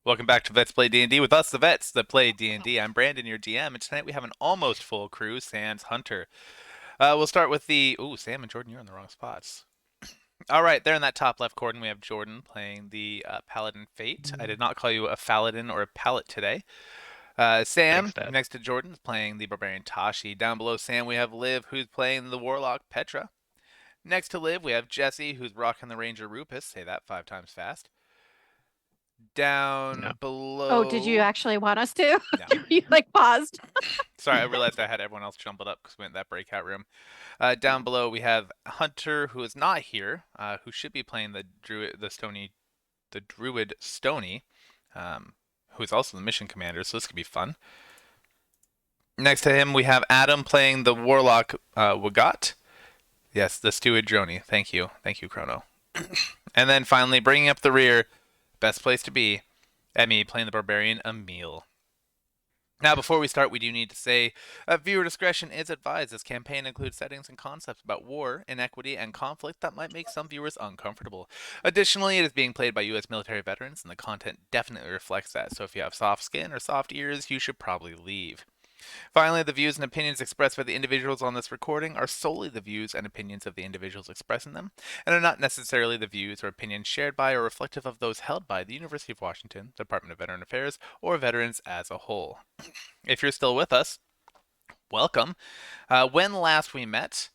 Welcome back to Vets Play D&D with us, the Vets that play D&D. I'm Brandon, your DM, and tonight we have an almost full crew, sans Hunter. We'll start with the... Ooh, Sam and Jordan, you're in the wrong spots. All right, there in that top left corner, we have Jordan playing the Paladin Fate. I did not call you a Faladin or a Pallet today. Thanks, Sam, Dad. next to Jordan, is playing the Barbarian Tashi. Down below Sam, we have Liv, who's playing the Warlock Petra. Next to Liv, we have Jesse, who's rocking the Ranger Rupus. Say that 5 times fast. No. Down Oh, did you below... actually want us to? No. You like paused. Sorry, I realized I had everyone else jumbled up because we went in that breakout room. Down below, we have Hunter, who is not here, who should be playing the druid Stony, who is also the mission commander. So this could be fun. Next to him, we have Adam playing the warlock Wagat. Yes, the steward Droney. Thank you, Chrono. And then finally, bringing up the rear, best place to be, Emmy playing the barbarian Emil. Now, before we start, we do need to say viewer discretion is advised. This campaign includes settings and concepts about war, inequity, and conflict that might make some viewers uncomfortable. Additionally, it is being played by U.S. military veterans, and the content definitely reflects that. So if you have soft skin or soft ears, you should probably leave. Finally, the views and opinions expressed by the individuals on this recording are solely the views and opinions of the individuals expressing them, and are not necessarily the views or opinions shared by or reflective of those held by the University of Washington, Department of Veteran Affairs, or veterans as a whole. If you're still with us, welcome. When last we met,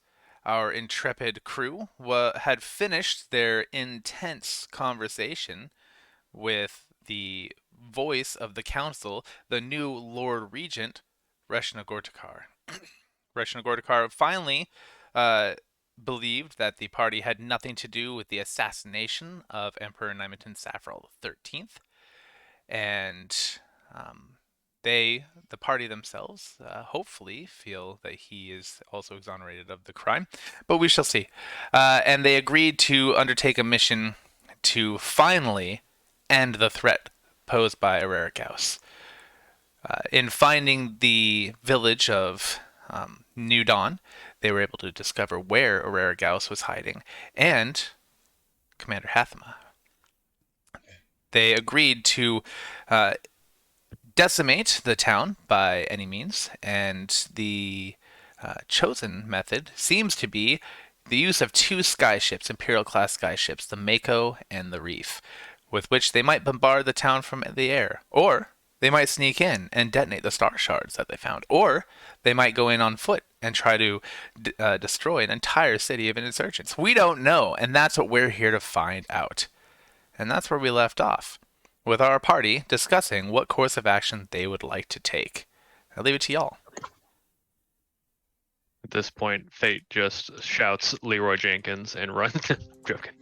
our intrepid crew had finished their intense conversation with the voice of the council, the new Lord Regent, Reshna Gortakar. Reshna Gortakar finally believed that the party had nothing to do with the assassination of Emperor Nymeton Saffral XIII, and the party themselves, hopefully feel that he is also exonerated of the crime, but we shall see. And they agreed to undertake a mission to finally end the threat posed by Rerger. In finding the village of New Dawn, they were able to discover where Rerger was hiding and Commander Hathama. They agreed to decimate the town by any means, and the chosen method seems to be the use of 2 skyships, Imperial-class skyships, the Mako and the Reef, with which they might bombard the town from the air, or they might sneak in and detonate the star shards that they found, or they might go in on foot and try to destroy an entire city of insurgents. We don't know, and that's what we're here to find out. And that's where we left off, with our party discussing what course of action they would like to take. I'll leave it to y'all. At this point, Fate just shouts Leroy Jenkins and runs. Joking.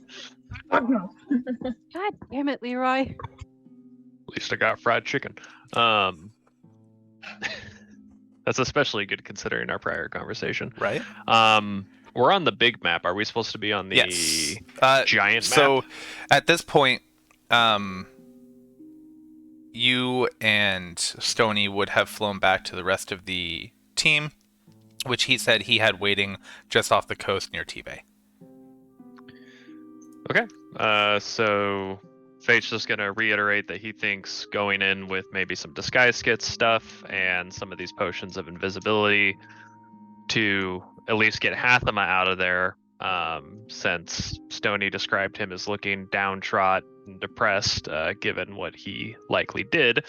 God damn it, Leroy. At least I got fried chicken. That's especially good considering our prior conversation. Right? We're on the big map. Are we supposed to be on the Yes. giant map? So, at this point, you and Stony would have flown back to the rest of the team, which he said he had waiting just off the coast near T-Bay. Okay. So Fate's just going to reiterate that he thinks going in with maybe some disguise kit stuff and some of these potions of invisibility to at least get Hathama out of there, since Stony described him as looking downtrodden and depressed, given what he likely did.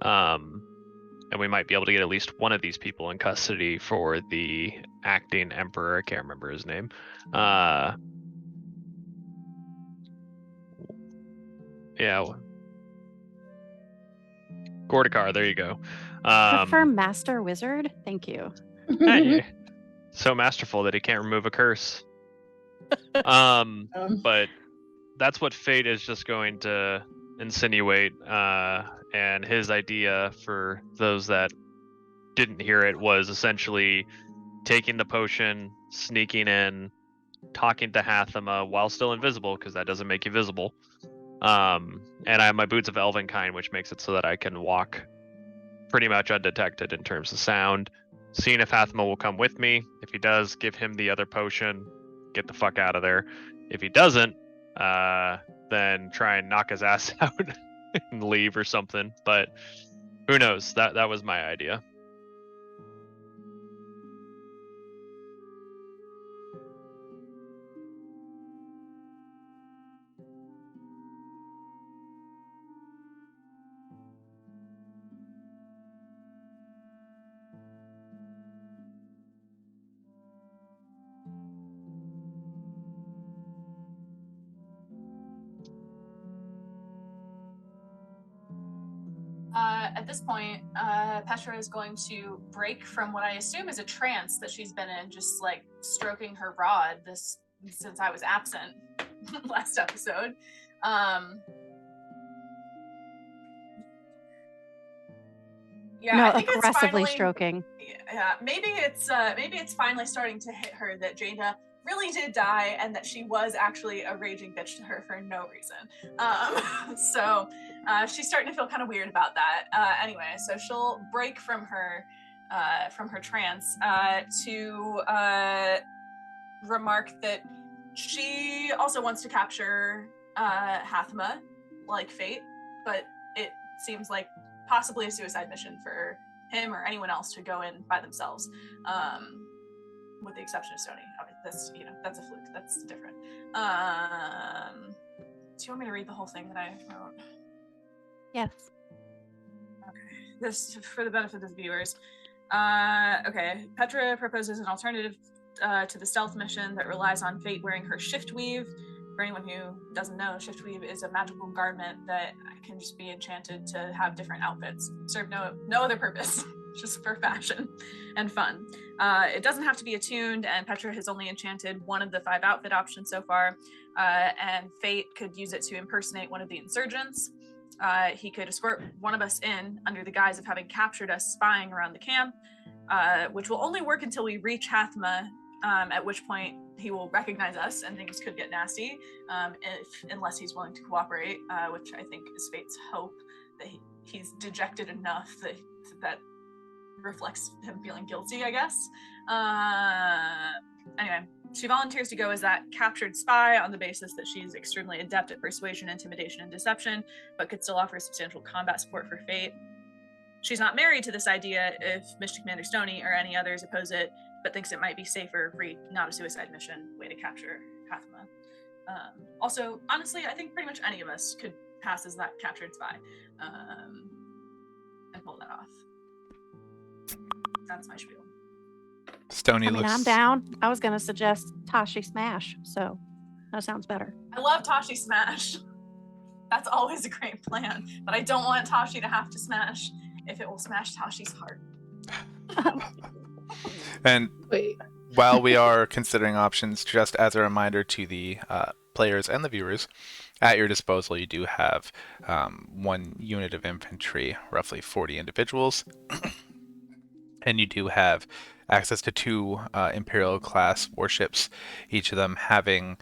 And we might be able to get at least one of these people in custody for the acting emperor. I can't remember his name. Yeah. Gortakar, there you go. Prefer Master Wizard? Thank you. Hey, so masterful that he can't remove a curse. But that's what Fate is just going to insinuate. And his idea, for those that didn't hear it, was essentially taking the potion, sneaking in, talking to Hathama while still invisible, because that doesn't make you visible. And I have my boots of Elvenkind, which makes it so that I can walk pretty much undetected in terms of sound. Seeing if Hathama will come with me. If he does, give him the other potion, get the fuck out of there. If he doesn't, then try and knock his ass out and leave or something. But who knows? That was my idea. At this point, Petra is going to break from what I assume is a trance that she's been in, just like stroking her rod since I was absent last episode. Yeah, no, I think aggressively it's finally, stroking. Yeah, maybe it's finally starting to hit her that Jada really did die and that she was actually a raging bitch to her for no reason. So she's starting to feel kind of weird about that. Anyway, so she'll break from her trance to remark that she also wants to capture Hathama, like fate, but it seems like possibly a suicide mission for him or anyone else to go in by themselves, with the exception of Stony. That's a fluke. That's different. Do you want me to read the whole thing that I wrote? Yes. Okay. This for the benefit of the viewers. Okay. Petra proposes an alternative to the stealth mission that relies on Fate wearing her shift weave. For anyone who doesn't know, shift weave is a magical garment that can just be enchanted to have different outfits. Serve no other purpose, just for fashion and fun. It doesn't have to be attuned, and Petra has only enchanted one of the 5 outfit options so far, and Fate could use it to impersonate one of the insurgents. He could escort one of us in under the guise of having captured us spying around the camp, which will only work until we reach Hathama, at which point he will recognize us and things could get nasty, unless he's willing to cooperate, which I think is Fate's hope, that he's dejected enough that reflects him feeling guilty, I guess. Anyway, she volunteers to go as that captured spy on the basis that she's extremely adept at persuasion, intimidation, and deception, but could still offer substantial combat support for Fate. She's not married to this idea if Mission Commander Stoney or any others oppose it, but thinks it might be safer, not a suicide mission, way to capture Hathama. Also, honestly, I think pretty much any of us could pass as that captured spy, and pull that off. That's my spiel. Stony I'm looks. down. I was gonna suggest Tashi Smash, so that sounds better. I love Tashi Smash. That's always a great plan, but I don't want Tashi to have to smash if it will smash Tashi's heart. And while we are considering options, just as a reminder to the players and the viewers, at your disposal you do have 1 unit of infantry, roughly 40 individuals, and you do have access to 2 Imperial class warships, each of them having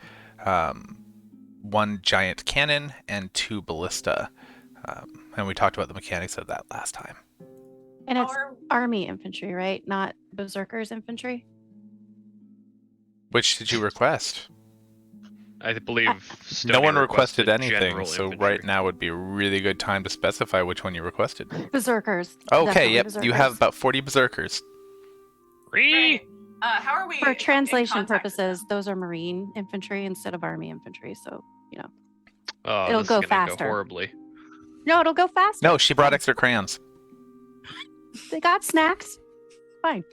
1 giant cannon and 2 ballista. And we talked about the mechanics of that last time. And it's army infantry, right? Not berserkers infantry? Which did you request? I believe no one requested anything, general so infantry. right now would be a really good time to specify which one you requested. Berserkers. Okay, Definitely yep, berserkers. you have about 40 berserkers. Great. How are we? For translation in contact with them? purposes, those are marine infantry instead of army infantry, so, Oh, It'll this go is gonna faster. Go horribly. No, it'll go faster. No, she brought extra crayons. They got snacks. Fine.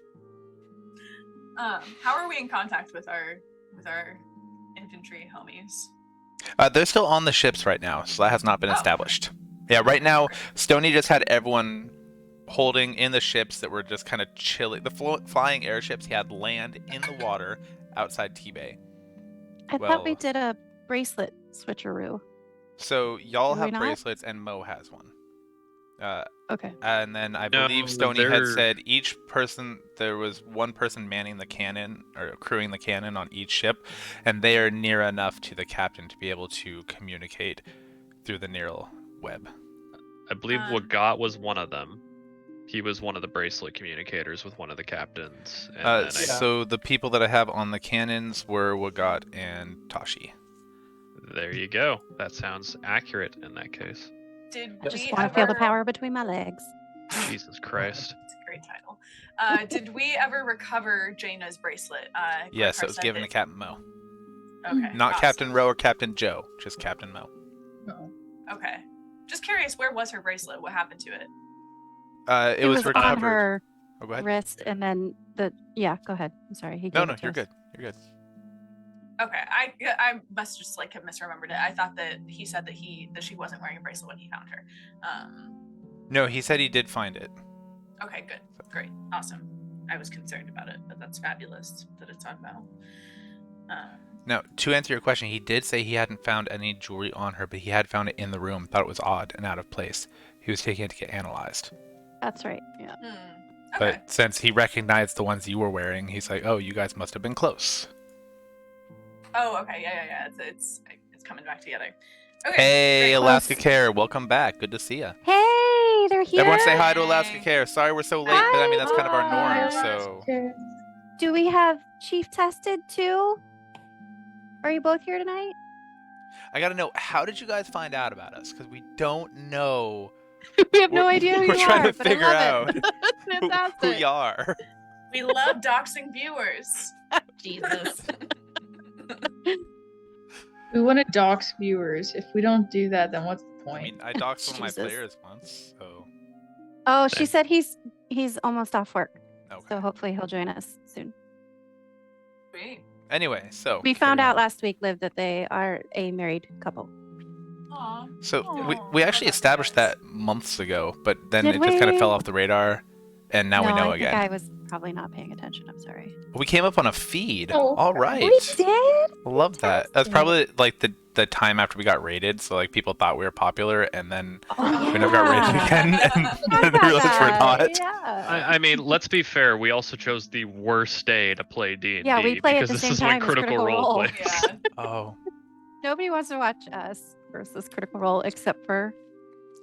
How are we in contact with our infantry homies? They're still on the ships right now, so that has not been Oh. established. Yeah, right now, Stony just had everyone holding in the ships that were just kind of chilling. The flying airships, he had land in the water outside T-Bay. I thought we did a bracelet switcheroo. So y'all Did we have not? bracelets and Mo has one. Okay. And then I No, believe Stony had they're- said each person, there was 1 person manning the cannon or crewing the cannon on each ship, and they are near enough to the captain to be able to communicate through the neural web. I believe Um, Wagat was one of them. He was one of the bracelet communicators with one of the captains. And then So the people that I have on the cannons were Wagat and Tashi. there you go. That sounds accurate in that case. Did I just we want to ever feel the power between my legs. Jesus Christ. That's a great title. Did we ever recover Jaina's bracelet? Yes, Griffar it was said given to that- Captain Mo. Okay. Not awesome. Captain Rowe or Captain Joe, just Captain Mo. No. Okay. Just curious, where was her bracelet? What happened to it? It was on recovered. her Oh, go ahead. wrist, and then yeah. Go ahead. I'm sorry. He No, gave no, it to you're us. good. You're good. Okay, I must just like have misremembered it. I thought that he said that she wasn't wearing a bracelet when he found her. No, he said he did find it. Okay, good, great, awesome. I was concerned about it, but that's fabulous that it's on Mel. Now, to answer your question, he did say he hadn't found any jewelry on her, but he had found it in the room, thought it was odd and out of place. He was taking it to get analyzed. That's right. Yeah. Okay. But since he recognized the ones you were wearing, he's like, oh, you guys must have been close. Oh, okay, yeah. It's coming back together. Okay. Hey, great. Alaska Close. Care, welcome back. Good to see ya. Hey, they're here. Everyone say hi to Alaska Hey. Care. Sorry we're so late, but I mean, that's kind of our norm, so... Okay. Do we have Chief tested too? Are you both here tonight? I gotta know, how did you guys find out about us? Because we don't know. We have no idea who We're you trying are, to but I figure love out it. who Fantastic. you are. We love doxing viewers. Jesus. We want to dox viewers. If we don't do that, then what's the I point? mean, I doxed one of my Jesus. players once, so... Oh, she said he's almost off work, Okay. so hopefully he'll join us soon. Sweet. Anyway, so... We found carry out on. last week, Liv, that they are a married couple. Aw. So we Aw, actually that's established nice. that months ago, but then Did it just kind of we? fell off the radar, and now we know I again. think I was probably not paying attention. I'm sorry. We came up on a feed. Oh, All right. We did? Love that. That's probably like the time after we got raided, so like people thought we were popular, and then Oh, we never got raided yeah. again, and Forgot then they realized we're about not. that. Yeah. I mean, let's be fair. We also chose the worst day to play D&D Yeah, we play at because the this same is when time as Critical Critical Role Role. plays. Yeah. Oh, Nobody wants to watch us versus Critical Role except for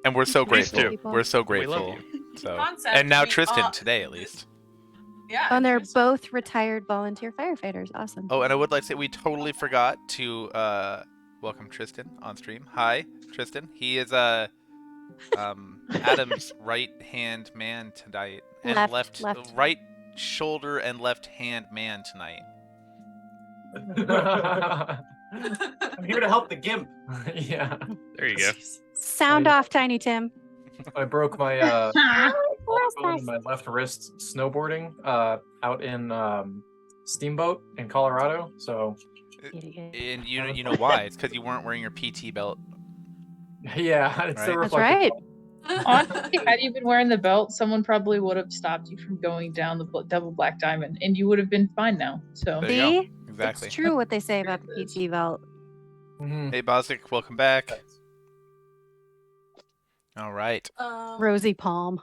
and we're so Please grateful. do. We're so We love grateful. So, Concept, and now we Tristan are- today at least. Yeah. and they're Tristan. both retired volunteer firefighters. Awesome. Oh, and I would like to say we totally forgot to welcome Tristan on stream. Hi, Tristan. He is Adam's right-hand man tonight, and Left. right shoulder and left hand man tonight. I'm here to help the gimp. Yeah. There you go. Sound off, Tiny Tim. I broke my collarbone in my left wrist snowboarding out in Steamboat in Colorado. So Idiot. And you know why? It's because you weren't wearing your PT belt. yeah, it's the Right. That's reflective right. Honestly, had you been wearing the belt, someone probably would have stopped you from going down the double black diamond, and you would have been fine now. So There you go. See? Exactly. It's true what they say about the PT belt. Mhm. Hey, Bozic, welcome back. All right. Rosy palm.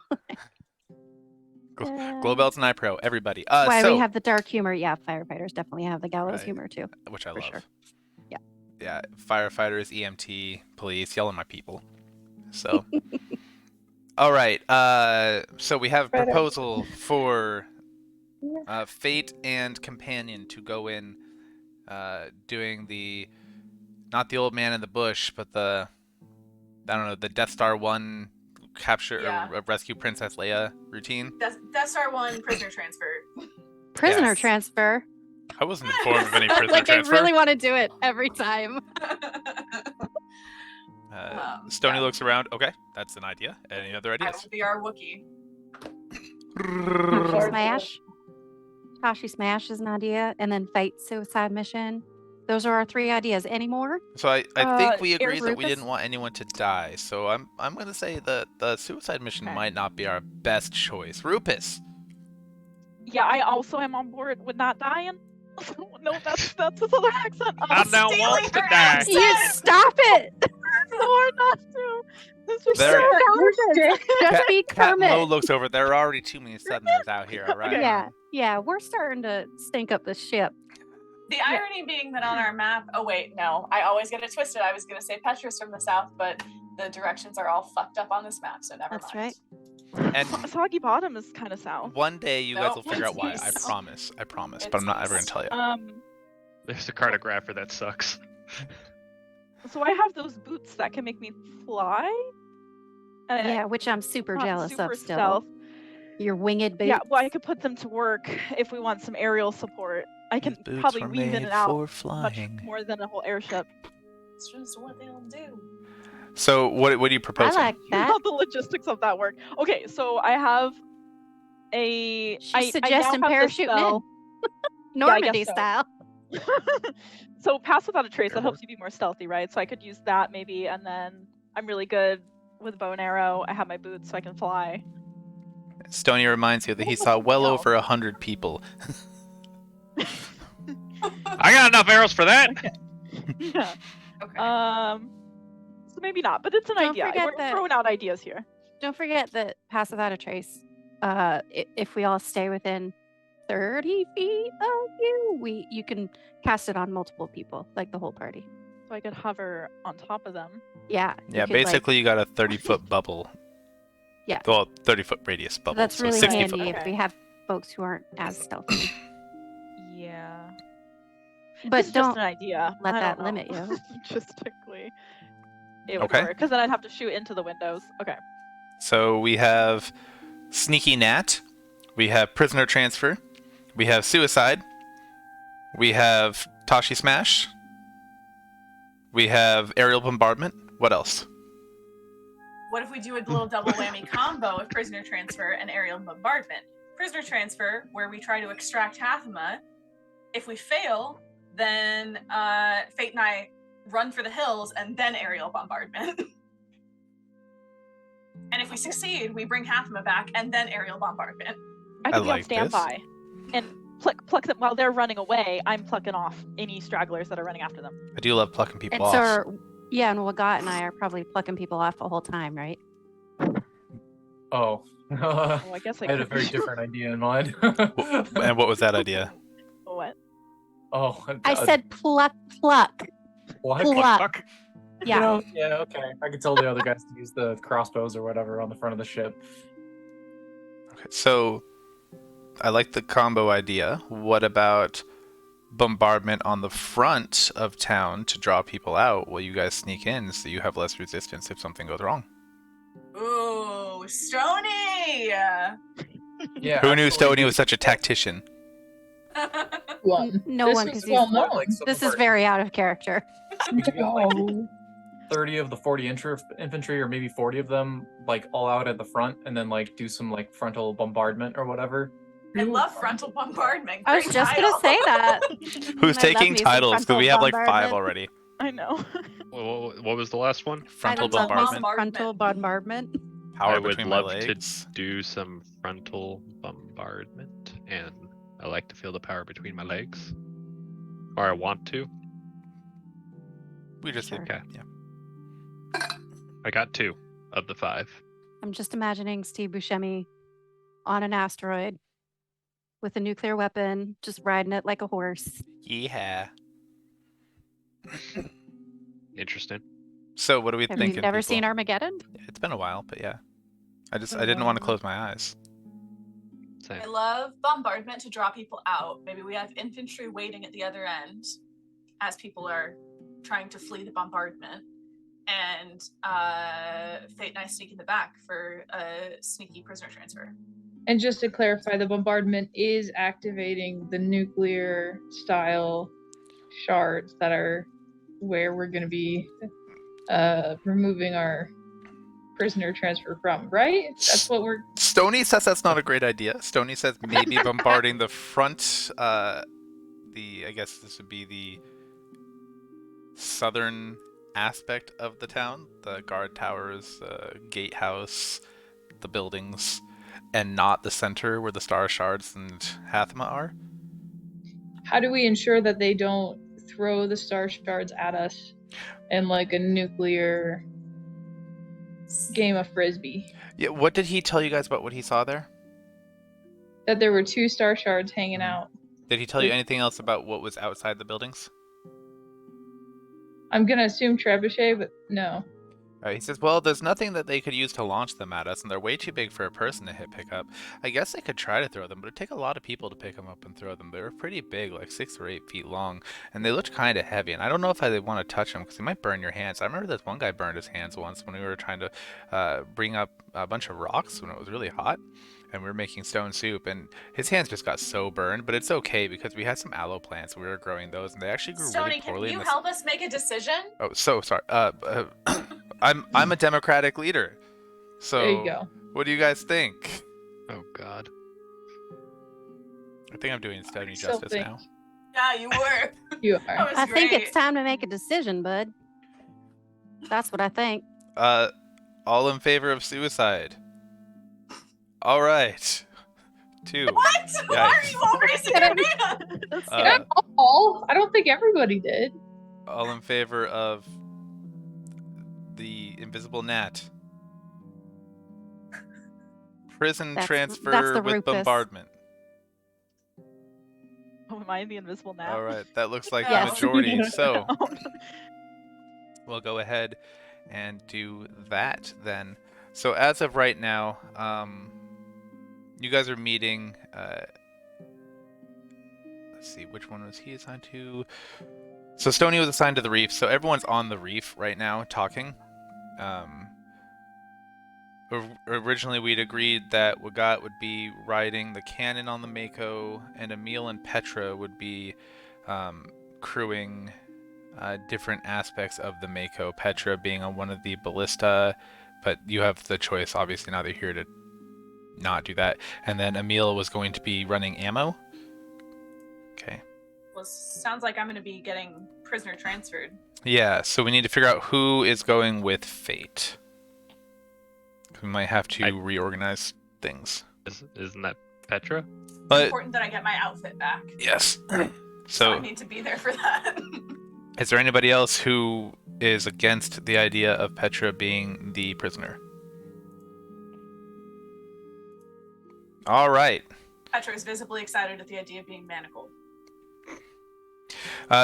Glow belts and iPro, everybody. Why so, we have the dark humor. Yeah, firefighters definitely have the gallows Right. humor too. which I for love. sure. Yeah. Yeah, firefighters, EMT, police, yelling my people. So, all right. So we have a proposal for Fate and Companion to go in, doing not the old man in the bush, but the Death Star 1 capture Yeah. or rescue Princess Leia routine. Death Star 1 prisoner transfer. Prisoner Yes. transfer. I wasn't informed of any prisoner Like transfer. I really want to do it every time. Stony Yeah. looks around. Okay, that's an idea. Any other I ideas? will be our Wookiee. Tashi Smash. Tashi Smash is an idea. And then Fate Suicide Mission. Those are our 3 ideas. Any more? So I think we Air agreed that we Rufus? didn't want anyone to die. So I'm gonna say that the suicide mission Okay. might not be our best choice. Rupus. Yeah, I also am on board with not dying. No, that's his other accent. I now stealing want to her die. accent. You stop it! Or not to. This was There- so Just be Cat Mo Kermit. looks over. There are already too many Southerners out here. All right. Yeah, we're starting to stink up the ship. The irony being that on our map, oh wait, no, I always get it twisted. I was gonna say Petra's from the south, but the directions are all fucked up on this map, so never That's mind. right. And Soggy Bottom is kind of south. one day you guys No, will figure out why. it's I east. promise. I promise. It's But I'm not ever gonna east. tell you. There's a cartographer that sucks. So I have those boots that can make me fly. Yeah, which I'm super not jealous super of still. stealth. Your winged boots. Yeah, well, I could put them to work if we want some aerial support. I can These boots probably were weave in made and out for much flying. more than a whole airship. It's just what they'll do. So what are you I proposing? like that. How the logistics of that work. Okay, so I have a. She's I suggesting now have this parachuting in. spell. Normandy so. style. So pass without a trace, Fair that helps you be more stealthy, right? So I could use that maybe, and then I'm really good with bow and arrow. I have my boots so I can fly. Stony reminds you that he saw well over 100 people. I got enough arrows for that. Yeah. Okay. So maybe not, but it's an Don't idea. forget We're that- throwing out ideas here. Don't forget that pass without a trace. If we all stay within 30 feet of you, you can cast it on multiple people, like the whole party. So I could hover on top of them. Yeah. you Yeah, could, like- basically you got a 30-foot bubble. Yeah. Well, 30-foot radius bubble. that's so really 60 handy foot. if Okay. we have folks who aren't as stealthy. Yeah. But It's just don't an idea. let I that don't limit know. you. Logistically, it would Okay. work because then I'd have to shoot into the windows. Okay. So we have Sneaky Nat, we have Prisoner Transfer, we have Suicide, we have Tashi Smash, we have Aerial Bombardment. What else? What if we do a little double whammy combo of prisoner transfer and aerial bombardment? Prisoner transfer, where we try to extract Hathama. If we fail, then Fate and I run for the hills and then aerial bombardment. And if we succeed, we bring Hathama back and then aerial bombardment. I could be like on this. standby and pluck them while they're running away. I'm plucking off any stragglers that are running after them. I do love plucking people And off. so, yeah, and Wagat and I are probably plucking people off the whole time, right? Oh. Oh, I guess I I had a could very be. different idea in mind. And what was that idea? What? Oh, I said pluck. what? Pluck. Yeah. You know, yeah, okay. I could tell the other guys to use the crossbows or whatever on the front of the ship. Okay, so I like the combo idea. What about bombardment on the front of town to draw people out while you guys sneak in so you have less resistance if something goes wrong? Ooh, Stony! Yeah. Who knew actually, Stony was such a tactician? One. No This one, was because well More known. like some this of is our- very out of character. we could get like No. 30 of the 40 infantry or maybe 40 of them like all out at the front and then like do some like frontal bombardment or whatever. I love frontal bombardment. I was Great just title. gonna say that. Who's I love taking me some titles? Because we frontal have like 5 bombardment. already. I know. What was the last one? Frontal I love me some bombardment. frontal bombardment. Power I would between my love to legs. do some frontal bombardment, and I like to feel the power between my legs. Or I want to. We just Sure. Okay. Yeah. I got 2 of the 5. I'm just imagining Steve Buscemi on an asteroid with a nuclear weapon, just riding it like a horse. Yeah. Interesting. So what are we Have thinking? you never people? seen Armageddon? It's been a while, but yeah. I Been a didn't want to while. close my eyes. Same. I love bombardment to draw people out. Maybe we have infantry waiting at the other end as people are trying to flee the bombardment. And Fate and I sneak in the back for a sneaky prisoner transfer. And just to clarify, the bombardment is activating the nuclear style shards that are where we're going to be removing our prisoner transfer from, right? That's what we're. Stony says that's not a great idea. Stony says maybe bombarding the front, I guess this would be the southern aspect of the town, the guard towers, the gatehouse, the buildings, and not the center where the star shards and Hathama are. How do we ensure that they don't throw the star shards at us in like a nuclear game of frisbee? Yeah, what did he tell you guys about what he saw there? That there were 2 star shards hanging out. Did he tell you anything else about what was outside the buildings? I'm gonna assume trebuchet, but no. He says, well, there's nothing that they could use to launch them at us, and they're way too big for a person to hit pick up. I guess they could try to throw them, but it'd take a lot of people to pick them up and throw them. They were pretty big, like 6 or 8 feet long, and they looked kind of heavy, and I don't know if I want to touch them, because they might burn your hands. I remember this one guy burned his hands once when we were trying to bring up a bunch of rocks when it was really hot, and we were making stone soup, and his hands just got so burned, but it's okay, because we had some aloe plants, and we were growing those, and they actually grew Stony, really poorly. can you help us make a decision? Oh, so sorry. I'm a democratic leader. So There you go. what do you guys think? Oh God. I think I'm doing Stony Still justice think- now. Yeah, you were. You That are. was I think great. it's time to make a decision, bud. That's what I think. All in favor of suicide? All right. 2. What? Why are you all raising your hand? Uh, All? I don't think everybody did. all in favor of the invisible gnat? Prison That's transfer the with Rufus. bombardment. Oh, am I the invisible now? All right, that looks like Yes. the majority. So we'll go ahead and do that then. So as of right now, you guys are meeting. Let's see, which one was he assigned to? So Stony was assigned to the reef. So everyone's on the reef right now talking. Originally, we'd agreed that Wagat would be riding the cannon on the Mako, and Emil and Petra would be crewing different aspects of the Mako. Petra being on one of the ballista, but you have the choice, obviously, now that you're here to not do that. And then Emil was going to be running ammo. Okay. Well, sounds like I'm going to be getting prisoner transferred. Yeah, so we need to figure out who is going with Fate. We might have to reorganize things. Isn't that Petra? It's But important that I get my outfit back. yes. So I So, need to be there for that. is there anybody else who is against the idea of Petra being the prisoner? All right. Petra is visibly excited at the idea of being manacled.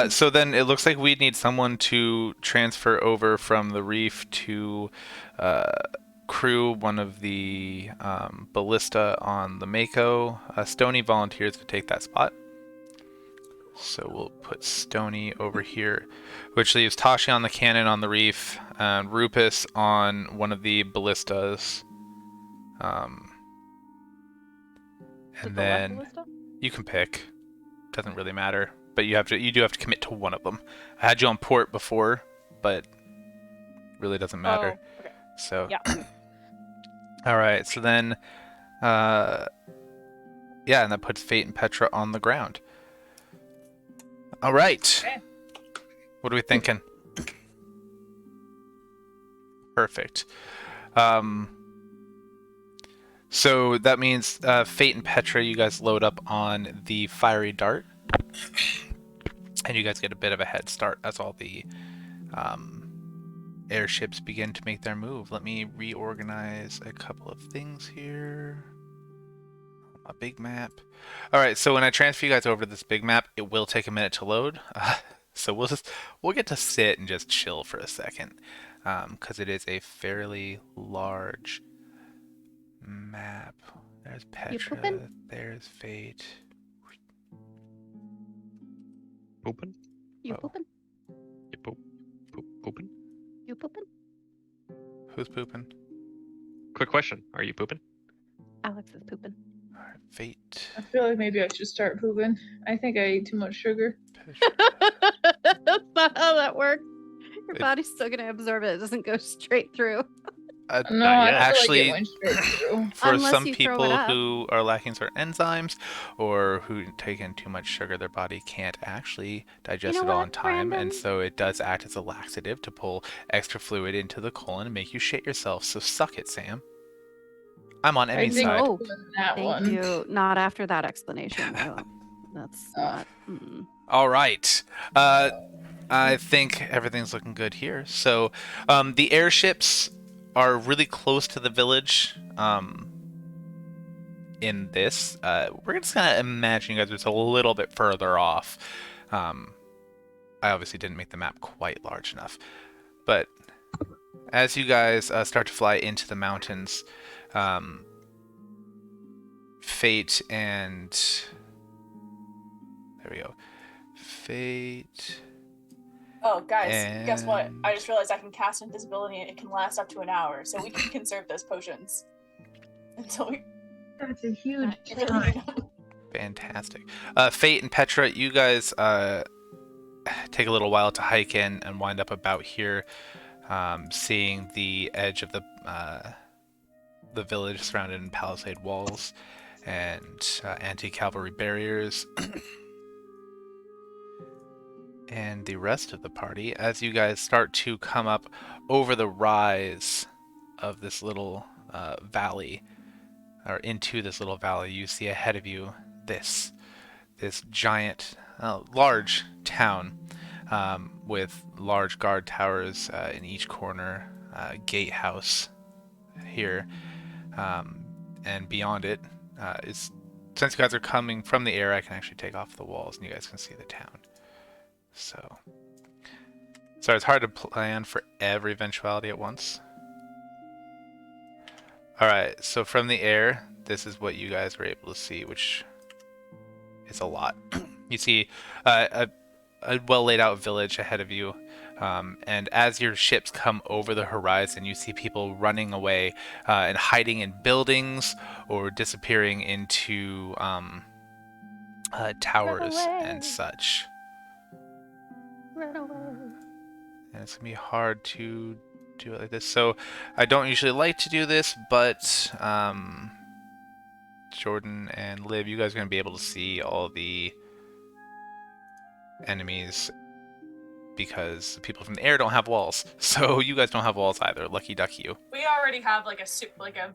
So then it looks like we need someone to transfer over from the reef to crew one of the ballista on the Mako. Stony volunteers to take that spot. So we'll put Stony over here, which leaves Tashi on the cannon on the reef, and Rupus on one of the ballistas. And the left then ballista? you can pick. Doesn't really matter, but you do have to commit to one of them. I had you on port before, but really doesn't matter. Oh, okay. So Yeah. all right, so then yeah, and that puts Fate and Petra on the ground. All right. Okay. What are we thinking? Perfect. So that means Fate and Petra, you guys load up on the fiery dart, and you guys get a bit of a head start as all the airships begin to make their move. Let me reorganize a couple of things here. A big map. All right, so when I transfer you guys over to this big map, it will take a minute to load. So we'll get to sit and just chill for a second, because it is a fairly large map. There's Petra. pooping? There's Fate. Pooping? You Oh. pooping? You pooping? You pooping? Who's pooping? Quick question. Are you pooping? Alex is pooping. All right, Fate. I feel like maybe I should start pooping. I think I ate too much sugar. Petra. That's not how that works. Your It- body's still gonna absorb it. It doesn't go straight through. No, Not I yet. feel Actually, like it went straight through. For Unless some you throw it people up. who are lacking certain enzymes or who take in too much sugar, their body can't actually digest know it all what, in time, and Brandon? so it does act as a laxative to pull extra fluid into the colon and make you shit yourself. So suck it, Sam. I'm on I Emmy's think side. Oh, it was that Thank one. you. Not after that explanation. No, that's Oh. not. Mm-mm. All right. I think everything's looking good here. So the airships are really close to the village. In this, we're just gonna imagine you guys are just a little bit further off. I obviously didn't make the map quite large enough, but as you guys start to fly into the mountains, Fate and there we go. Fate. Oh, guys, guess what? and- I just realized I can cast invisibility and it can last up to an hour, so we can conserve those potions until we That's a huge really time. need them. Fantastic. Fate and Petra, you guys take a little while to hike in and wind up about here, seeing the edge of the village surrounded in palisade walls and anti-cavalry barriers. And the rest of the party, as you guys start to come up over the rise of this little valley, or into this little valley, you see ahead of you this giant, large town with large guard towers in each corner, gatehouse here, and beyond it is. Since you guys are coming from the air, I can actually take off the walls, and you guys can see the town. So it's hard to plan for every eventuality at once. Alright, so from the air, this is what you guys were able to see, which is a lot. You see a well laid out village ahead of you, and as your ships come over the horizon, you see people running away and hiding in buildings or disappearing into towers and such. Run away. And it's gonna be hard to do it like this. So I don't usually like to do this, but Jordan and Liv, you guys are gonna be able to see all the enemies because the people from the air don't have walls. So you guys don't have walls either. Lucky duck you. We already have like a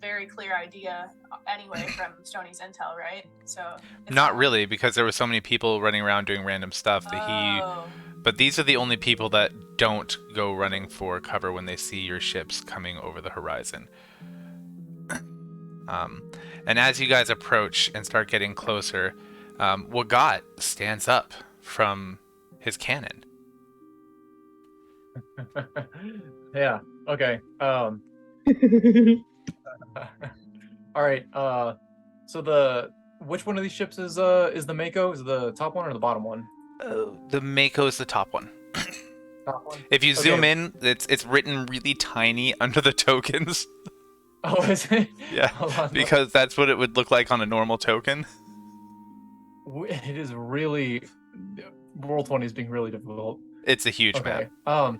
very clear idea anyway from Stoney's intel, right? So it's Not really, because there were so many people running around doing random stuff that Oh. But these are the only people that don't go running for cover when they see your ships coming over the horizon. And as you guys approach and start getting closer, Wagat stands up from his cannon. Yeah. Okay. All right. So which one of these ships is the Mako? Is it the top one or the bottom one? The Mako is the top one. Top one. If you zoom Okay. in, it's written really tiny under the tokens. Oh, is it? Yeah, Hold on. because that's what it would look like on a normal token. It is really. Roll20 is being really difficult. It's a huge Okay. map.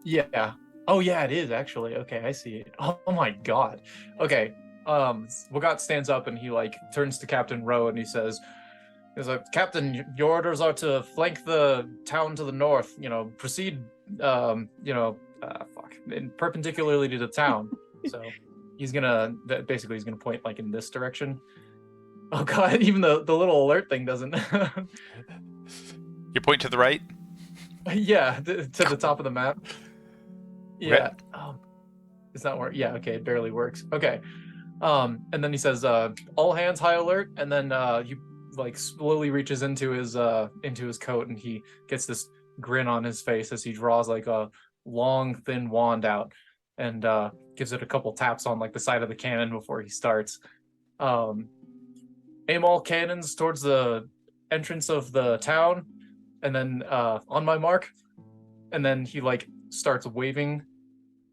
Yeah. Oh yeah, it is actually. Okay, I see it. Oh my god. Okay. Wagat stands up and he like turns to Captain Rowe and he says, "He's like, Captain, your orders are to flank the town to the north. Proceed. Perpendicularly to the town." So he's gonna point like in this direction. Oh god, even the little alert thing doesn't. You point to the right. Yeah, to the top of the map. Yeah. It's not work. Yeah, okay, it barely works. Okay. And then he says, all hands high alert, and then he like slowly reaches into his coat and he gets this grin on his face as he draws like a long, thin wand out and gives it a couple taps on like the side of the cannon before he starts. Aim all cannons towards the entrance of the town, and then on my mark, and then he like starts waving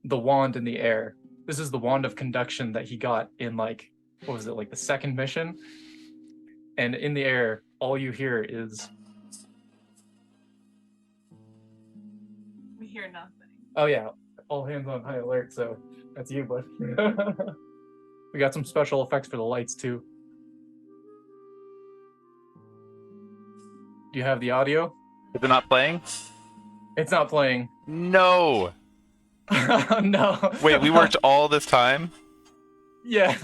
the wand in the air. This is the wand of conduction that he got in like, what was it, like the second mission? And in the air, all you hear is, We hear nothing. oh yeah, all hands on high alert. So that's you, bud. We got some special effects for the lights too. Do you have the audio? Is it not playing? It's not playing. No. No. Wait, we worked all this time? Yeah.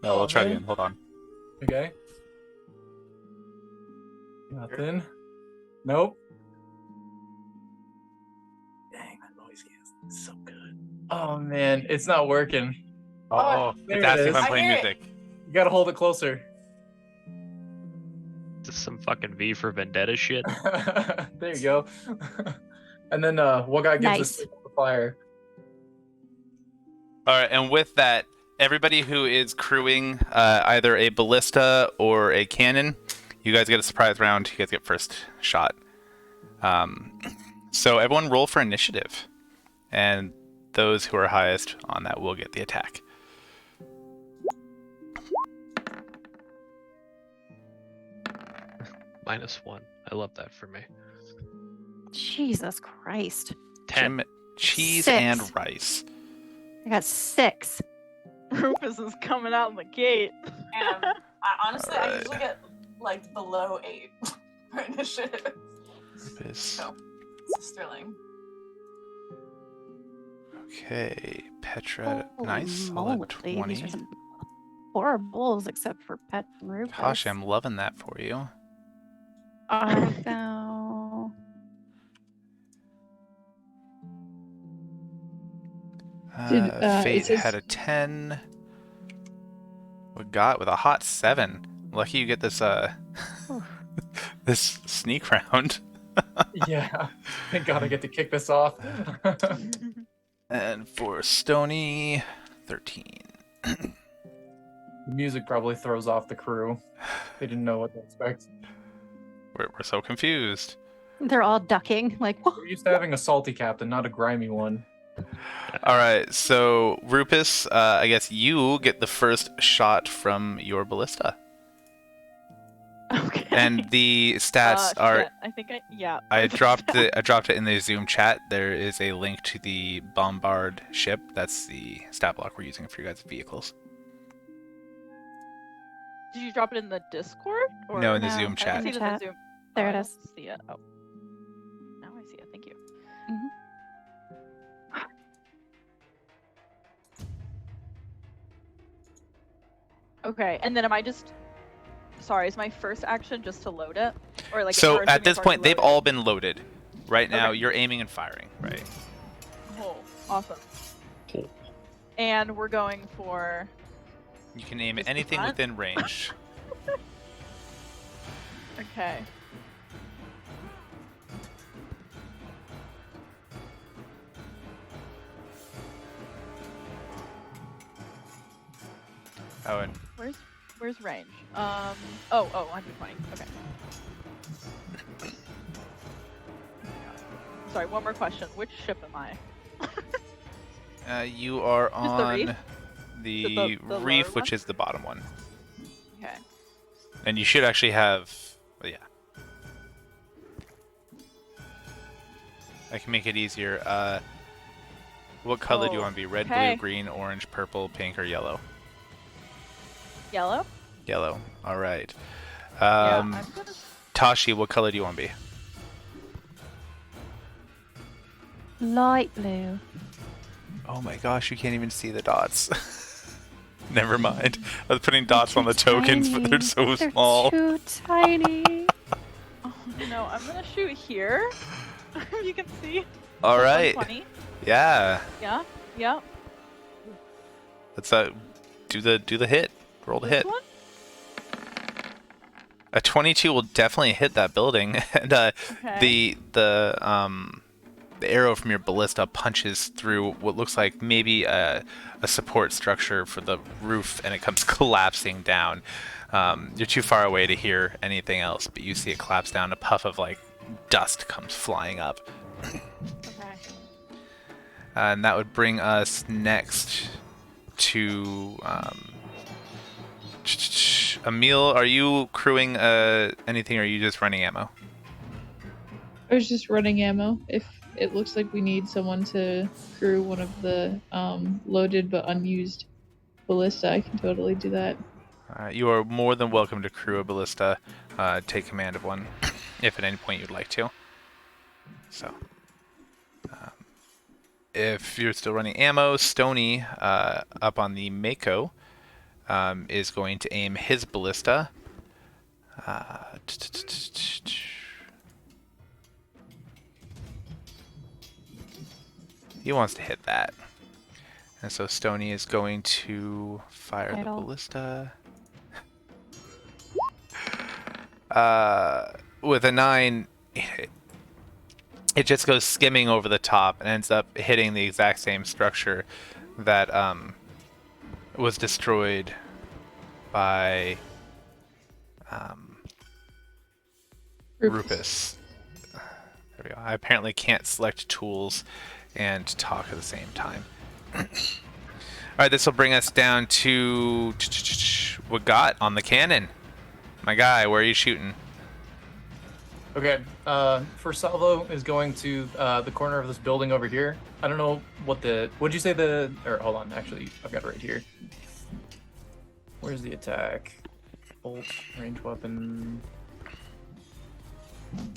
No, we'll try man. again. Hold on. Okay. Nothing. Nope. Dang, that noise is so good. Oh man, it's not working. Oh, there it's it asking is. if I'm I playing hear it. music. You gotta hold it closer. This is some fucking V for Vendetta shit. There you go. And then Wagat gives Nice. us the fire. All right, and with that, everybody who is crewing either a ballista or a cannon, you guys get a surprise round. You guys get first shot. So everyone roll for initiative, and those who are highest on that will get the attack. -1. I love that for me. Jesus Christ. 10. Jim, cheese 6. and rice. I got 6. Rufus is coming out the gate. And honestly, I Alright. usually get like below 8 for initiative. Rufus. So it's thrilling. Okay, Petra, Holy nice, moly, solid These 20. are some horribles except for Pet and Rufus. Gosh, I'm loving that for you. I'll go. Fate it says- had a 10. We got with a hot 7. Lucky you get this this sneak round. Yeah. Thank God I get to kick this off. And for Stony, 13. The music probably throws off the crew. They didn't know what to expect. We're so confused. They're all ducking, like, what? We're used to having a salty captain, not a grimy one. All right, so Rupus, I guess you get the first shot from your ballista, Okay. and the stats are. Shit. I think yeah. I dropped it in the Zoom chat. There is a link to the bombard ship. That's the stat block we're using for you guys' vehicles. Did you drop it in the Discord? Or... No, in the No, Zoom I chat. see it in Chat. the Zoom. There Oh, it I is. don't see it. Oh. Now I see it. Thank you. Okay, and then am I just... Sorry, is my first action just to load it? Or like? So or at this I've point, already they've loaded? all been loaded. Right now, Okay. you're aiming and firing. Right. Oh, awesome. And we're going for... You can aim Just the anything front? within range. Okay. Oh, and Where's range? Oh, 120. Okay. Sorry, one more question. Which ship am I? you are the on reef? the The lower reef, which one? is the bottom one, Okay. and you should actually have. Well, yeah. I can make it easier. What color do you Oh, want to be? Red, okay. blue, green, orange, purple, pink, or yellow? Yellow? Yellow. All right. Yeah, I'm gonna... Tashi, what color do you want to be? Light blue. Oh my gosh, you can't even see the dots. Never mind. I was putting dots on the tokens, but they're so They're small. too tiny. Oh, no, I'm gonna shoot here. You can see. All right. 120. Yeah. Yeah. Let's do the hit. Roll the This hit. one? A 22 will definitely hit that building, and Okay. the arrow from your ballista punches through what looks like maybe a support structure for the roof, and it comes collapsing down. You're too far away to hear anything else, but you see it collapse down. A puff of like dust comes flying up, Okay. and that would bring us next to Emil. Are you crewing anything, or are you just running ammo? I was just running ammo. If it looks like we need someone to crew one of the loaded but unused ballista, I can totally do that. You are more than welcome to crew a ballista, take command of one, if at any point you'd like to. So, if you're still running ammo, Stony, up on the Mako, is going to aim his ballista. He wants to hit that. And so Stony is going to fire the Idle. ballista. With a 9, it just goes skimming over the top and ends up hitting the exact same structure that was destroyed by Rupus. There we go. I apparently can't select tools and talk at the same time. Alright, this will bring us down to Wagat on the cannon. My guy, where are you shooting? Okay, first salvo is going to the corner of this building over here. I don't know what'd you say or hold on, actually, I've got it right here. Where's the attack? Bolt, range weapon.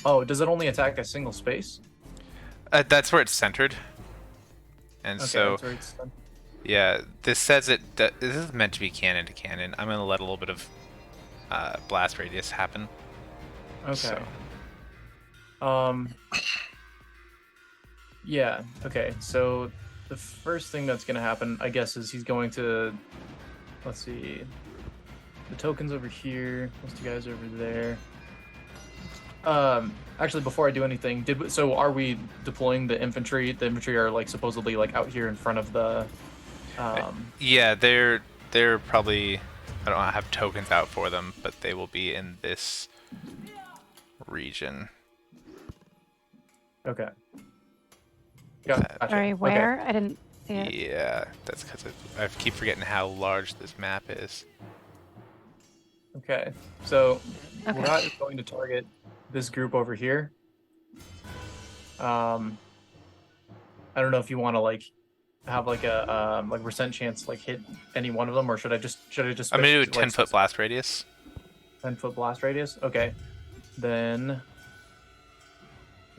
Oh, does it only attack a single space? That's where it's centered. And Okay, so, that's where it's done. yeah, this says this is meant to be cannon to cannon. I'm going to let a little bit of blast radius happen. Okay. So. Yeah, okay, so the first thing that's going to happen, I guess, is he's going to, let's see, the token's over here, those two guys over there. Actually, before I do anything, so are we deploying the infantry? The infantry are, like, supposedly, like, out here in front of the, Yeah, they're probably, I don't have tokens out for them, but they will be in this region. Okay. Gotcha. Sorry, Okay. where? I didn't see it. Yeah, that's because I keep forgetting how large this map is. Okay, so Okay. Murat is going to target this group over here. I don't know if you want to like have like a percent chance like hit any one of them, or should I just I'm gonna do a like, 10-foot blast radius. 10-foot blast radius? Okay, then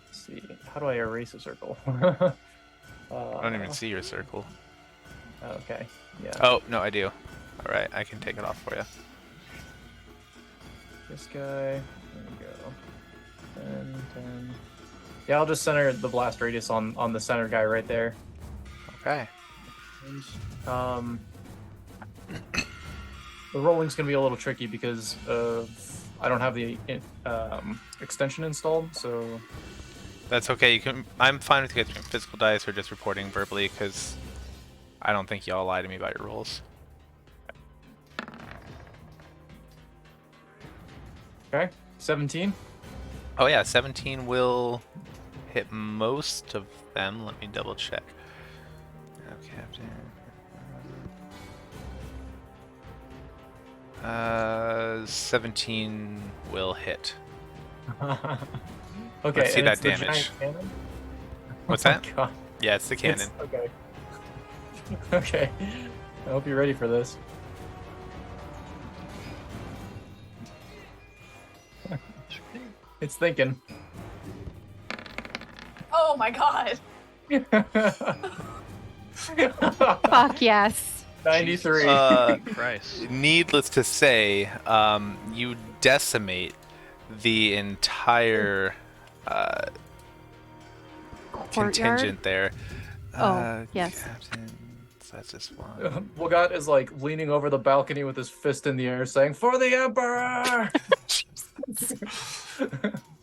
let's see. How do I erase a circle? I don't even see your circle. Okay, yeah. Oh, no, I do. All right, I can take it off for you. This guy. There we go. 10. Yeah, I'll just center the blast radius on the center guy right there. Okay. The rolling's gonna be a little tricky because I don't have the extension installed, so That's okay. You can. I'm fine with you guys doing physical dice or just reporting verbally because I don't think y'all lie to me about your rolls. okay. 17. Oh yeah, 17 will hit most of them. Let me double check. Oh, Captain. 17 will hit. Okay. Let's see and that it's the damage. giant cannon? What's Oh my that? God. Yeah, it's the cannon. Okay. Okay. I hope you're ready for this. It's thinking. Oh my god. Fuck yes. 93. Christ. Needless to say, you decimate the entire Courtyard. contingent there. Oh, yes. Captain, so that's just one. Wogat is like leaning over the balcony with his fist in the air saying, "For the Emperor!"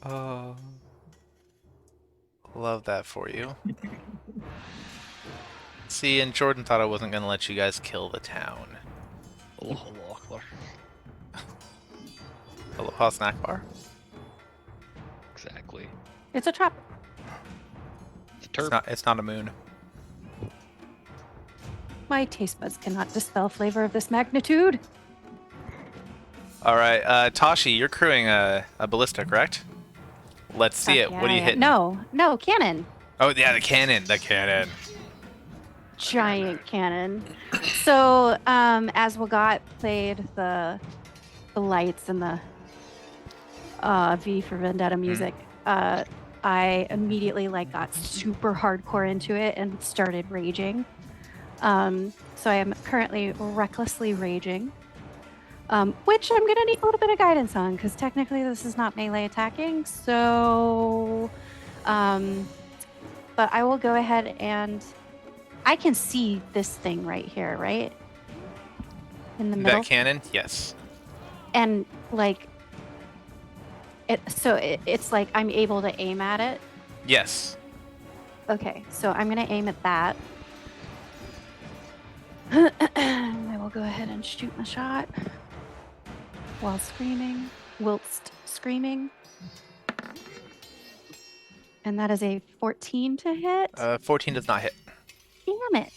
Oh, love that for you. See, and Jordan thought I wasn't going to let you guys kill the town. Allahu Akbar. Aloha snack bar? Exactly. It's a trap. It's a turp. It's not a moon. My taste buds cannot dispel flavor of this magnitude. All right, Tashi, you're crewing a ballista, correct? Let's see it. Fuck What are you yeah. hitting? No, cannon. Oh, yeah, the cannon. The cannon. Giant cannon. So, as Wagat played the lights and the V for Vendetta music, I immediately got super hardcore into it and started raging. So I am currently recklessly raging, which I'm gonna need a little bit of guidance on because technically this is not melee attacking. So, but I will go ahead and I can see this thing right here, right? In the middle. That cannon? Yes. And it's like I'm able to aim at it. Yes. Okay, so I'm gonna aim at that. I will go ahead and shoot my shot whilst screaming. And that is a 14 to hit. 14 does not hit. Damn it.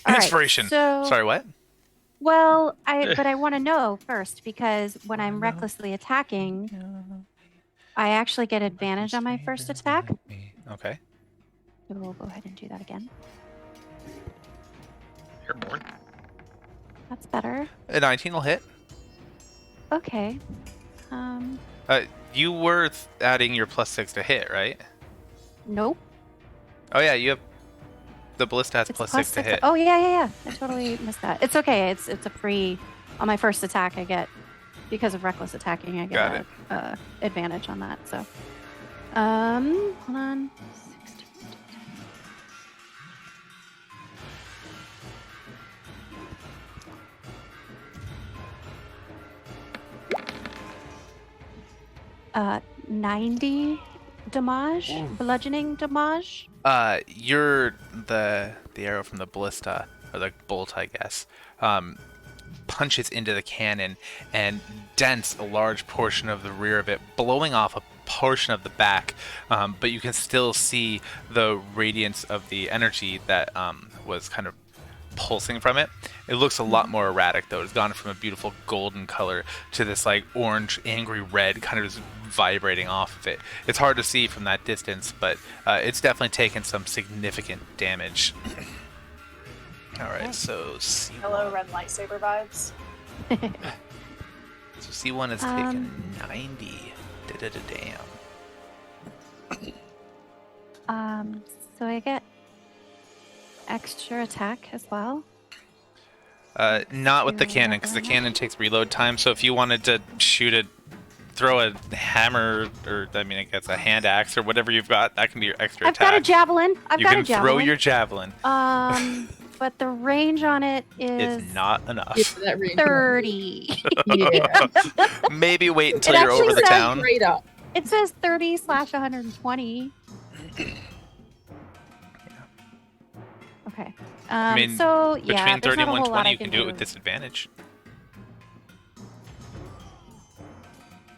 All right, Inspiration. so, Sorry, what? well, I want to know first because when I'm recklessly attacking, I actually get advantage on my first attack. Okay. So we'll go ahead and do that again. Airborne. That's better. A 19 will hit. Okay. You were adding your +6 to hit, right? Nope. Oh yeah, you have the ballista has It's +6 to hit. Oh yeah. I totally missed that. It's okay. It's a free. On my first attack, I get because of reckless attacking. I get advantage on that. So, hold on. 90 damage, bludgeoning damage. You're the arrow from the ballista, or the bolt, I guess, punches into the cannon and dents a large portion of the rear of it, blowing off a portion of the back. But you can still see the radiance of the energy that was kind of pulsing from it. It looks a lot more erratic though. It's gone from a beautiful golden color to this like orange, angry red, kind of just vibrating off of it. It's hard to see from that distance, but it's definitely taken some significant damage. All right, so C1. Hello, red lightsaber vibes. So C1 is taking 90. Damn. So I get extra attack as well. Not with the cannon, because the cannon takes reload time. So if you wanted to throw a hammer, or I mean, I guess a hand axe or whatever you've got, that can be your extra I've attack. got a javelin. You can throw your javelin. But the range on it is It's not enough. Yeah, that range. 30. Yeah. Maybe wait until It you're over actually the sounds town. Straight up. It says 30/120. Okay. I mean, so yeah, Between there's 30 not and a whole lot 120, I you can do it with do. disadvantage.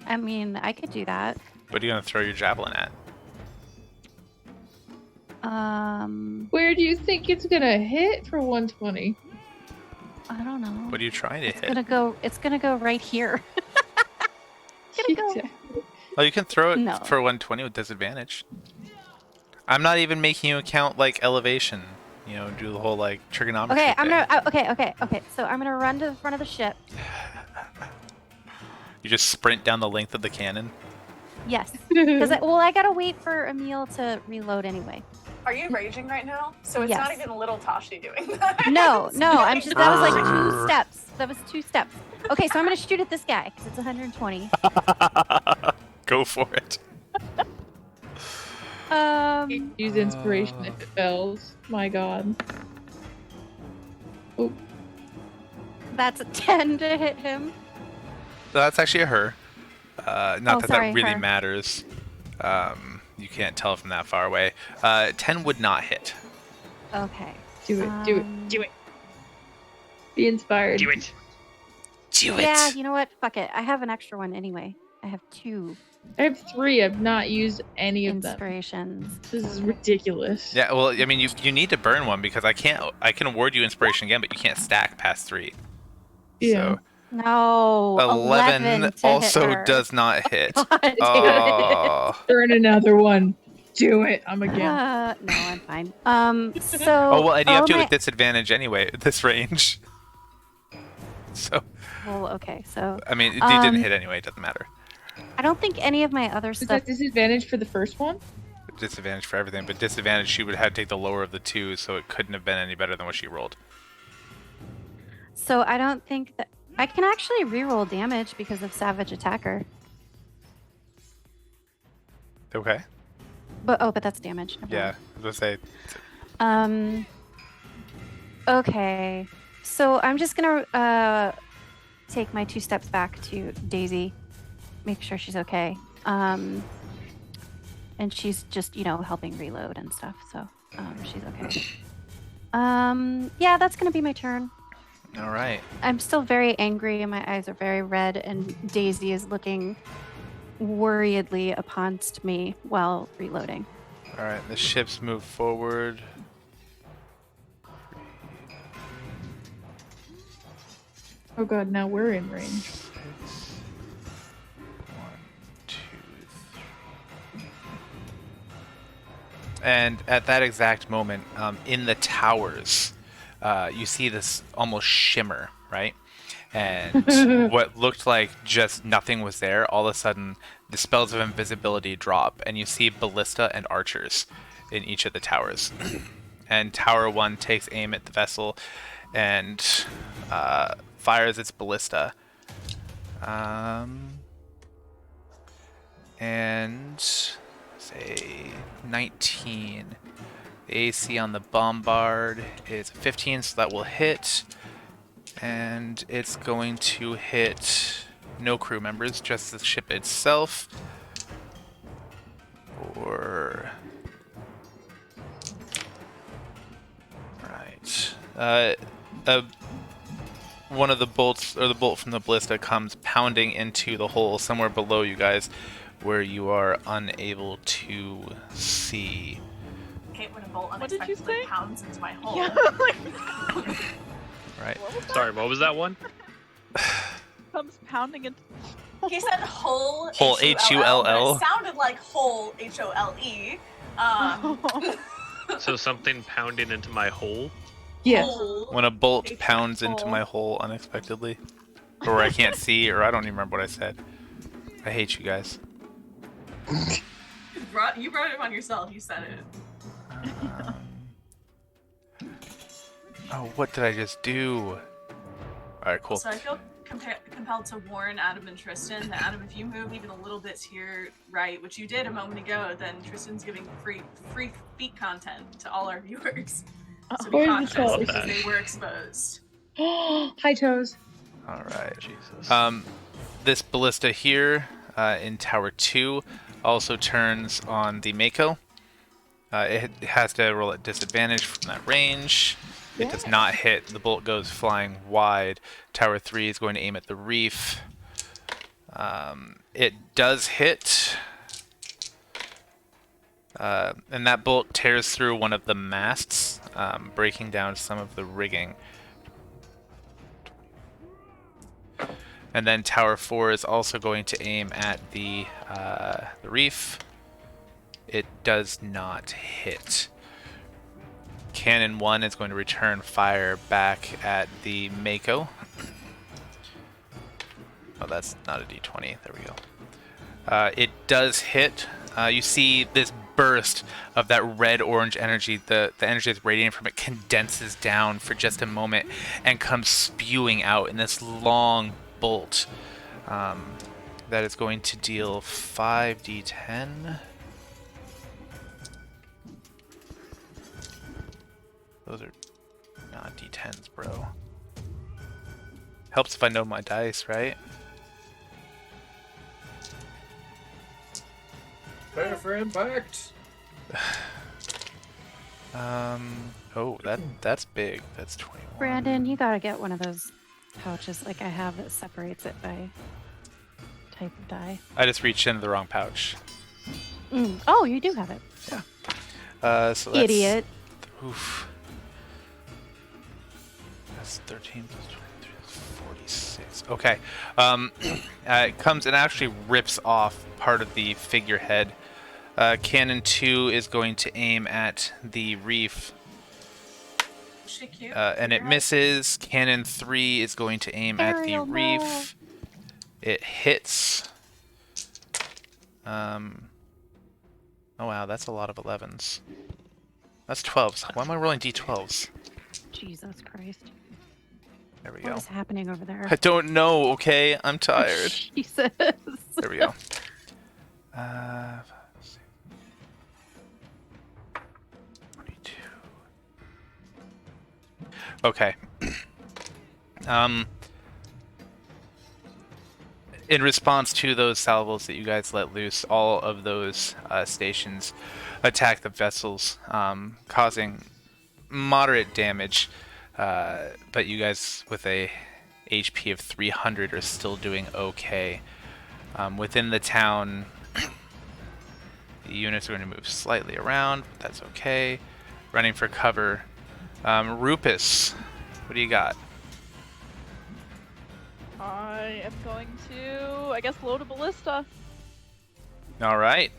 I mean, I could do that. What are you going to throw your javelin at? Where do you think it's gonna hit for 120? I don't know. What are you trying to It's hit? gonna go right here. It's gonna go. Oh, you can throw it No. for 120 with disadvantage. I'm not even making you account like elevation. You know, do the whole like trigonometry. Okay, thing. okay. So I'm gonna run to the front of the ship. You just sprint down the length of the cannon. Yes, because I gotta wait for Emil to reload anyway. Are you raging right now? So it's Yes. not even little Tashi doing that. No, It's I'm just that was like Grrr. 2 steps. That was 2 steps. Okay, so I'm gonna shoot at this guy because it's 120. Go for it. Use inspiration if it fails. My god. Oh, That's a 10 to hit him. So that's actually a her. Not Oh, that sorry, that really her. matters. You can't tell from that far away. 10 would not hit. Okay. do it. Be inspired. Do it. Do it. Yeah, you know what? Fuck it. I have an extra one anyway. I have 2 I have 3. I've not used any of them. inspirations. This is ridiculous. Yeah, well, I mean, you need to burn one because I can award you inspiration again, but you can't stack past 3. Yeah. So No. 11 to also hit her. does not hit. God damn it. Oh. Burn another one. Do it. I'm again. No, I'm fine. So. Oh well, and you have to my- with disadvantage anyway at this range. So Well, okay. So I mean, you didn't Um, hit anyway. It doesn't matter. I don't think any of my other Is stuff. that disadvantage for the first one? Disadvantage for everything, but disadvantage she would have to take the lower of the 2, so it couldn't have been any better than what she rolled. So I don't think that I can actually reroll damage because of Savage Attacker. Okay. But that's damage. Never Yeah. mind. I was gonna say. Okay. So I'm just gonna take my 2 steps back to Daisy, make sure she's okay. And she's just helping reload and stuff. So she's okay. Yeah, that's gonna be my turn. All right. I'm still very angry and my eyes are very red, and Daisy is looking worriedly upon me while reloading. All right. The ships move forward. Oh god, now we're in range. 6. 1, 2, 3. And at that exact moment, in the towers, you see this almost shimmer, right? And what looked like just nothing was there, all of a sudden the spells of invisibility drop, and you see ballista and archers in each of the towers. And Tower 1 takes aim at the vessel and fires its ballista. And say 19. The AC on the bombard is 15, so that will hit. And it's going to hit no crew members, just the ship itself. Or right. One of the bolts, or the bolt from the ballista, comes pounding into the hole somewhere below you guys, where you are unable to see. Hate when a bolt What did you unexpectedly say? pounds into my hole. Yeah, Right. what was that? Sorry, what was that one? Comes pounding into. He said hole. Hole, H-U-L-L, but H-U-L-L. It sounded like hole. H-O-L-E. So something pounding into my hole? Yes. Hole. When a bolt H- pounds into hole. my hole unexpectedly, or I can't see, or I don't even remember what I said. I hate you guys. You brought it on yourself. You said it. Oh, what did I just do? Alright, cool. So I feel compelled to warn Adam and Tristan that Adam, if you move even a little bit to your right, which you did a moment ago, then Tristan's giving free feet content to all our viewers. So be Where's the cautious toes? because they were exposed. Hi, toes. Alright. Jesus. This ballista here in Tower 2 also turns on the Mako. It has to roll at disadvantage from that range. It does not hit. The bolt goes flying wide. Tower 3 is going to aim at the reef. It does hit. And that bolt tears through one of the masts, breaking down some of the rigging. And then Tower 4 is also going to aim at the reef. It does not hit. Cannon 1 is going to return fire back at the Mako. Oh, that's not a D20. There we go. It does hit. You see this burst of that red-orange energy. The energy that's radiating from it condenses down for just a moment and comes spewing out in this long bolt that is going to deal 5d10. Those are not d10s, bro. Helps if I know my dice, right? Prepare for impact. Oh, that's big. That's 21. Brandon, you gotta get one of those pouches like I have that separates it by type of die. I just reached into the wrong pouch. Oh, you do have it. So that's, Idiot. Oof. That's 13 plus 23, that's 46. Okay. It comes and actually rips off part of the figurehead. Cannon 2 is going to aim at the reef. She cute. And it misses. Cannon 3 is going to aim at the Ariel, no. reef. It hits. Oh wow, that's a lot of 11s. That's 12s. Why am I rolling d12s? Jesus Christ. There we What go. is happening over there? I don't know, okay? I'm tired. Jesus. There we go. 22. Okay. In response to those salvos that you guys let loose, all of those stations attack the vessels, causing moderate damage. but you guys with a HP of 300 are still doing okay. Within the town, the units are going to move slightly around, but that's okay. Running for cover. Rupus, what do you got? I am going to, I guess, load a ballista. All right.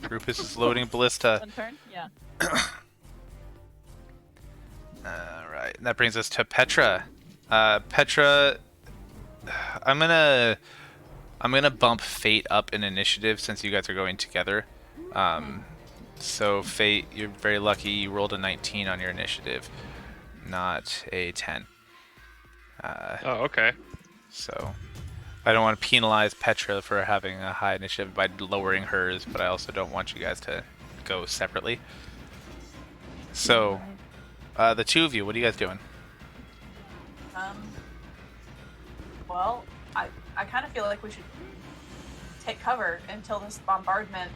Rupus is loading ballista. One turn? Yeah. All right. That brings us to Petra. Petra, I'm gonna bump Fate up in initiative since you guys are going together. So Fate, you're very lucky. You rolled a 19 on your initiative, not a 10. Oh, okay. So I don't want to penalize Petra for having a high initiative by lowering hers, but I also don't want you guys to go separately. So the two of you, what are you guys doing? Well, I kind of feel like we should take cover until this bombardment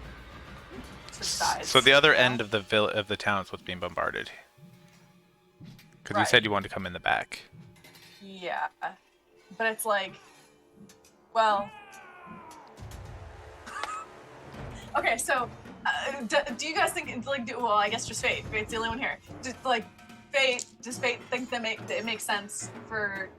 subsides. So the other end of the town is what's being bombarded. Because you Right. said you wanted to come in the back. Yeah, but it's like, well, okay. So, do you guys think like? Well, I guess just Fate. Fate's the only one here. Does Fate think that it makes sense for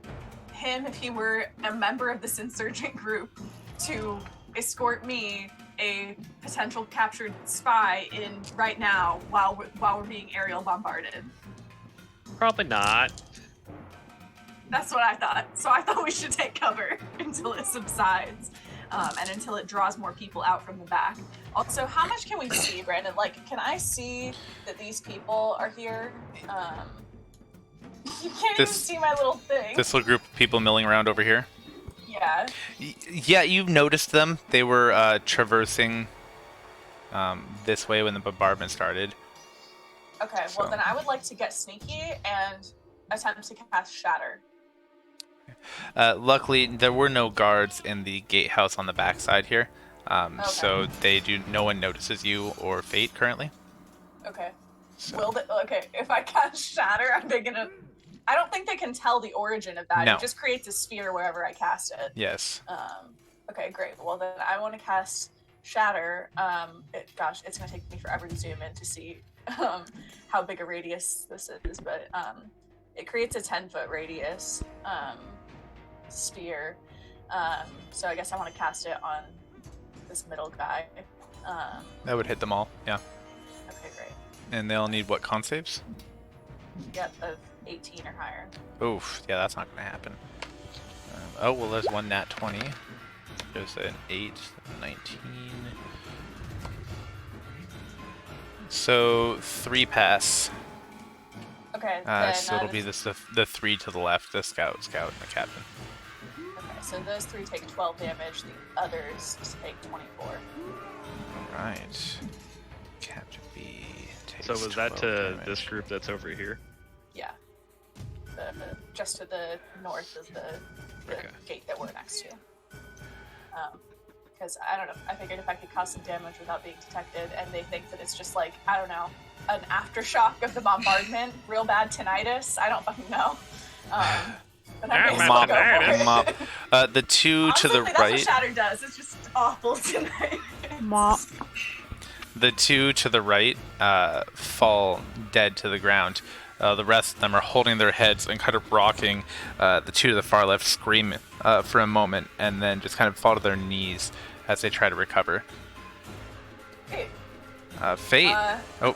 him, if he were a member of this insurgent group, to escort me, a potential captured spy, in right now while we're being aerial bombarded? Probably not. That's what I thought. So I thought we should take cover until it subsides, and until it draws more people out from the back. Also, how much can we see, Brandon? Like, can I see that these people are here? You can't even see my little thing. This little group of people milling around over here. Yeah. Yeah, you've noticed them. They were traversing this way when the bombardment started. Okay, well then I would like to get sneaky and attempt to cast Shatter. Luckily, there were no guards in the gatehouse on the backside here, so no one notices you or Fate currently. Okay. So. Okay, if I cast Shatter, are they gonna... I don't think they can tell the origin of that. No. It just creates a sphere wherever I cast it. Yes. Okay, great. Well, then I want to cast Shatter. Gosh, it's going to take me forever to zoom in to see how big a radius this is, but it creates a 10-foot radius sphere. So I guess I want to cast it on this middle guy. That would hit them all, yeah. Okay, great. And they'll need what, con saves? Yep, of 18 or higher. Oof, yeah, that's not going to happen. Oh, well, there's one nat 20. There's an 8, 19. So, 3 pass. Okay, So it'll be the 3 to the left, the scout, and the captain. Okay, so those 3 take 12 damage, the others take 24. Alright. Captain B takes So was that 12 to damage. this group that's over here? Yeah. Just to the north of the Okay. gate that we're next to. Because I don't know, I figured if I could cause some damage without being detected, and they think that it's just like, I don't know, an aftershock of the bombardment, real bad tinnitus, I don't fucking know. But I may still go for it. Mop. The 2 to the Honestly, that's right. what Shatter does. It's just awful tonight. Mop. The 2 to the right fall dead to the ground. The rest of them are holding their heads and kind of rocking. The 2 to the far left scream for a moment and then just kind of fall to their knees as they try to recover. Hey, Fate. Oh,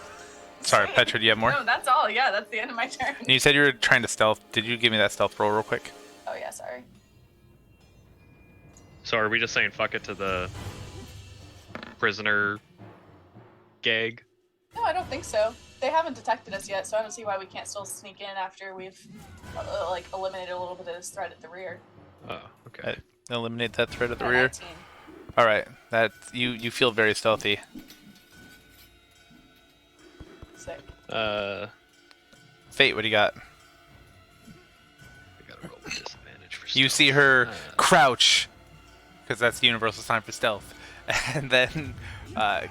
sorry, sweet. Petra, do you have more? No, that's all. Yeah, that's the end of my turn. You said you were trying to stealth. Did you give me that stealth roll real quick? Oh yeah, sorry. So are we just saying fuck it to the prisoner gag? No, I don't think so. They haven't detected us yet, so I don't see why we can't still sneak in after we've eliminated a little bit of this threat at the rear. Oh, okay. Eliminate that threat at the Yeah, rear. 19. All right, that you feel very stealthy. Sick. Fate, what do you got? I gotta roll with disadvantage for You stealth. see her crouch, because that's the universal sign for stealth, and then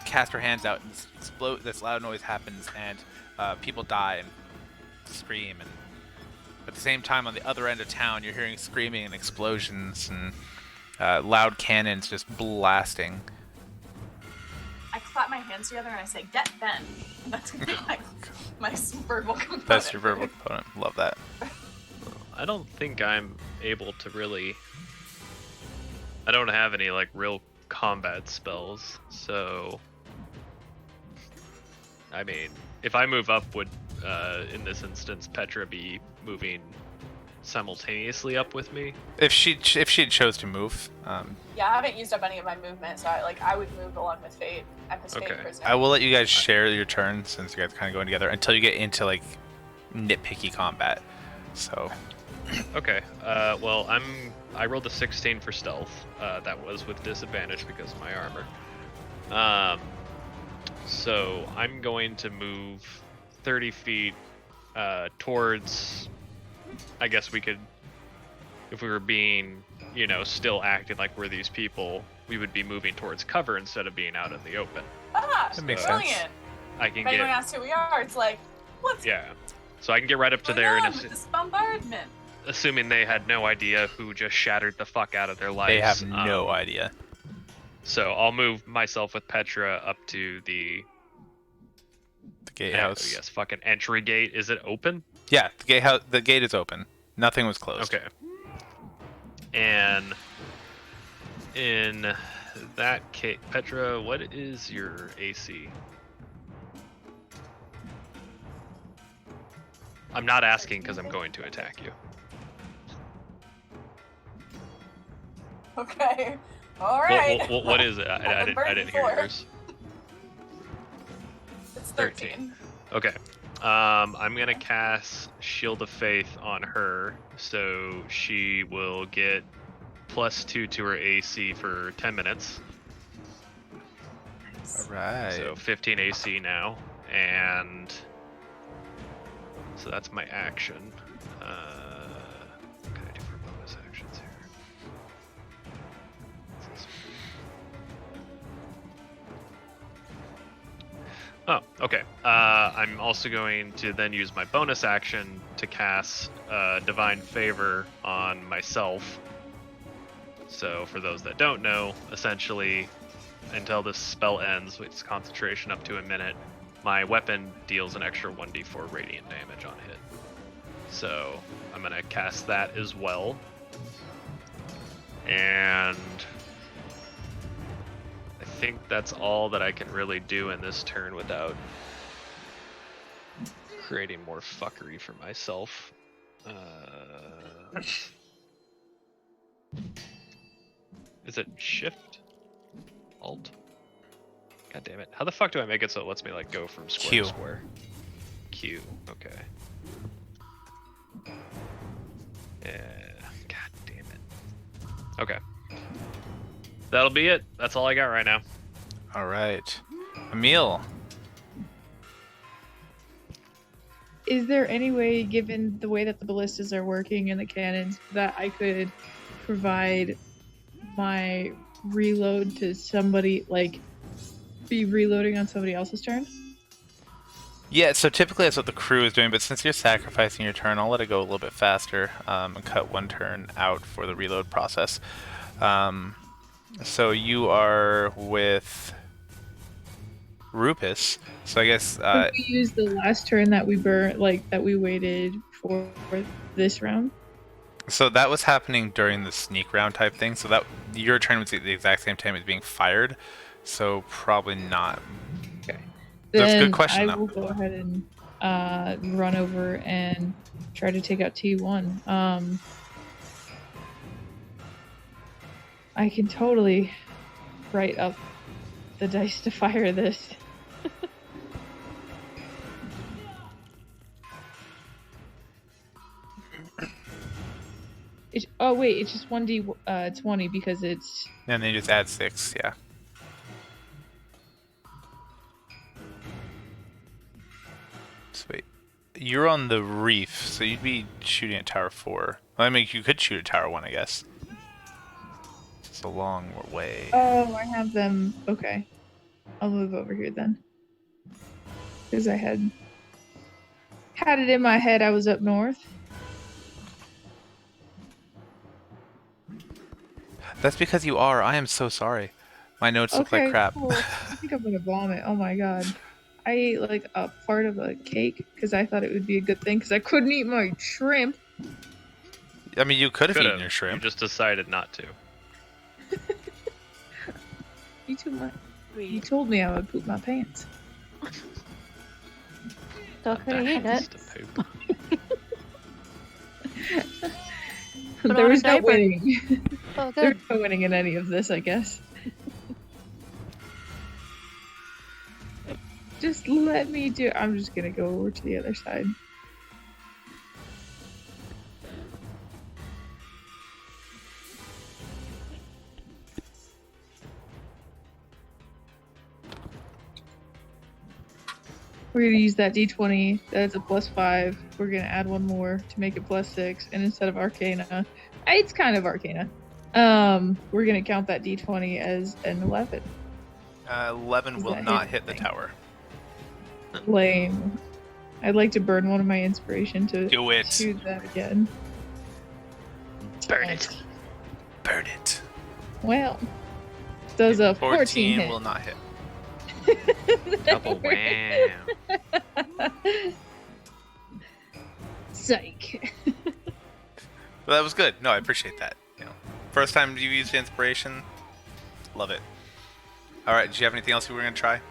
cast her hands out and explode. This loud noise happens, and people die and scream, and At the same time, on the other end of town, you're hearing screaming and explosions and loud cannons just blasting. I clap my hands together and I say, "Get Ben." That's gonna be my verbal component. That's your verbal component. Love that. I don't think I'm able to really. I don't have any like real combat spells, so. I mean, if I move up, would in this instance Petra be moving simultaneously up with me? If she chose to move, Yeah, I haven't used up any of my movement, so I would move along with Fate. I'm his Fate prisoner. I will let you guys share your turns since you guys are kind of going together until you get into like nitpicky combat. So. Okay. Well, I rolled a 16 for stealth. That was with disadvantage because of my armor. So I'm going to move 30 feet towards. I guess we could, if we were being, still acting like we're these people, we would be moving towards cover instead of being out in the open. Ah, That makes brilliant. sense. I can If anyone get. asks who we are, it's like, what's Yeah. So I can get right up to going there on and with this bombardment? assuming they had no idea who just shattered the fuck out of their lives. They have no idea. So I'll move myself with Petra up to the Gatehouse. yes, fucking entry gate. Is it open? Yeah, the gatehouse. The gate is open. Nothing was closed. Okay. And in that case, Petra, what is your AC? I'm not asking because I'm going to attack you. Okay. All right. What is it? I didn't hear yours. It's 13. Okay. I'm gonna cast Shield of Faith on her, so she will get +2 to her AC for 10 minutes. All right. So 15 AC now, and so that's my action. What can I do for bonus actions here? Oh, okay. I'm also going to then use my bonus action to cast Divine Favor on myself. So for those that don't know, essentially, until this spell ends, which is concentration up to a minute, my weapon deals an extra 1d4 radiant damage on hit. So I'm going to cast that as well. And I think that's all that I can really do in this turn without creating more fuckery for myself. Is it Shift? Alt? God damn it. How the fuck do I make it so it lets me like go from square Q. to square? Q, okay. Yeah, god damn it. Okay. That'll be it. That's all I got right now. All right. Emil. Is there any way, given the way that the ballistas are working and the cannons, that I could provide my reload to somebody, like, be reloading on somebody else's turn? Yeah, so typically that's what the crew is doing, but since you're sacrificing your turn, I'll let it go a little bit faster and cut one turn out for the reload process. So you are with Rupus. So I guess Could we use the last turn that we that we waited for this round? so that was happening during the sneak round type thing. So that your turn was at the exact same time as being fired. So probably not. Okay. That's a Then good question, I though. will go ahead and run over and try to take out T1. I can totally write up the dice to fire this. Oh wait, it's just 1d20 because it's And then you just add 6, yeah. Sweet. You're on the reef, so you'd be shooting at Tower 4. Well, I mean, you could shoot at Tower 1, I guess. It's a long way. Oh, I have them. Okay. I'll move over here then. Because I had it in my head I was up north. That's because you are. I am so sorry. My notes look like Okay, crap. cool. I think I'm gonna vomit. Oh my god. I ate like a part of a cake because I thought it would be a good thing because I couldn't eat my shrimp. I mean, you could have eaten Could've. your shrimp. You just decided not to. You told me I would poop my pants. Still could have eaten it. Just a poop. Put There on a was no diaper. winning. Oh, There's good. no winning in any of this, I guess. Just let me do. I'm just gonna go over to the other side. We're gonna use that d20. That's a +5. We're gonna add one more to make it +6. And instead of Arcana, it's kind of Arcana. We're gonna count that d20 as an 11. 11 Does will that not hit hit the anything? tower. Lame. I'd like to burn one of my inspiration to Do it. shoot that again. Burn it. Burn it. Well, does a 14 14 hit? will not hit. Double wham. Psych. Well, that was good. No, I appreciate that. You know, first time you used inspiration, love it. All right, do you have anything else you were gonna try?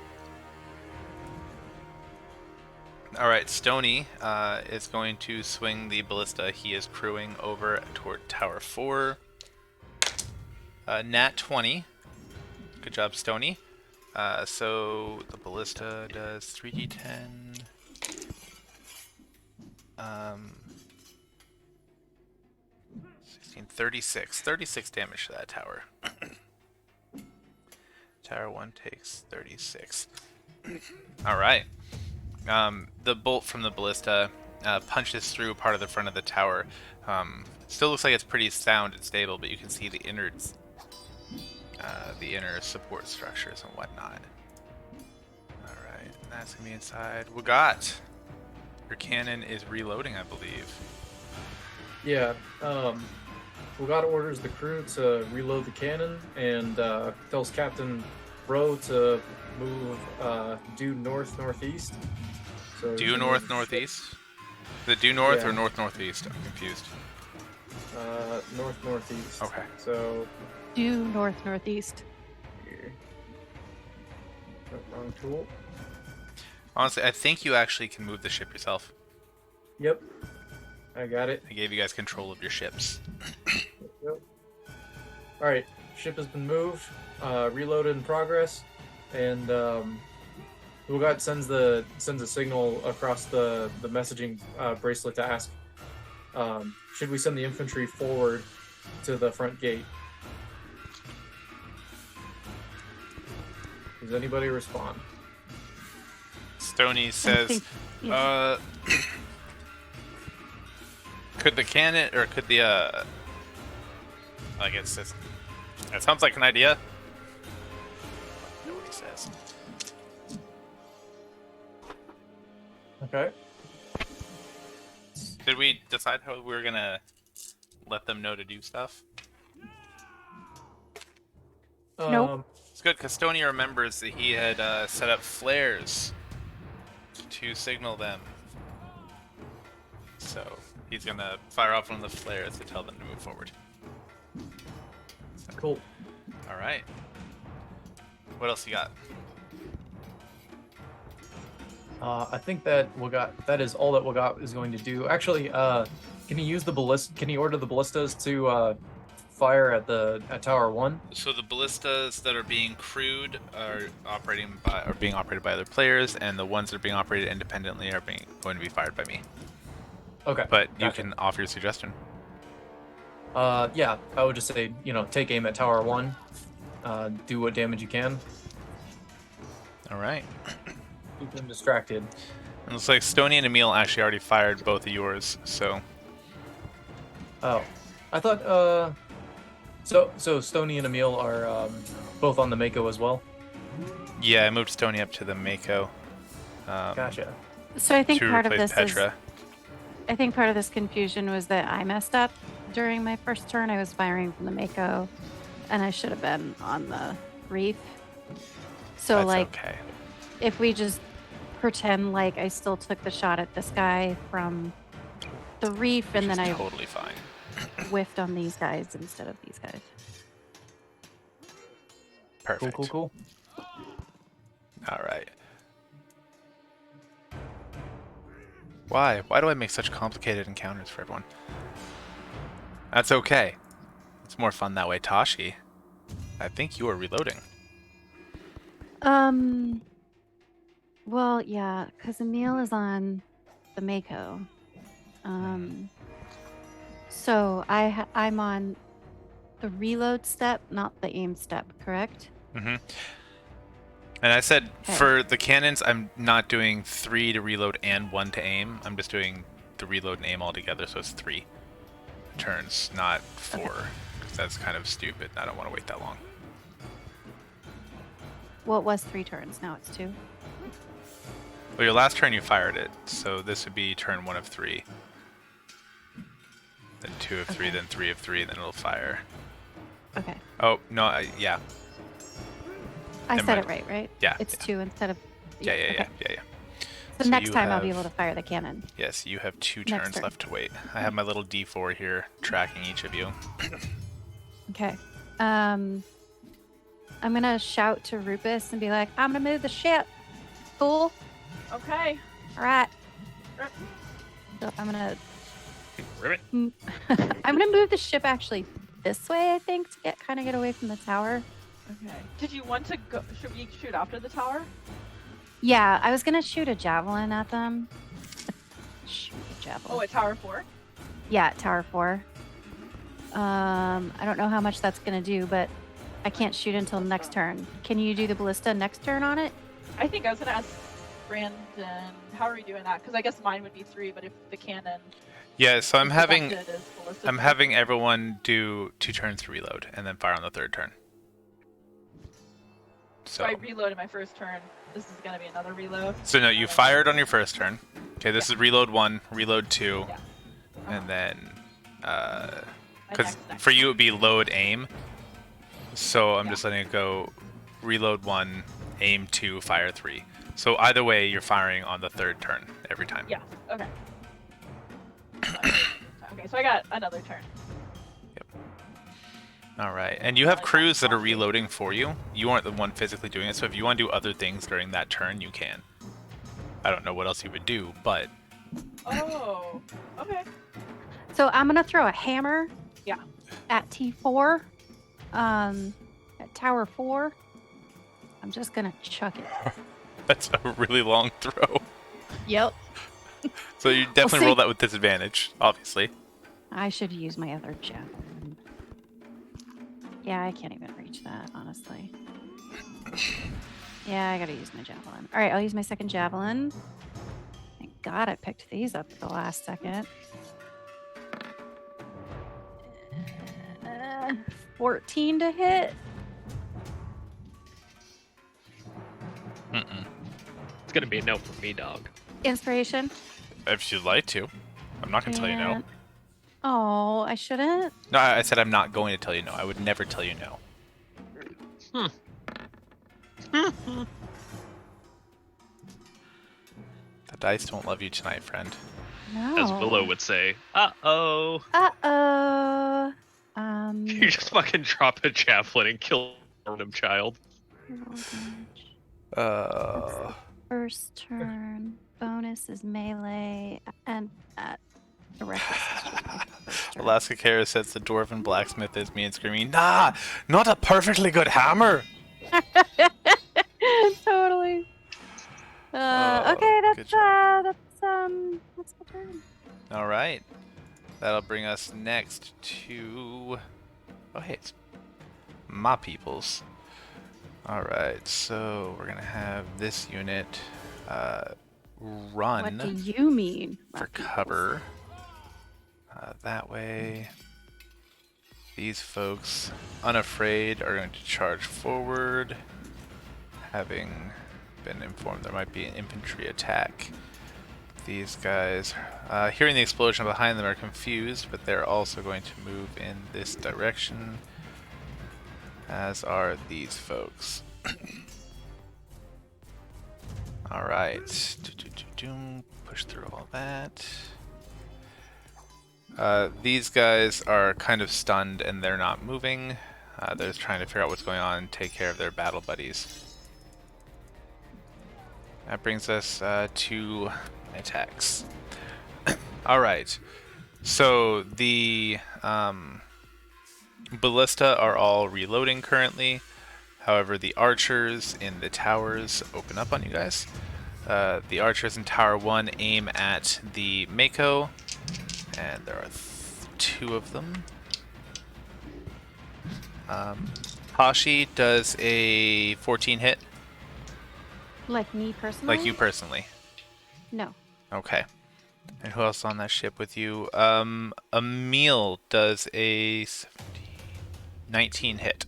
All right, Stony is going to swing the ballista. He is crewing over toward Tower 4. Nat 20. Good job, Stony. So the ballista does 3d10. 16, 36. 36 damage to that tower. Tower 1 takes 36. Alright. The bolt from the ballista punches through part of the front of the tower. Still looks like it's pretty sound and stable, but you can see the innards. The inner support structures and whatnot. Alright, that's gonna be inside. Wagat! Your cannon is reloading, I believe. Yeah. Ugat orders the crew to reload the cannon and tells Captain Rowe to move due north-northeast. So Due north-northeast? The due north Yeah. or north-northeast? I'm confused. North-northeast. Okay. So Due north-northeast. here. Oh, wrong tool. Honestly, I think you actually can move the ship yourself. Yep. I got it. I gave you guys control of your ships. Yep. Alright, ship has been moved, reloaded in progress, and Ugat sends a signal across the messaging bracelet to ask, should we send the infantry forward to the front gate? Does anybody respond? Stony says, yeah. could the cannon, or could the, I guess that sounds like an idea. I don't know what he says. Okay. Did we decide how we were gonna let them know to do stuff? Nope. It's good because Stony remembers that he had set up flares to signal them. So he's gonna fire off one of the flares to tell them to move forward. Cool. All right. What else you got? I think that that is all that Wagat is going to do. Actually, can he use the ballista? Can he order the ballistas to fire at Tower 1? So the ballistas that are being crewed are being operated by other players, and the ones that are being operated independently are going to be fired by me. Okay. But you gotcha. can offer your suggestion. Yeah, I would just say, take aim at Tower 1. Do what damage you can. All right. Keep them distracted. It looks like Stony and Emil actually already fired both of yours, so Oh, I thought. So Stony and Emil are both on the Mako as well. yeah, I moved Stony up to the Mako. Gotcha. So I think To part of replace this Petra. is, I think part of this confusion was that I messed up during my first turn. I was firing from the Mako, and I should have been on the reef. So That's like, okay. if we just pretend like I still took the shot at this guy from the reef, and Which then is I totally fine. whiffed on these guys instead of these guys. Perfect. Cool. All right. Why? Why do I make such complicated encounters for everyone? That's okay. It's more fun that way. Tashi, I think you are reloading. Well, yeah, because Emil is on the Mako. So I'm on the reload step, not the aim step, correct? Mm-hmm. And I said Okay. for the cannons, I'm not doing 3 to reload and 1 to aim. I'm just doing the reload and aim all together, so it's 3 turns, not 4. Because that's kind of stupid. I don't want to wait that long. Well, it was 3 turns. Now it's 2. Well, your last turn you fired it, so this would be turn 1 of 3. Then 2 of 3, Okay. then 3 of 3, then it'll fire. Okay. Oh, no, yeah. I Never said mind. it right? Yeah, It's yeah. 2 instead of. Yeah. okay. So, So next you time I'll be have- able to fire the cannon. Yes, you have 2 Next turns turn. left to wait. I have my little D4 here tracking each of you. Okay. I'm gonna shout to Rupus and be like, I'm gonna move the ship. Cool. Okay. All right. So I'm gonna Ribbit. I'm gonna move the ship actually this way, I think, to get away from the tower. Okay. Did you want to go? Should we shoot after the tower? Yeah, I was gonna shoot a javelin at them. Shoot a javelin. Oh, at Tower 4? Yeah, at Tower 4. I don't know how much that's gonna do, but I can't shoot until next turn. Can you do the ballista next turn on it? I think I was gonna ask Brandon, how are we doing that? Because I guess mine would be 3, but if the cannon Yeah, so I'm is having selected as ballista I'm three- having everyone do 2 turns to reload and then fire on the 3rd turn. So I reloaded my first turn. This is gonna be another reload. So no, you fired on your first turn. Okay, this is reload 1, reload 2, Yeah. and then My because next. for you it would be load aim. So I'm Yeah. just letting it go. Reload 1, aim 2, fire 3. So either way, you're firing on the 3rd turn every time. Yeah. Okay. Okay, so I got another turn. All right, and you have crews that are reloading for you. You aren't the one physically doing it, so if you want to do other things during that turn, you can. I don't know what else you would do, but Oh. Okay. So I'm gonna throw a hammer. Yeah. At T4. At Tower 4. I'm just gonna chuck it. that's a really long throw. Yep. So you definitely roll see. that with disadvantage, obviously. I should use my other javelin. Yeah, I can't even reach that, honestly. Yeah, I gotta use my javelin. All right, I'll use my second javelin. Thank God I picked these up at the last second. 14 to hit. Mm-mm. It's gonna be a no for me, dog. Inspiration. If you'd like to. I'm not going to tell you no. And- Oh, I shouldn't. No, I said I'm not going to tell you no. I would never tell you no. The dice don't love you tonight, friend. No. As Willow would say, uh-oh. Uh-oh. You just fucking drop a javelin and kill a random child. First turn. Bonus is melee. And at the first turn. Alaska Kara says the dwarven blacksmith is me and screaming, nah, not a perfectly good hammer. Totally. Oh, Okay, good that's job. that's the turn. All right. That'll bring us next to... Oh, hey, it's my peoples. All right, so we're going to have this unit run What do you mean? for cover. That way, these folks, unafraid, are going to charge forward, having been informed there might be an infantry attack. These guys, hearing the explosion behind them, are confused, but they're also going to move in this direction. as are these folks. All right. Push through all that. These guys are kind of stunned and they're not moving. They're just trying to figure out what's going on and take care of their battle buddies. That brings us to attacks. All right. So the ballista are all reloading currently. However, the archers in the towers open up on you guys. The archers in Tower 1 aim at the Mako, and there are 2 of them. Hashi does a 14 hit, Like me personally? like you personally. No. Okay. And who else on that ship with you? Emil does a 19 hit.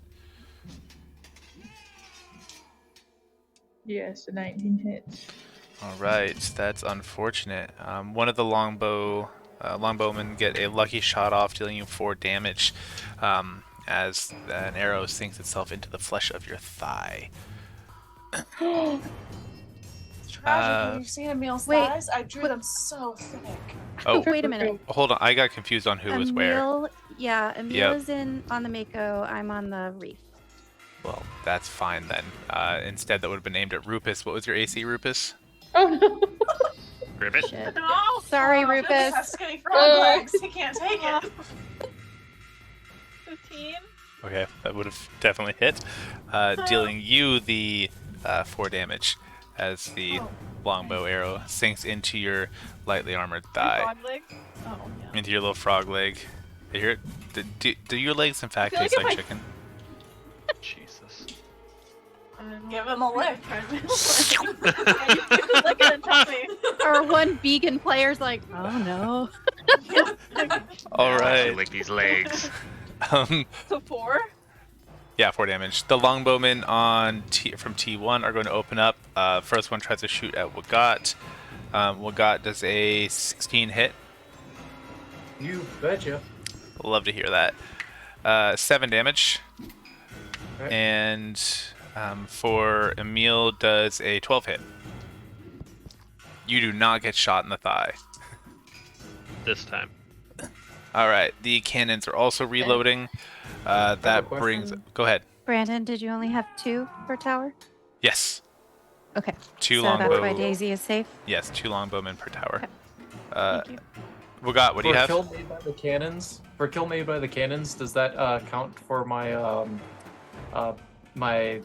Yes, a 19 hits. All right, that's unfortunate. One of the longbowmen get a lucky shot off, dealing you 4 damage, as an arrow sinks itself into the flesh of your thigh. It's tragic. Have you seen Emil's wait, thighs? I drew them so thick. Oh, Wait a minute. hold on. I got confused on who was where. Emil, yeah, Emil Yep. is on the Mako. I'm on the reef. Well, that's fine then. Instead, that would have been aimed at Rupus. What was your AC, Rupus? Oh no! Ribbit. Shit. No! Sorry, Rufus Rufus. has skinny frog legs. He can't take it. 15. Okay, that would have definitely hit, dealing you the 4 damage as the longbow arrow sinks into your lightly armored thigh, Frog leg? Oh, yeah. into your little frog leg. You hear it? Do your legs in fact feel taste like like if I- chicken? Jesus. Give him a lick. Look at it, tell me. Or one vegan player's like, oh no. All right. Lick these legs. So 4? Yeah, 4 damage. The longbowmen on from T1 are going to open up. First one tries to shoot at Wagat. Wagat does a 16 hit. You betcha. Love to hear that. 7 damage. Okay. And for Emil does a 12 hit. You do not get shot in the thigh. This time. All right, the cannons are also reloading. That brings. Go ahead. Brandon, did you only have 2 per tower? Yes, Okay. 2 so that's why longbow. Daisy is safe. Yes, 2 longbowmen per tower. Thank you. Wagat, what do you have? Kill made by the cannons. For kill made by the cannons, does that count for my my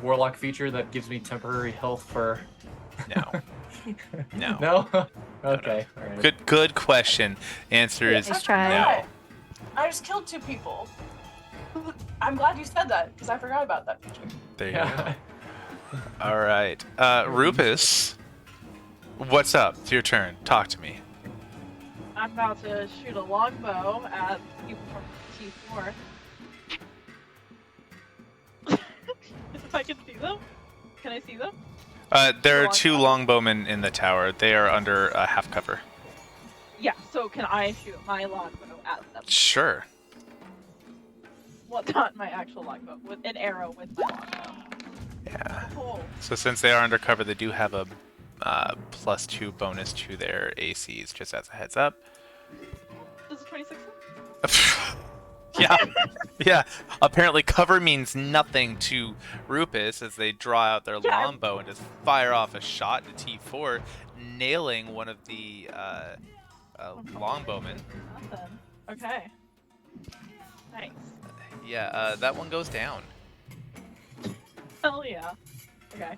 warlock feature that gives me temporary health for? No. No. No. Okay. All right. Good question. Answer is Nice try. no. I just killed 2 people. I'm glad you said that because I forgot about that feature. There you go. Yeah. All right, Rupus, what's up? It's your turn. Talk to me. I'm about to shoot a longbow at people from T4. If I can see them? Can I see them? There are 2 longbowmen in the tower. They are under half cover. Yeah, so can I shoot my longbow at them? Sure. Well, not my actual longbow, with an arrow with my longbow. Yeah. Oh, So since they are under cover, they do have a +2 bonus to their ACs, just as a heads up. does it 26? Yeah. Yeah. Apparently cover means nothing to Rupus as they draw out their Yeah. longbow and just fire off a shot into T4, nailing one of the longbowmen. Nothing. Okay. Nice. Yeah, that one goes down. Hell yeah. Okay.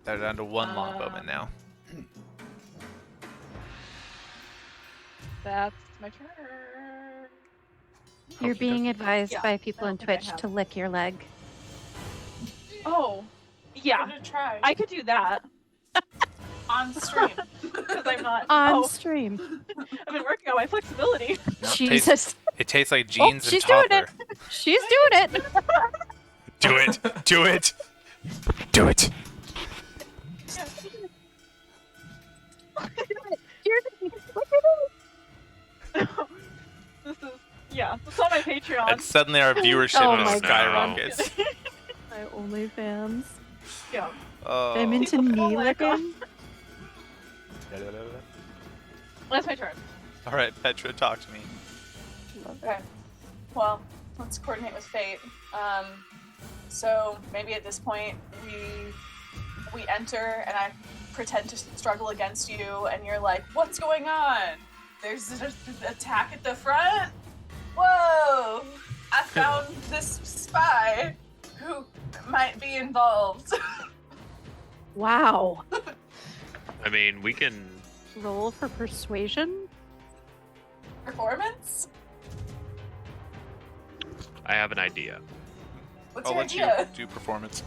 They're down to 1 longbowman now. That's my turn. You're being advised Yeah, by people I in don't think I Twitch have. to lick your leg. Oh, yeah. I'm gonna try. I could do that On stream. because I'm not. On Oh, stream. I've been working on my flexibility. Jesus. It tastes like jeans and she's doing toddler. it. She's doing it. Do it. Do it. Do it. This is Yeah, it's on my Patreon. And suddenly our viewership Oh my just skyrockets. My OnlyFans. Yeah. Oh. I'm into Oh knee my God. licking. That's my turn. All right, Petra, talk to me. Okay. Well, let's coordinate with fate. So maybe at this point we enter and I pretend to struggle against you, and you're like, "What's going on? There's an attack at the front. Whoa! I found this spy who might be involved." Wow. I mean, we can. Roll for persuasion? Performance? I have an idea. What's I'll your let you idea? do performance.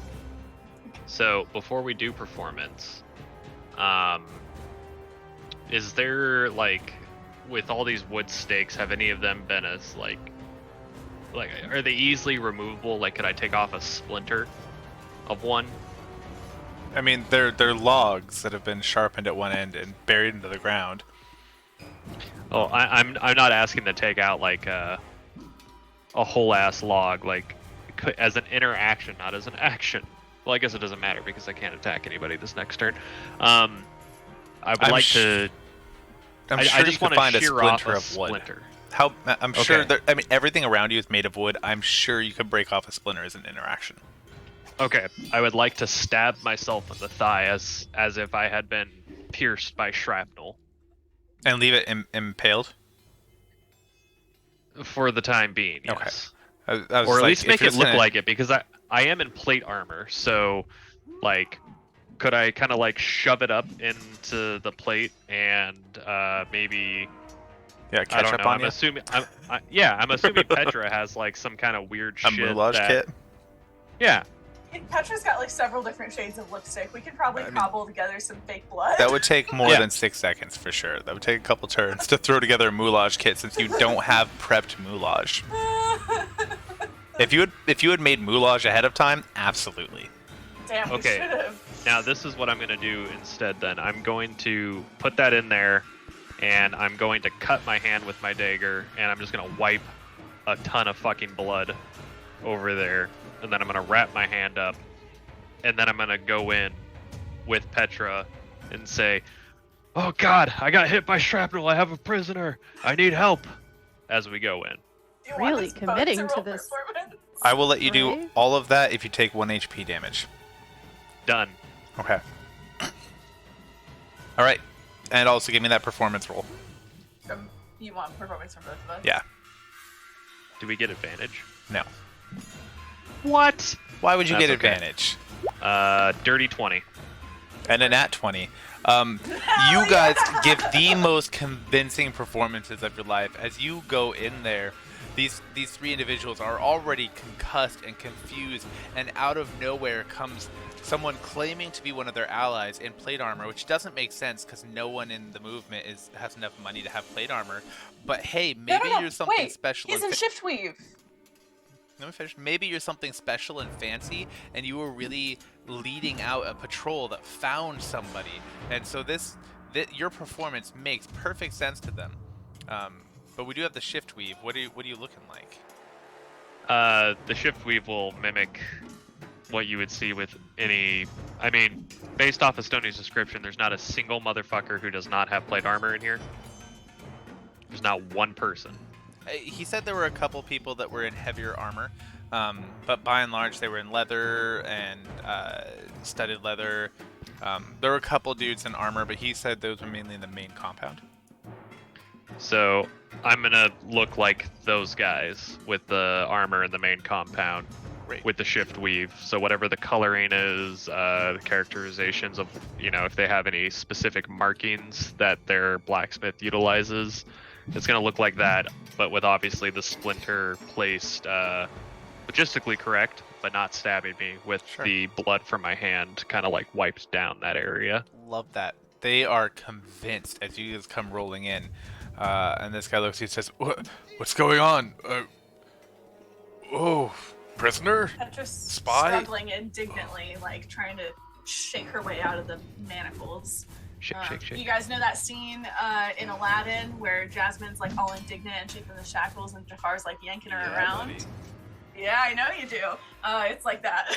So before we do performance, is there like, with all these wood stakes, have any of them been as like are they easily removable? Like, could I take off a splinter of one? I mean, they're logs that have been sharpened at one end and buried into the ground. Oh, I'm not asking to take out like a whole ass log, like as an interaction, not as an action. Well, I guess it doesn't matter because I can't attack anybody this next turn. I would I'm like sh- to. I'm I sure you just can want to find a shear off splinter a of wood. splinter. How? I'm sure. Okay. I mean, everything around you is made of wood. I'm sure you could break off a splinter as an interaction. Okay, I would like to stab myself in the thigh as if I had been pierced by shrapnel And leave it impaled. for the time being. Okay. Yes. I was Or at like, least if make you're it just look gonna- like it, because I am in plate armor, so like could I kind of like shove it up into the plate and maybe Yeah, I catch don't up know. on I'm you. assuming I'm assuming Petra has like some kind of weird A shit moulage that kit. yeah. Petra's got like several different shades of lipstick. We could probably I mean- cobble together some fake blood. That would take more Yeah. than 6 seconds for sure. That would take a couple turns to throw together a moulage kit since you don't have prepped moulage. If you had made moulage ahead of time, absolutely. Damn, we Okay. should have. Now this is what I'm gonna do instead. Then I'm going to put that in there, and I'm going to cut my hand with my dagger, and I'm just gonna wipe a ton of fucking blood over there, and then I'm gonna wrap my hand up, and then I'm gonna go in with Petra and say, "Oh God, I got hit by shrapnel. I have a prisoner. I need help." As we go in. Do you want Really us both committing to roll this. performance? I will let you do Right? all of that if you take 1 HP damage. Done. Okay. All right. And also give me that performance roll. You want performance from both of us? Yeah. Do we get advantage? No. What? Why would you That's get okay. advantage? Dirty 20. And a nat 20. You guys give the most convincing performances of your life as you go in there. These 3 individuals are already concussed and confused, and out of nowhere comes someone claiming to be one of their allies in plate armor, which doesn't make sense because no one in the movement has enough money to have plate armor. But hey, maybe No. you're something Wait, special. He's and in shift weave. Let me finish. Maybe you're something special and fancy, and you were really leading out a patrol that found somebody, and so your performance makes perfect sense to them. But we do have the shift weave. What are you looking like? The shift weave will mimic what you would see with any. I mean, based off of Stoney's description, there's not a single motherfucker who does not have plate armor in here. There's not one person. He said there were a couple people that were in heavier armor, but by and large they were in leather and studded leather. There were a couple dudes in armor, but he said those were mainly in the main compound. So I'm gonna look like those guys with the armor and the main compound, Great. with the shift weave. So whatever the coloring is, the characterizations of, if they have any specific markings that their blacksmith utilizes, it's gonna look like that, but with obviously the splinter placed logistically correct, but not stabbing me, with Sure. the blood from my hand kind of like wiped down that area. Love that. They are convinced as you guys come rolling in. And this guy looks at you and says, "What's going on? Oh, prisoner? Petra's Spy? struggling indignantly, like trying to shake her way out of the manacles. You guys know that scene in Aladdin where Jasmine's like all indignant and shaking the shackles and Jafar's like yanking her around? Buddy. Yeah, I know you do. It's like that.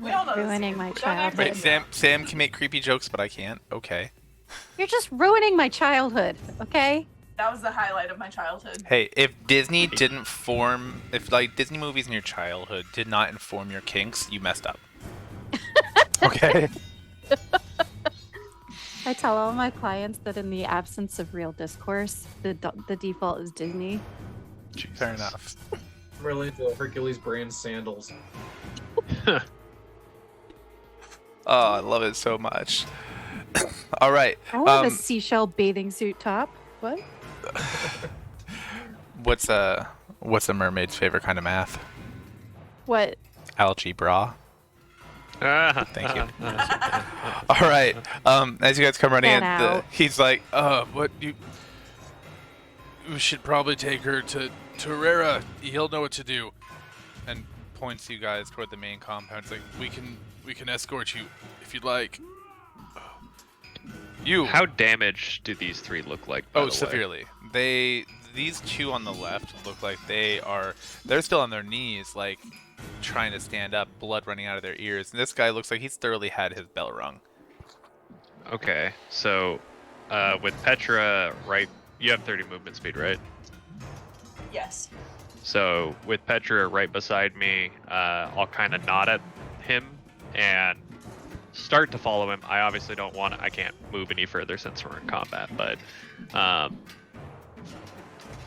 We all know this Ruining scene. my Don't childhood. Wait, even- Sam can make creepy jokes, but I can't. Okay. You're just ruining my childhood, okay? That was the highlight of my childhood. Hey, if Disney didn't form, if like Disney movies in your childhood did not inform your kinks, you messed up. Okay. I tell all my clients that in the absence of real discourse, the default is Disney. Fair enough. I'm really into Hercules brand sandals. Oh, I love it so much. All right. I want a seashell bathing suit top. What? What's a mermaid's favorite kind of math? What? Algebra. Ah, Thank you. All right. As you guys come running in, Fan out. he's like, what you should probably take her to Rerger. He'll know what to do. And points you guys toward the main compound. It's like, we can escort you if you'd like. You. How damaged do these three look like? By the way? Severely. These two on the left look like they're still on their knees, like trying to stand up, blood running out of their ears. And this guy looks like he's thoroughly had his bell rung. Okay, so with Petra, right? You have 30 movement speed, right? Yes. So with Petra right beside me, I'll kind of nod at him and start to follow him. I obviously I can't move any further since we're in combat, but I'm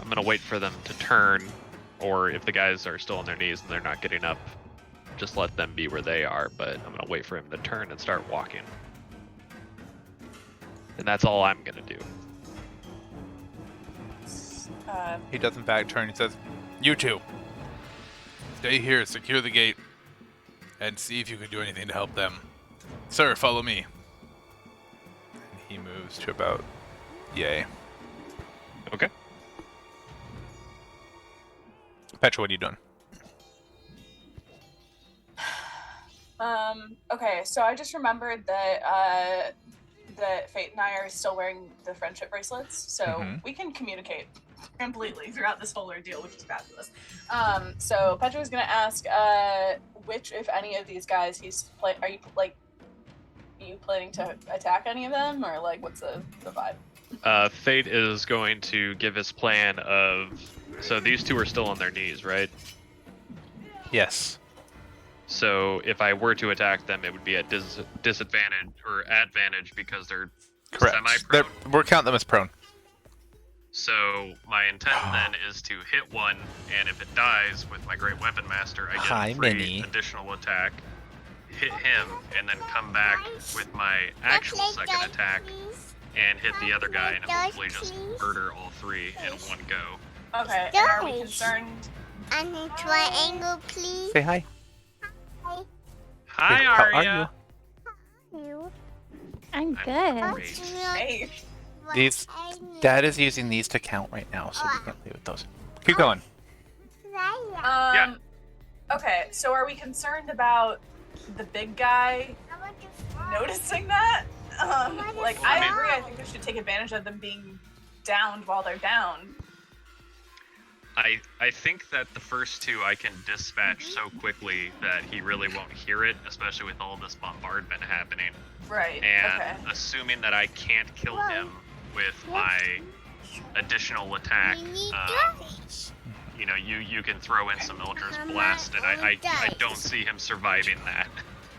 gonna wait for them to turn, or if the guys are still on their knees and they're not getting up, just let them be where they are, but I'm gonna wait for him to turn and start walking. And that's all I'm gonna do. He does in fact turn. He says, "You two, stay here, secure the gate, and see if you can do anything to help them. Sir, follow me." And he moves to about yay. Okay. Petra, what are you doing? Okay, so I just remembered that that Fate and I are still wearing the friendship bracelets, so Mhm. we can communicate completely throughout this whole ordeal, which is fabulous. So Petra was gonna ask which, if any, of these guys are you planning to attack any of them, or like what's the vibe? Fate is going to give his plan of. So these two are still on their knees, right? Yes. So if I were to attack them, it would be at disadvantage or advantage because they're Correct. semi-prone. We're counting them as prone. So my intent then is to hit one, and if it dies with my Great Weapon Master, I get Hi, a free Minnie. additional attack, hit him, and then come back with my actual second attack and hit the other guy, and hopefully just murder all three in one go. Okay, and are we concerned? And a triangle, please. Say hi. Hi, Hey, how are Arya. You. I'm I'm good. great. Hey. These Dad is using these to count right now, so we can't play with those. Keep going. Yeah. Okay, so are we concerned about the big guy noticing that? Like, I agree. I think we should take advantage of them being downed while they're down. I think that the first two I can dispatch so quickly that he really won't hear it, especially with all this bombardment happening. Right. And Okay. assuming that I can't kill him with my additional attack, you know, you can throw in some Eldritch Blast, and I don't see him surviving that.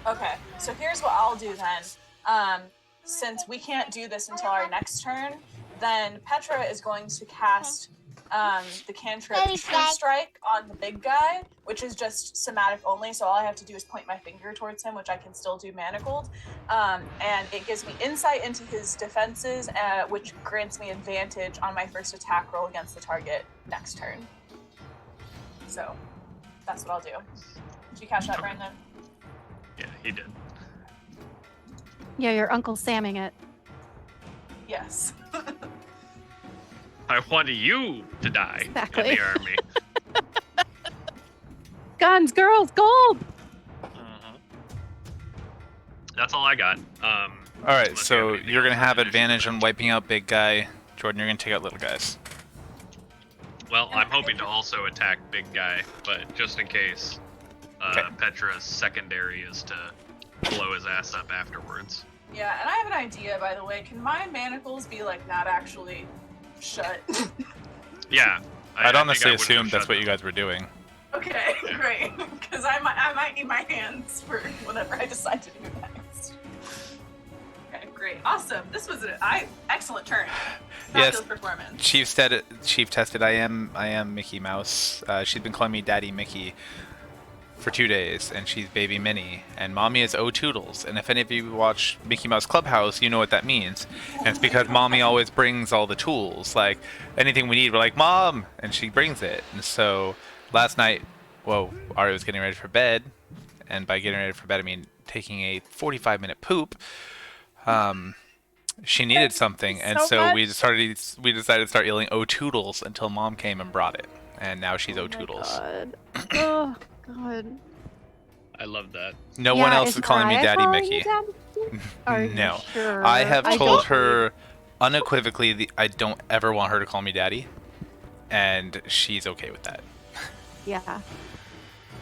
Okay. So here's what I'll do then. Since we can't do this until our next turn, then Petra is going to cast the cantrip True Strike on the big guy, which is just somatic only, so all I have to do is point my finger towards him, which I can still do manacled. And it gives me insight into his defenses, which grants me advantage on my first attack roll against the target next turn. So that's what I'll do. Did you catch that, Brandon? Yeah, he did. Yeah, your Uncle Samming it. Yes. I wanted you to die Exactly. in the army. Guns, girls, gold! That's all I got. All right, Unless you so have anything you're gonna else have to finish advantage with on wiping out big guy. Jordan, you're gonna take out little guys. Well, I'm hoping to also attack big guy, but just in case, Okay. Petra's secondary is to blow his ass up afterwards. Yeah, and I have an idea, by the way. Can my manacles be like not actually shut? Yeah. I'd honestly wouldn't have assumed that's shut what you them. guys were doing. Okay, great. Because I might need my hands for whatever I decide to do next. Okay, great, awesome. This was an excellent turn. Yes. Fabulous performance. Chief tested. I am Mickey Mouse. She's been calling me Daddy Mickey for 2 days, and she's Baby Minnie, and Mommy is O'Toodles. And if any of you watch Mickey Mouse Clubhouse, you know what that means. And it's because Mommy always brings all the tools. Like anything we need, we're like, Mom, and she brings it. And so last night, Ari was getting ready for bed, and by getting ready for bed, I mean taking a 45-minute poop. She needed something, and so we decided to start yelling O'Toodles until Mom came and brought it, and now she's O'Toodles. God. Oh God. I love that. No one else is calling me Daddy Mickey. Are you No. sure? I have told don't- her unequivocally I don't ever want her to call me Daddy, and she's okay with that. Yeah.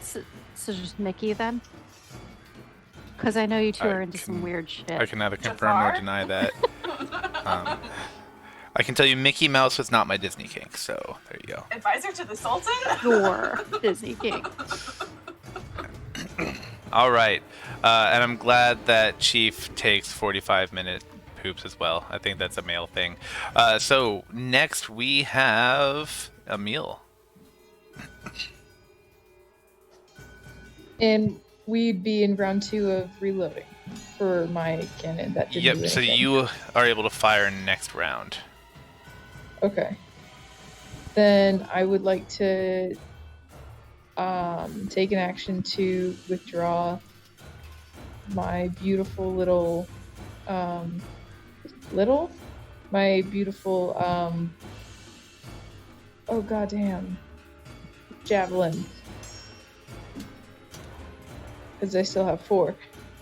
So just Mickey then? Because I know you two I are into some can- weird shit. I can neither confirm nor Jafar? deny that. I can tell you Mickey Mouse was not my Disney kink, so there you go. Advisor to the Sultan? Your Disney King. All right, and I'm glad that Chief takes 45-minute poops as well. I think that's a male thing. So next we have Emil. And we'd be in round 2 of reloading for my cannon. That didn't do Yep. So anything. you are able to fire next round. Okay. Then I would like to take an action to withdraw my beautiful little oh goddamn javelin, because I still have 4,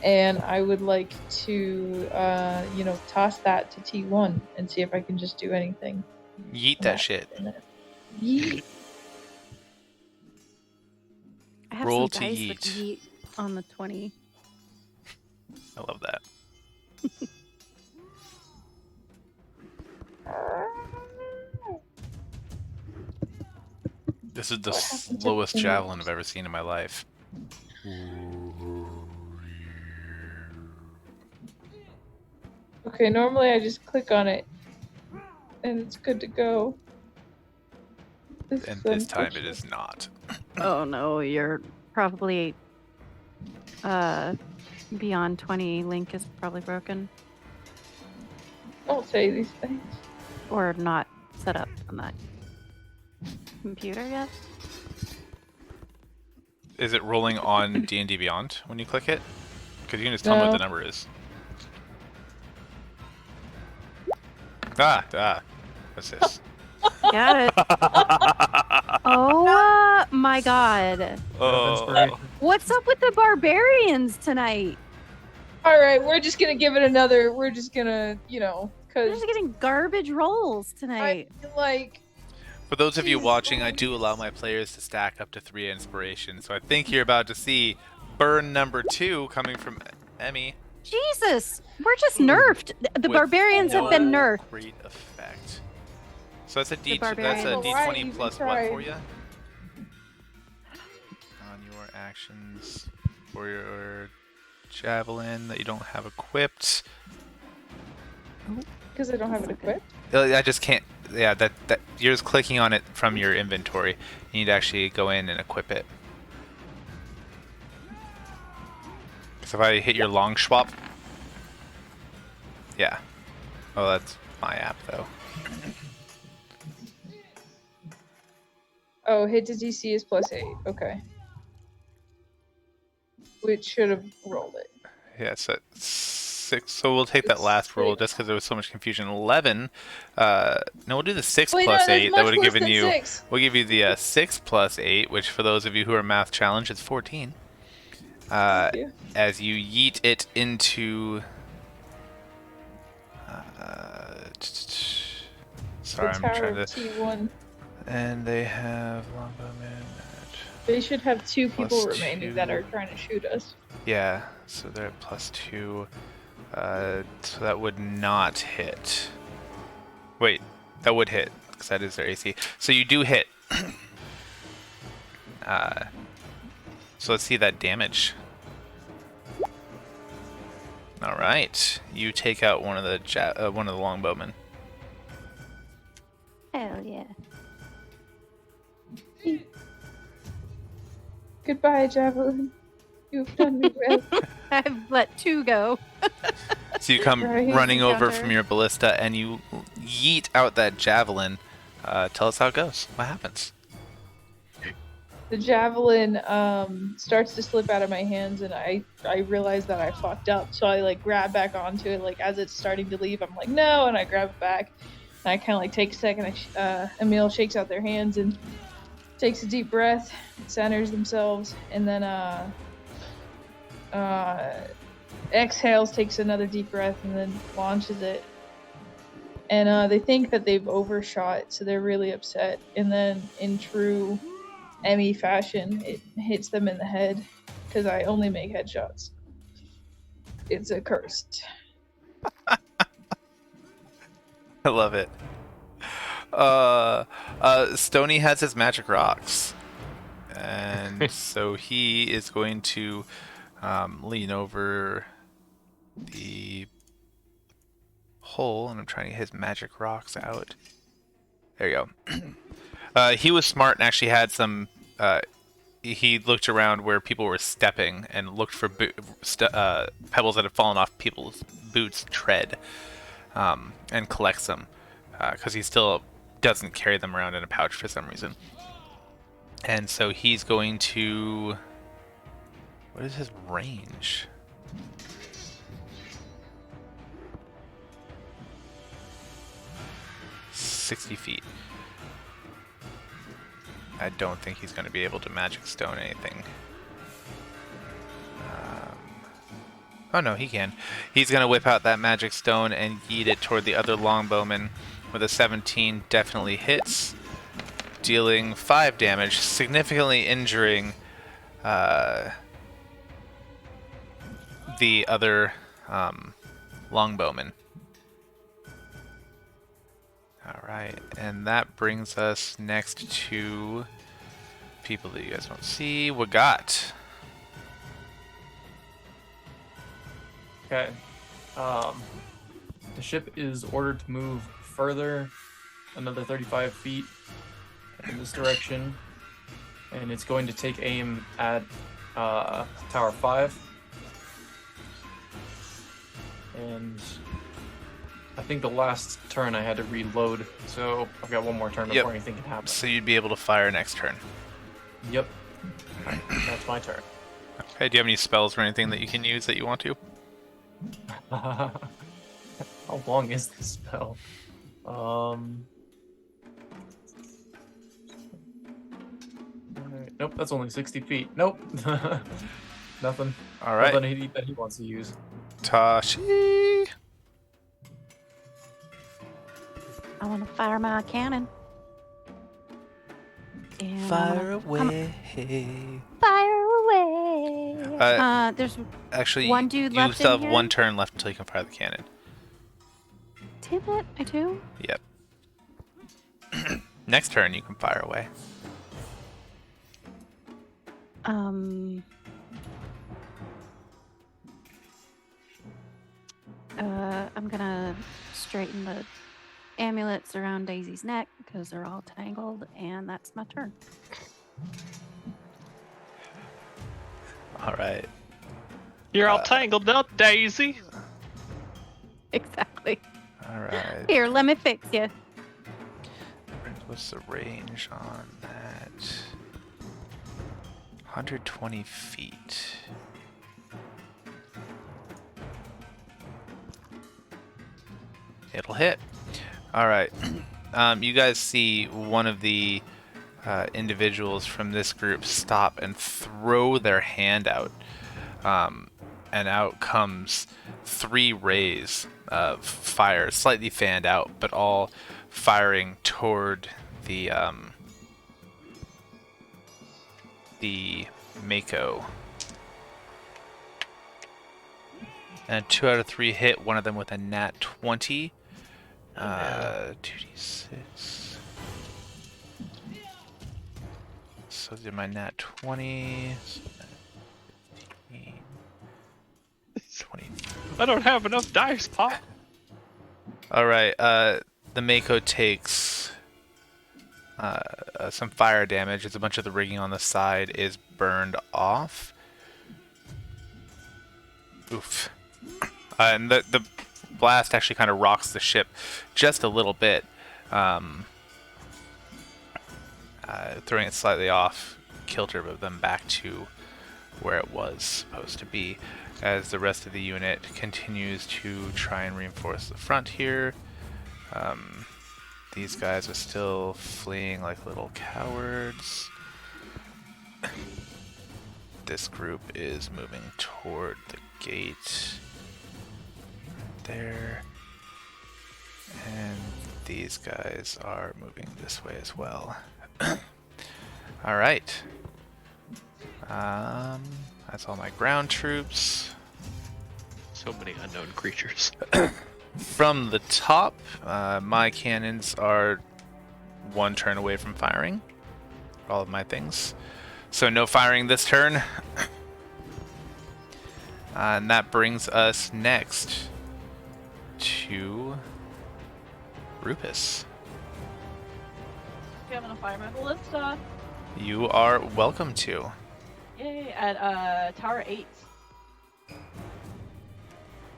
and I would like to toss that to T1 and see if I can just do anything. Yeet that shit. Yeet. I have Roll some to dice with yeet. yeet on the 20. I love that. This is the What happened to slowest the javelin notes? I've ever seen in my life. Okay, normally I just click on it and it's good to go. And this time it is not. Oh no, you're probably beyond 20. Link is probably broken Don't say these things. or not set up on that computer yet. Is it rolling on D&D Beyond when you click it? Because you can just tell me what No. the number is. Ah. What's this? Got it. Oh my god. Oh. What's up with the barbarians tonight? All right, we're just gonna give it another. We're just gonna, They're because just getting garbage rolls I tonight. feel like For those of you Jesus watching, I Christ. do allow my players to stack up to 3 inspiration. So I think you're about to see burn number 2 coming from Emmy. Jesus, we're just nerfed. The with barbarians have been no nerfed. Great effect. So that's a The barbarians. that's a Why D20 even plus try? what for you? On your actions for your javelin that you don't have equipped. because I don't have it equipped. I just can't. Yeah, that you're just clicking on it from your inventory. You need to actually go in and equip it. So if I hit your long swap, yeah. Oh, that's my app though. Oh, hit to DC is +8. Okay. Which should have rolled it. Yeah, it's at 6. So we'll take that It's last roll 6. just because there was so much confusion. 11. No, we'll do the 6 Wait, plus no, 8. that's That much would have worse given than you. 6. We'll give you the 6 plus 8, which for those of you who are math challenged is 14. Thank you. as you yeet it into. Sorry, The I'm Tower trying of to. T1. And they have longbowmen. They should have 2 people Plus remaining 2. that are trying to shoot us. Yeah, so they're at +2. So that would not hit. Wait, that would hit, because that is their AC. So you do hit. So let's see that damage. All right, you take out one of the longbowmen. Hell yeah. Goodbye, Javelin. You've done me well. I've let 2 go. So you come Right. running over Encounter. from your ballista and you yeet out that javelin. Tell us how it goes. What happens? The javelin starts to slip out of my hands, and I realize that I fucked up. So I like grab back onto it, like as it's starting to leave. I'm like, no, and I grab it back. And I kind of like take a second. Emil shakes out their hands and takes a deep breath, centers themselves, and then exhales, takes another deep breath, and then launches it. And they think that they've overshot, so they're really upset. And then, in true Emmy fashion, it hits them in the head, because I only make headshots. It's a curse. I love it. Stony has his magic rocks. And so he is going to lean over the hole, and I'm trying to get his magic rocks out. There you go. He was smart and actually had some. He looked around where people were stepping and looked for pebbles that had fallen off people's boots' tread, and collects them because he still doesn't carry them around in a pouch for some reason. And so he's going to. What is his range? $60 feet. I don't think he's going to be able to magic stone anything. Oh no, he can. He's going to whip out that magic stone and yeet it toward the other longbowman with a 17. Definitely hits, dealing 5 damage, significantly injuring the other longbowman. Alright, and that brings us next to people that you guys don't see. Wagat. Okay. The ship is ordered to move further, another 35 feet in this direction, and it's going to take aim at Tower 5. And I think the last turn I had to reload, so I've got one more turn before anything can happen. So you'd be able to fire next turn. Yep. That's my turn. Okay, do you have any spells or anything that you can use that you want to? How long is this spell? Alright, nope, that's only 60 feet. Nope. Nothing. Alright. Nothing that he wants to use. Tashi. I want to fire my cannon. And Fire I'm away. fire away. There's Actually, one dude you left still in have here? 1 turn left until you can fire the cannon. Tidbit, I do. Yep. Next turn, you can fire away. I'm gonna straighten the amulets around Daisy's neck because they're all tangled, and that's my turn. All right. You're all tangled up, Daisy. Exactly. All right. Here, let me fix you. What's the range on that? 120 feet. It'll hit. All right. You guys see one of the individuals from this group stop and throw their hand out. and out comes 3 rays of fire, slightly fanned out, but all firing toward the Mako. And 2 out of 3 hit, one of them with a nat 20. 2d6. So did my nat 20. 15, 20. I don't have enough dice, Pop. Alright, the Mako takes some fire damage as a bunch of the rigging on the side is burned off. Oof. And the blast actually kind of rocks the ship just a little bit, throwing it slightly off kilter of them back to where it was supposed to be, as the rest of the unit continues to try and reinforce the front here. These guys are still fleeing like little cowards. This group is moving toward the gate there, and these guys are moving this way as well. All right. That's all my ground troops. So many unknown creatures. From the top, my cannons are 1 turn away from firing. All of my things. So no firing this turn. And that brings us next to Rupus. Okay, I'm gonna fire my ballista. You are welcome to. Yay! At Tower 8.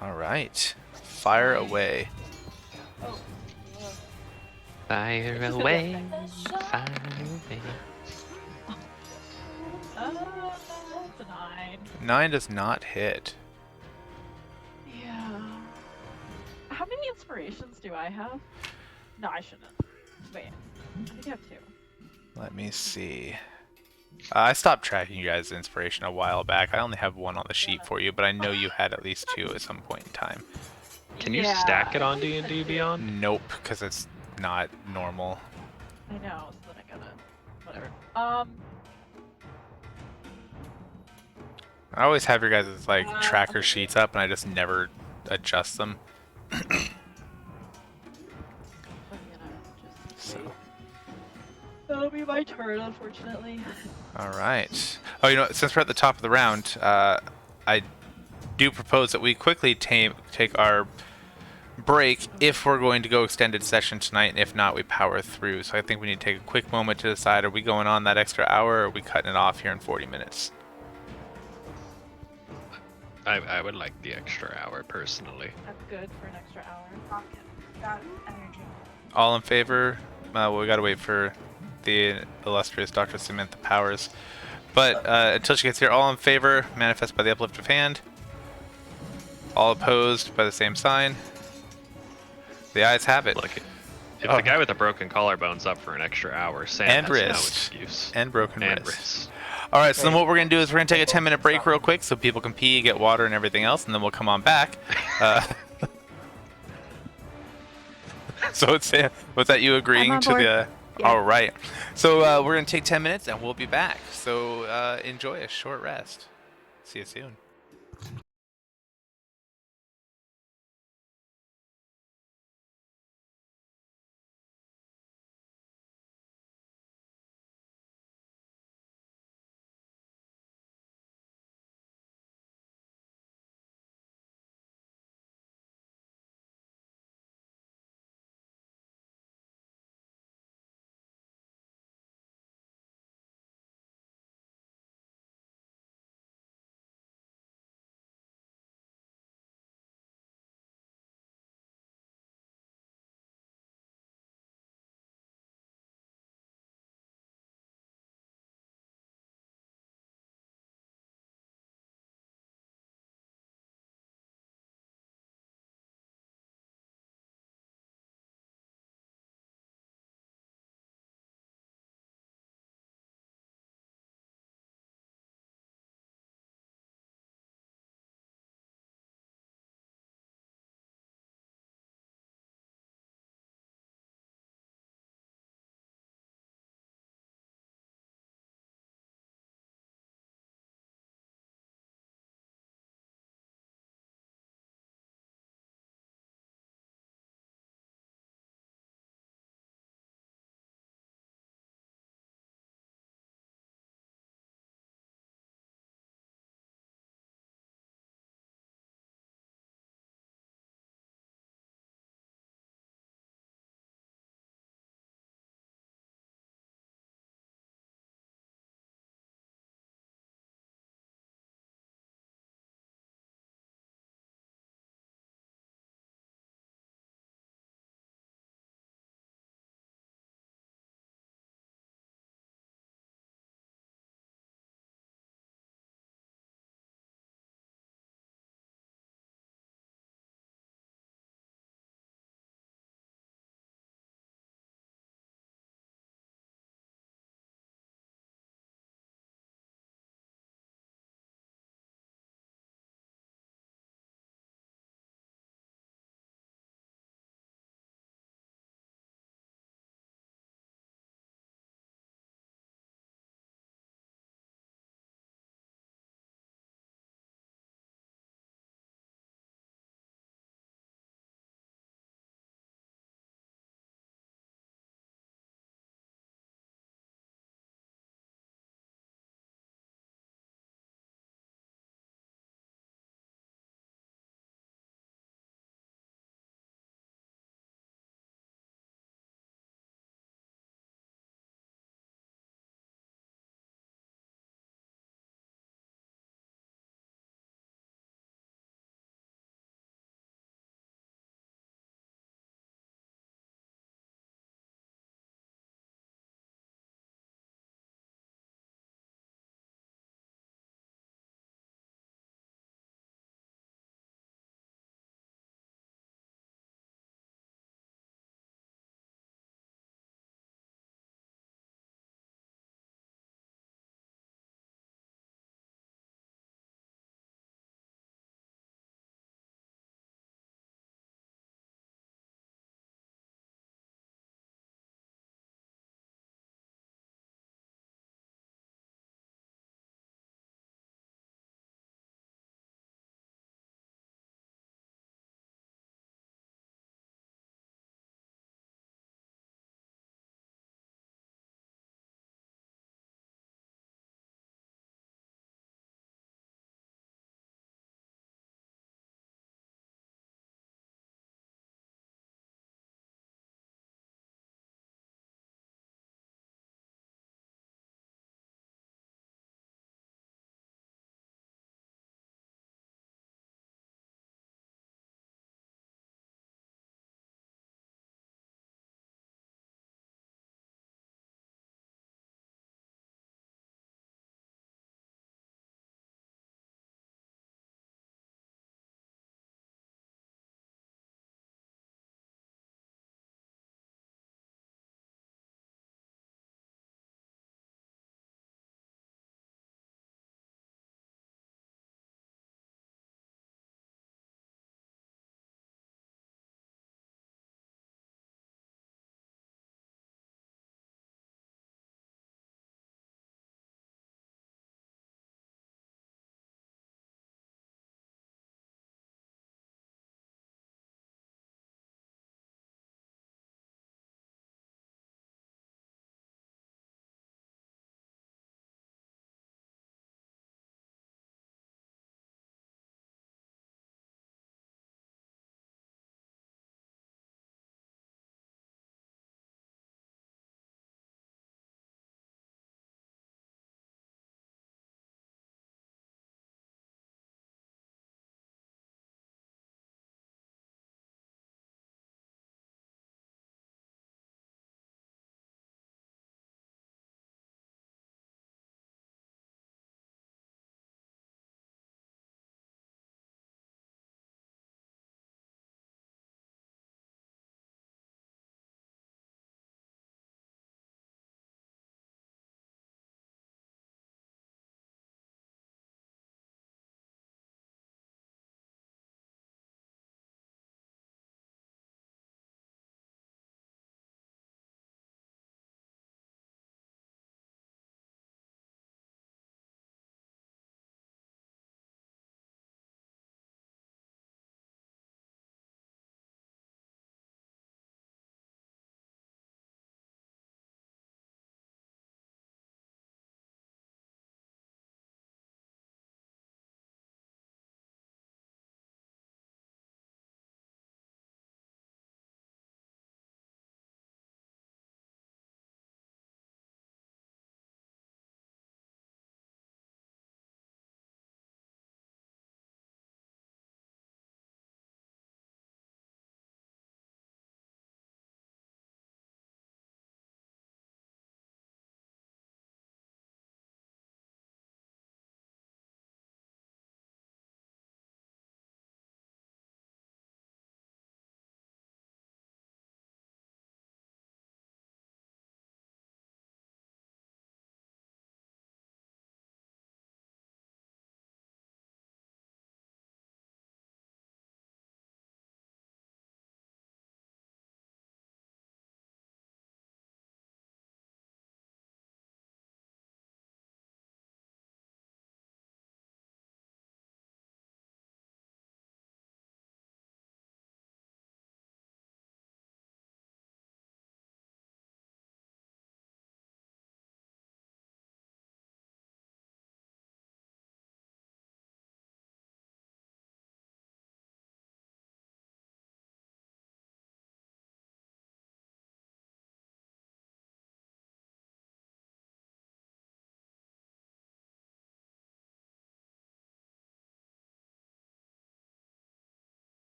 All right. Fire away. Oh. Fire It's away. good. Fire away. It's a 9. 9 does not hit. Yeah. How many inspirations do I have? No, I shouldn't. Wait. I think I have 2. Let me see. I stopped tracking you guys' inspiration a while back. I only have 1 on the sheet for you, but I know you had at least 2 at some point in time. Can you stack it on D&D Beyond? Nope, because it's not normal. I know, so then I gotta. Whatever. I always have your guys' like tracker okay. sheets up, and I just never adjust them. I'm gonna just. So, That'll be my turn, unfortunately. all right. Oh, you know, since we're at the top of the round, I do propose that we quickly take our break if we're going to go extended session tonight, and if not, we power through. So I think we need to take a quick moment to decide: are we going on that extra hour, or are we cutting it off here in 40 minutes? I would like the extra hour personally. I'm good for an extra hour. Rocket. Got energy. All in favor? Well, we gotta wait for the illustrious Dr. Samantha Powers. But until she gets here, all in favor, manifest by the uplift of hand. All opposed by the same sign. The ayes have it. Look, if the guy with the broken collarbone's up for an extra hour, Sam And has no wrist. excuse. And broken And wrist. wrist. All right, so then what we're going to do is we're going to take a 10-minute break real quick so people can pee, get water, and everything else, and then we'll come on back. So was that you agreeing on to board. the... Yeah. All right. So we're going to take 10 minutes, and we'll be back. So enjoy a short rest. See you soon.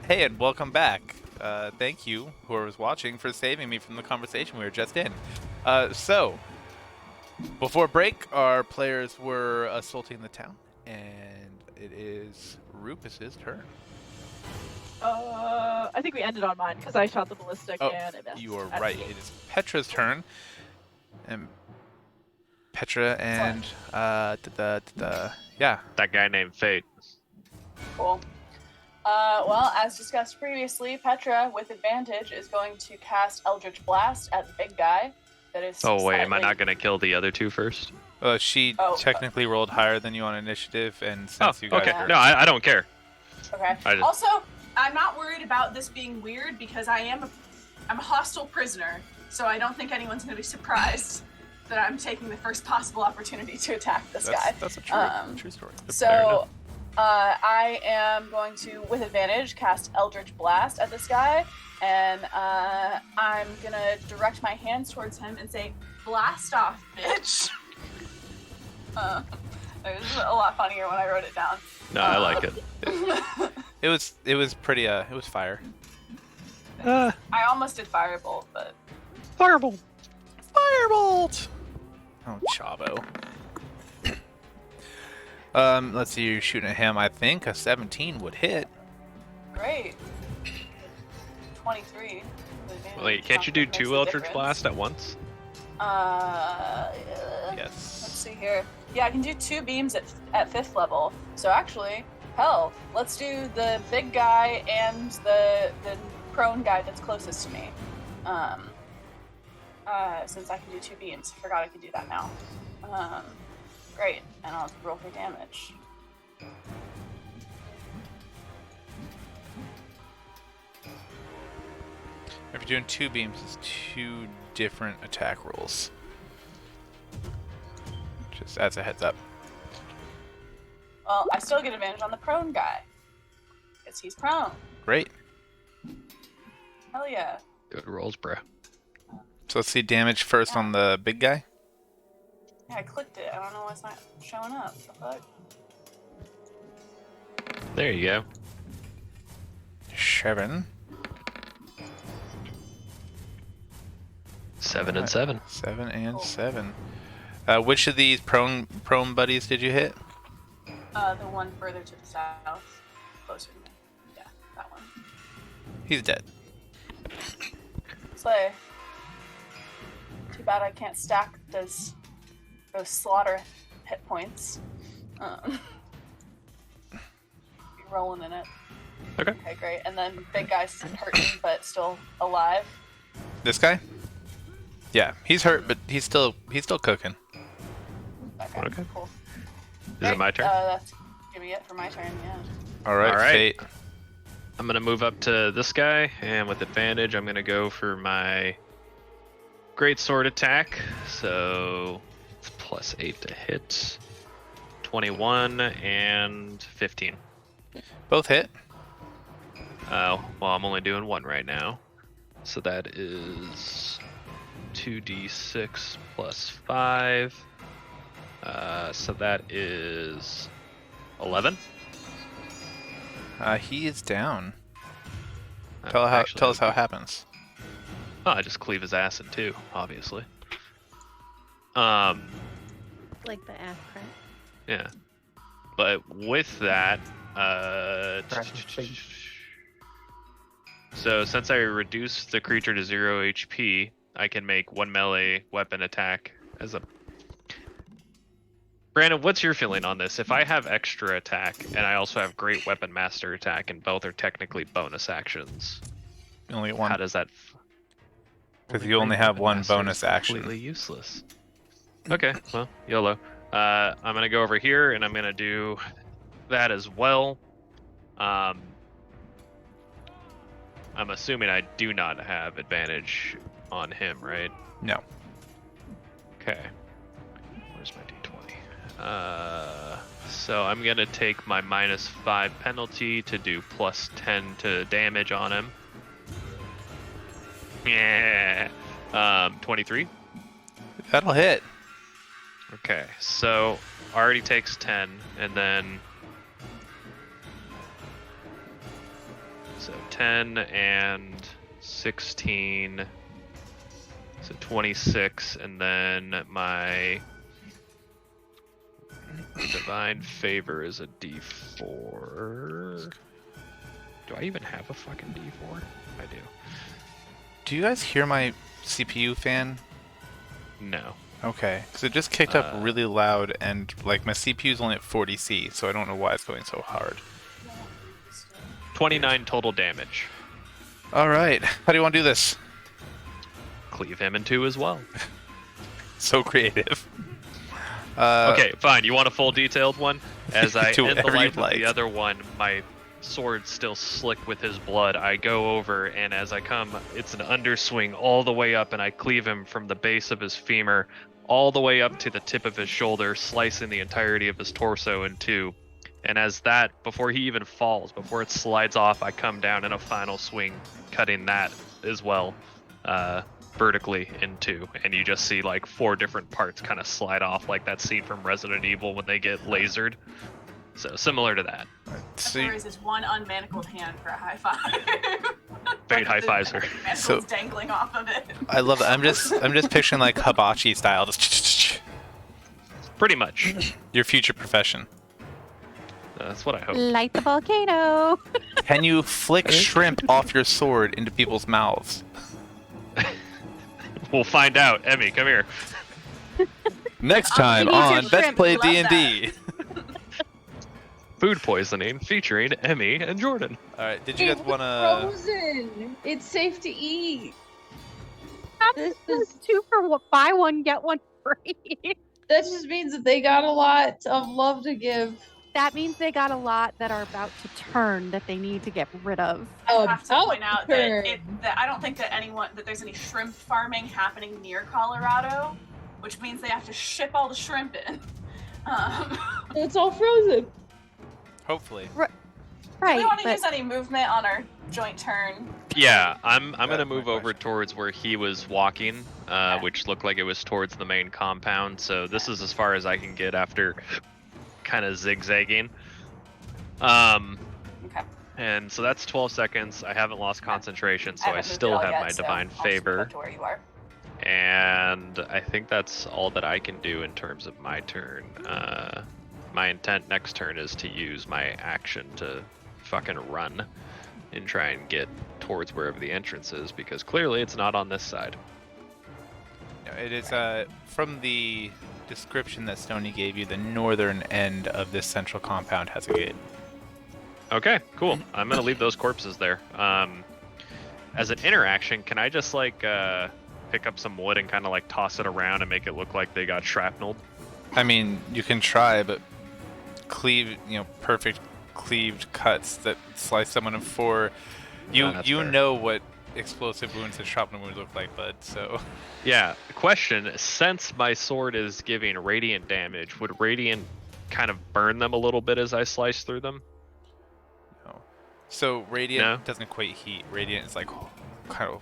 Hey, and welcome back. Thank you, whoever was watching, for saving me from the conversation we were just in. So, before break, our players were assaulting the town, and it is Rufus's turn. I think we ended on mine because I shot the ballistic Oh, and it missed. you are at right. me. It is Petra's turn. And Petra and yeah. That guy named Fate. Cool. Well, as discussed previously, Petra, with advantage, is going to cast Eldritch Blast at the big guy. That is. Oh wait, am I slightly- not gonna kill the other two first? She Oh, technically rolled higher than you on initiative, and since you guys okay. were... No, I don't care. Okay. I just- Also, I'm not worried about this being weird because I'm a hostile prisoner, so I don't think anyone's going to be surprised that I'm taking the first possible opportunity to attack this guy. That's a true story. Fair So, enough. I am going to, with advantage, cast Eldritch Blast at this guy, and I'm gonna direct my hands towards him and say, "Blast off, bitch!" It was a lot funnier when I wrote it down. No, I like it. It was pretty it was fire. I almost did Firebolt, but Fireball. Firebolt! Oh, Chavo. Let's see, you're shooting at him. I think a 17 would hit. great. 23. with advantage. Wait, can't you do Makes 2 a Eldritch difference. Blast at once? Let's Yes. see here. Yeah, I can do 2 beams at 5th level. So actually, hell, let's do the big guy and the prone guy that's closest to me. Since I can do 2 beams, forgot I could do that now. Great, and I'll roll for damage. If you're doing 2 beams, it's 2 different attack rolls. Just as a heads up. Well, I still get advantage on the prone guy. Because he's prone. Great. Hell yeah. Good rolls, bro. So let's see damage first on the big guy. Yeah, I clicked it. I don't know why it's not showing up. The fuck? There you go. 7. 7 and 7. 7 and Cool. 7. Which of these prone buddies did you hit? The one further to the south. Closer to me. Yeah, that one. He's dead. Slay. Too bad I can't stack those slaughter hit points. Be rolling in it. Okay. Okay, great. And then big guy's hurting but still alive. This guy? Yeah, he's hurt, but he's still cooking. Okay. Cool. Is it my turn? That's gonna be it for my turn. Yeah. All right, All right. Fate. I'm gonna move up to this guy, and with advantage, I'm gonna go for my great sword attack. So it's +8 to hit. 21 and 15. Both hit. Well, I'm only doing 1 right now, so that is 2d6 plus 5. So that is 11. He is down. Uh, Tell actually, us how it happens. Oh, I just cleave his ass in 2, obviously. Like the ass crack. Yeah. But with that, so since I reduce the creature to 0 HP, I can make 1 melee weapon attack as a... Brandon, what's your feeling on this? If I have extra attack, and I also have great weapon master attack, and both are technically bonus actions, Only how one, does that... because you only have one Master is bonus action. Completely useless. Okay, well, YOLO. I'm gonna go over here and I'm gonna do that as well. I'm assuming I do not have advantage on him, right? No. Okay. Where's my d20? So I'm gonna take my -5 penalty to do +10 to damage on him. Yeah. 23. That'll hit. Okay, so already takes 10, and then so 10 and 16. So 26, and then my divine favor is a D4. Do I even have a fucking D4? I do. Do you guys hear my CPU fan? No. Okay, because it just kicked up really loud, and like my CPU is only at 40C, so I don't know why it's going so hard. 29 total damage. All right, how do you want to do this? Cleave him in two as well. So creative. Okay, fine. You want a full detailed one? As I Do end the whatever life you'd of the like. other one, my sword still slick with his blood. I go over, and as I come, it's an underswing all the way up, and I cleave him from the base of his femur all the way up to the tip of his shoulder, slicing the entirety of his torso in two. And as that, before he even falls, before it slides off, I come down in a final swing, cutting that as well, vertically in two. And you just see like 4 different parts kind of slide off, like that scene from Resident Evil when they get lasered. So similar to that. So There is one unmanacled hand for a high five. Fate high fives her. Manacle's So- dangling off of it. I love that. I'm just picturing like hibachi style. Just Pretty much. your future profession. That's what I hope. Light the volcano. Can you flick shrimp off your sword into people's mouths? We'll find out. Emmy, come here. Next time Eat your on Let's shrimp. Play Love D&D. Food poisoning featuring Emmy and Jordan. All right, did you guys It want was to? frozen. It's safe to eat. This This is 2 for buy one get one free. That just means that they got a lot of love to give. That means they got a lot that are about to turn that they need to get rid of. Oh, I have to point out that, turn. that I don't think that there's any shrimp farming happening near Colorado, which means they have to ship all the shrimp in. It's all frozen. Hopefully. Do Right, we want to but use any movement on our joint turn? Yeah, I'm gonna That's my move over question. towards where he was walking, Okay. which looked like it was towards the main compound. So this is as far as I can get after kind of zigzagging. Okay. And so that's 12 seconds. I haven't lost concentration, so I haven't moved still at all have yet, my so divine I'll just move favor. up to where you are. And I think that's all that I can do in terms of my turn. My intent next turn is to use my action to fucking run and try and get towards wherever the entrance is, because clearly it's not on this side. No, it is from the description that Stoney gave you. The northern end of this central compound has a gate. Okay, cool. I'm gonna leave those corpses there. As an interaction, can I just like pick up some wood and kind of like toss it around and make it look like they got shrapneled? I mean, you can try, but perfect cleaved cuts that slice someone in 4. Yeah, that's You fair. know what explosive wounds and shrapnel wounds look like, bud. So Yeah. Question: since my sword is giving radiant damage, would radiant kind of burn them a little bit as I slice through them? no. So radiant No? doesn't equate heat. Radiant is like kind of.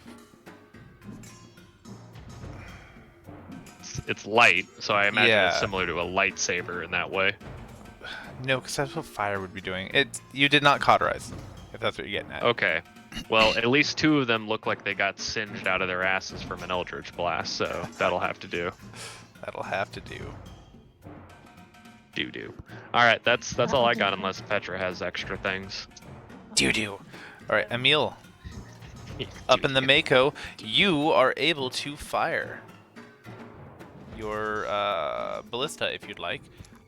It's light, so I imagine it's Yeah. similar to a lightsaber in that way. No, because that's what fire would be doing. You did not cauterize, if that's what you're getting at. Okay. Well, at least 2 of them look like they got singed out of their asses from an eldritch blast, so that'll have to do. That'll have to do. Do. All right, that's all I got, unless Petra has extra things. Do. All right, Emil. Up in the Mako, you are able to fire your ballista if you'd like,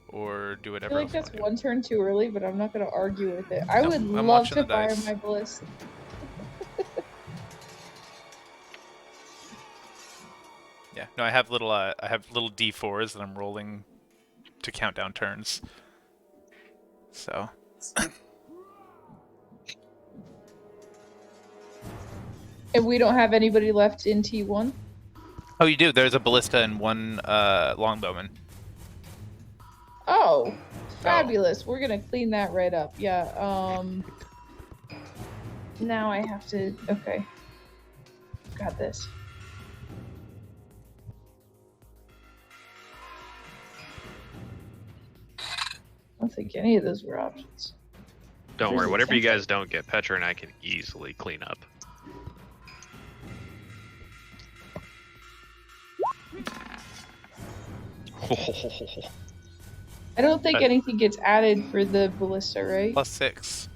or do I whatever feel like else you that's wanna do. one turn too early, but I'm not going to argue with it. I would I'm love watching to the fire dice. my ballista. Yeah, no, I have little D4s that I'm rolling to count down turns. So And we don't have anybody left in T1. oh, you do. There's a ballista and 1 longbowman. Oh, fabulous. We're going to clean that right up. Yeah, now I have to, okay. Got this. I don't think any of those were options. Don't worry, There's whatever you essential- guys don't get, Petra and I can easily clean up. I don't think anything gets added for the ballista, right? +6.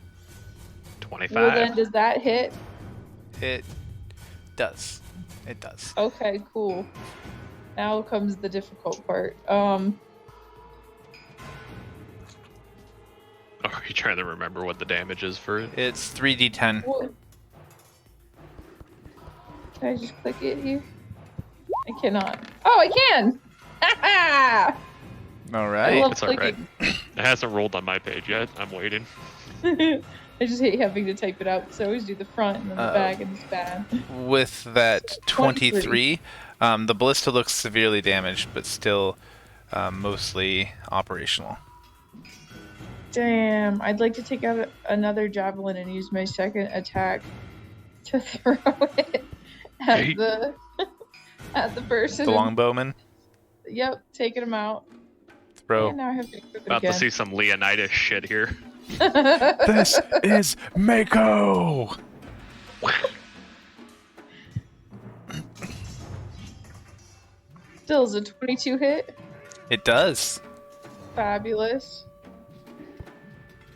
25. Well, then does that hit? It does. It does. Okay, cool. Now comes the difficult part. Are you trying to remember what the damage is for it? It's 3d10. What? Can I just click it here? I cannot. Oh, I can! Ha All I right. love It's alright. clicking. It hasn't rolled on my page yet. I'm waiting. I just hate having to type it out, so I always do the front and then the back, and it's bad. With that 23, the ballista looks severely damaged, but still mostly operational. Damn, I'd like to take out another javelin and use my second attack to throw it at Hey. the at the person. The longbowman. Yep, taking him out. Throw. And now I have to equip it About to again. see some Leonidas shit here. This is Mako! Still is a 22 hit. It does. Fabulous.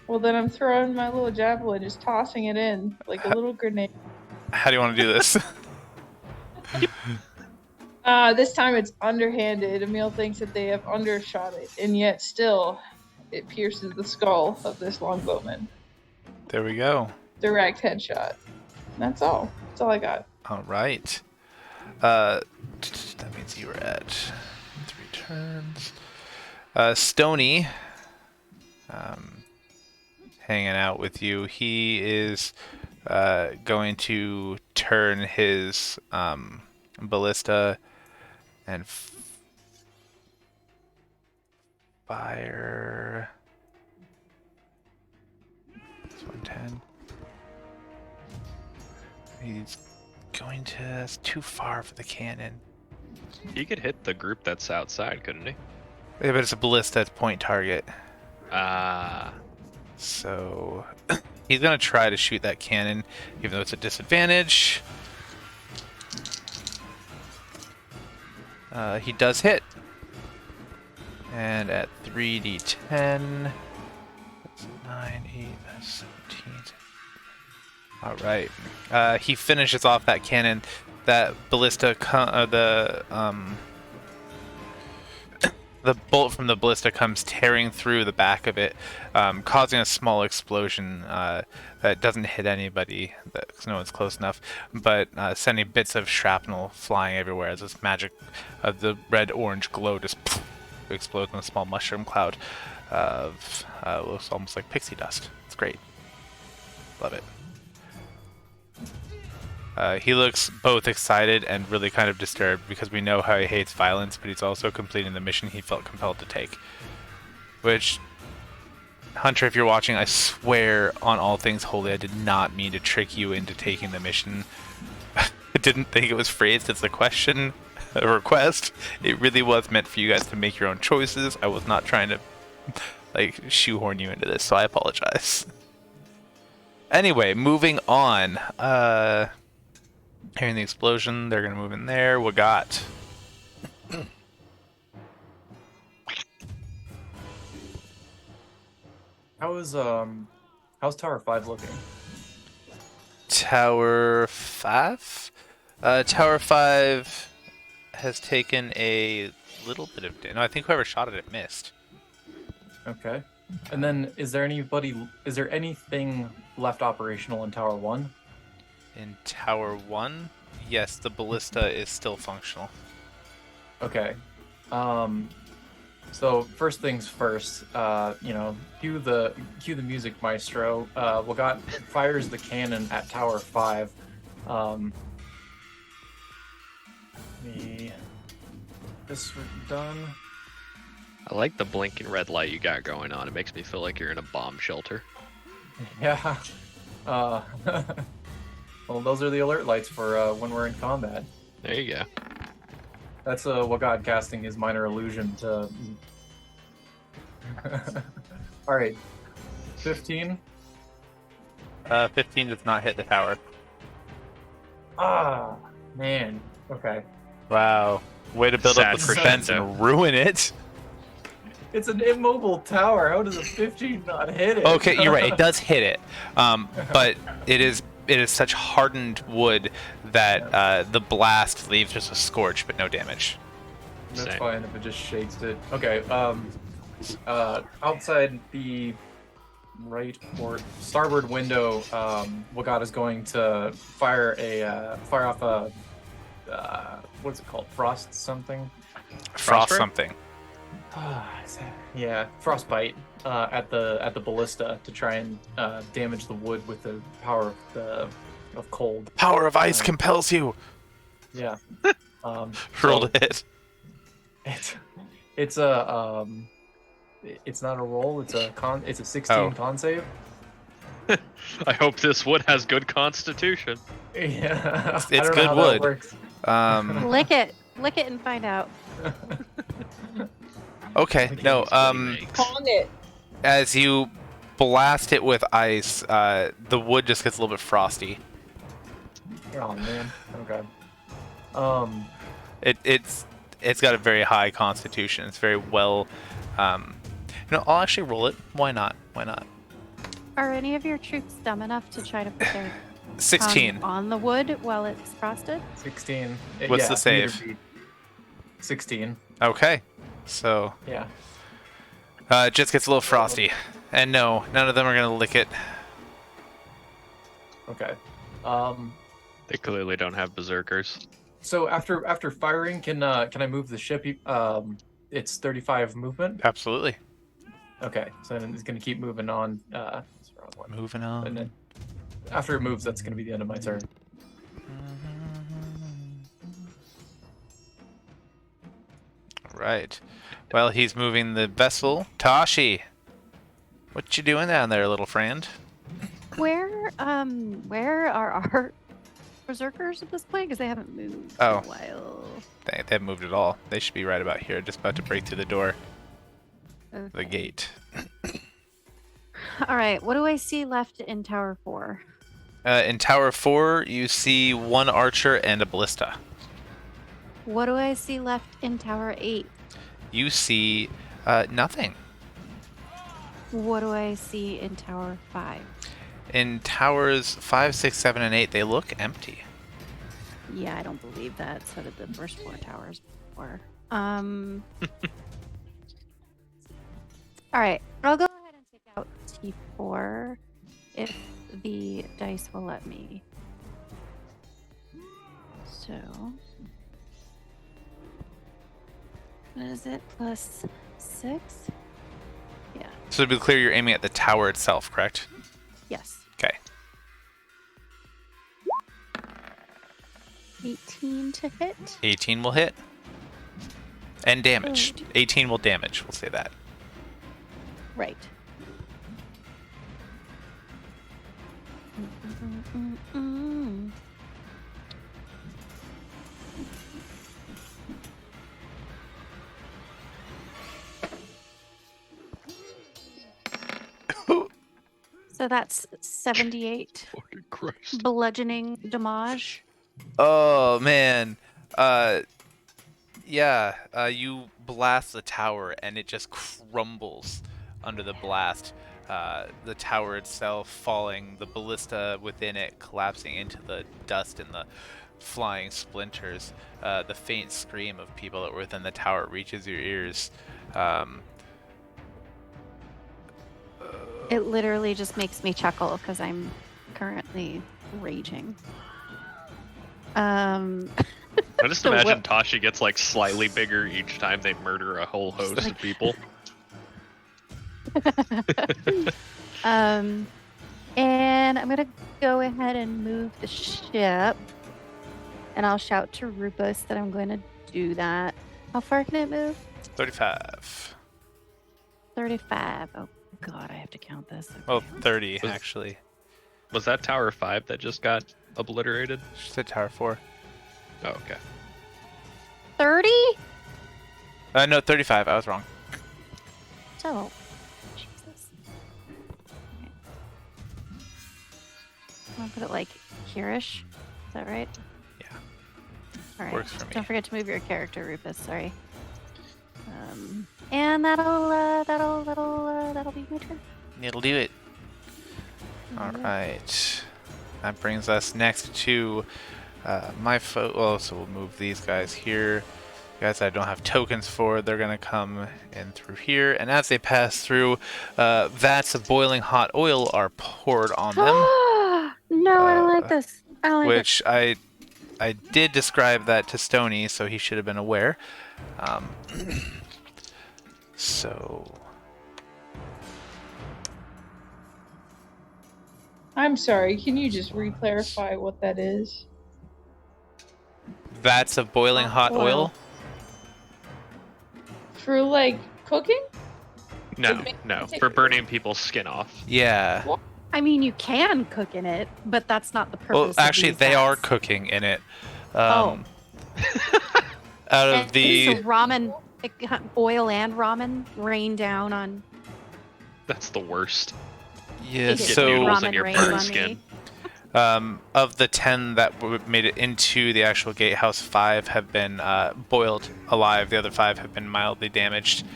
Well, then I'm throwing my little javelin, just tossing it in like a little grenade. How do you want to do this? This time it's underhanded. Emil thinks that they have undershot it, and yet still, it pierces the skull of this longbowman. There we go. Direct headshot. That's all. That's all I got. All right. That means you were at 3 turns. Stony, hanging out with you. He is going to turn his ballista and fire. It's 110. He's going to. That's too far for the cannon. He could hit the group that's outside, couldn't he? Yeah, but it's a ballista at point target. Ah. So he's gonna try to shoot that cannon, even though it's a disadvantage. He does hit. And at 3d10, that's 9, 8, that's 17. Alright. He finishes off that cannon. That ballista, the bolt from the ballista comes tearing through the back of it, causing a small explosion that doesn't hit anybody, because no one's close enough, but sending bits of shrapnel flying everywhere as this magic of the red-orange glow just explodes in a small mushroom cloud of looks almost like pixie dust. It's great. Love it. He looks both excited and really kind of disturbed because we know how he hates violence, but he's also completing the mission he felt compelled to take. Which, Hunter, if you're watching, I swear on all things holy, I did not mean to trick you into taking the mission. I didn't think it was phrased as a question, a request. It really was meant for you guys to make your own choices. I was not trying to, like, shoehorn you into this, so I apologize. Anyway, moving on. Hearing the explosion, they're gonna move in there. What got? How's Tower 5 looking? Tower 5? Tower 5 has taken a little bit of damage. No, I think whoever shot it missed. Okay. And then is there anything left operational in Tower 1? In Tower 1, yes, the ballista is still functional. Okay. So first things first, cue the music maestro. Wagat fires the cannon at Tower 5. This done. I like the blinking red light you got going on. It makes me feel like you're in a bomb shelter. Yeah. Well, those are the alert lights for when we're in combat. There you go. That's Wagat casting his minor illusion to. All right, 15. 15 does not hit the tower. Ah, man. Okay. Wow. Way to build up the Sad defense crescendo. and ruin it. It's an immobile tower. How does a 15 not hit it? Okay, you're right. It does hit it, but it is such hardened wood that the blast leaves just a scorch, but no damage. That's Same. fine if it just shakes it. Okay. Outside the right or starboard window, Wagat is going to fire off a what's it called? Frost something. Frost Frostbite? something. Yeah, frostbite at the ballista to try and damage the wood with the power of cold. Power of ice compels you. Yeah. Roll to hit. It's a it's not a roll. It's a 16 Oh. con save. I hope this wood has good constitution. Yeah, It's I don't know good how that wood. works. Lick it and find out. Okay. No. Pong it. As you blast it with ice, the wood just gets a little bit frosty. Oh man. Okay. It's got a very high constitution. It's very well. I'll actually roll it. Why not? Why not? Are any of your troops dumb enough to try to put their 16. tongue on the wood while it's frosted? 16. What's Yeah, the save? neither beat. 16. Okay. So Yeah. it just gets a little frosty. And no, none of them are gonna lick it. Okay. They clearly don't have berserkers. So after firing, can I move the ship? It's 35 movement. Absolutely. Okay, so then it's gonna keep moving on. That's the wrong one. Moving And on. then after it moves, that's gonna be the end of my turn. Right. Well, he's moving the vessel. Tashi, what you doing down there, little friend? Where are our berserkers at this point? Because they haven't moved Oh. in a while. They haven't moved at all. They should be right about here, just about to break through the door, the Okay. gate. All right. What do I see left in Tower 4? In Tower 4, you see one archer and a ballista. What do I see left in Tower 8? You see nothing. What do I see in Tower 5? In Towers 5, 6, 7, and 8, they look empty. Yeah, I don't believe that. So did the first 4 towers before. All right. I'll go ahead and take out T4 if the dice will let me. So, what is it? Plus 6? Yeah. So to be clear, you're aiming at the tower itself, correct? Yes. Okay. 18 to hit. 18 will hit. And damage. Good. 18 will damage, we'll say that. Right. So that's 78 Fucking Christ. bludgeoning damage. Oh, man. You blast the tower and it just crumbles under the blast. The tower itself falling, the ballista within it collapsing into the dust and the flying splinters. The faint scream of people that were within the tower reaches your ears. It literally just makes me chuckle because I'm currently raging. I just So imagine what- Tashi gets like slightly bigger each time they murder a whole host of people. And I'm gonna go ahead and move the ship, and I'll shout to Rupus that I'm going to do that. How far can it move? 35. 35. Oh God, I have to count this. Well, Okay. 30, Was- actually. Was that Tower 5 that just got obliterated? She said Tower 4. Oh, okay. 30? No, 35. I was wrong. So, Jesus. put it like here-ish. Is that right? Yeah. All right. Works for me. Don't forget to move your character, Rufus. Sorry. And that'll be my turn. It'll do it. All right. That brings us next to my well, so we'll move these guys here. Guys I don't have tokens for, they're gonna come in through here, and as they pass through, vats of boiling hot oil are poured on them. No, I don't like this. I don't like Which I did describe that to Stony, so he should have been aware. So I'm sorry. Can you just re-clarify what that is? vats of boiling hot oil. For like cooking? No, Like, no, for burning people's skin off. Yeah. it. I mean, you can cook in it, but that's not the purpose. Well, of actually, these they are vats. cooking in it. Oh. Out of And the so ramen, oil and ramen rain down on. That's the worst. yeah, Get Get so noodles in ramen your rains burnt on skin. me. of the 10 that made it into the actual gatehouse, 5 have been boiled alive. The other 5 have been mildly damaged,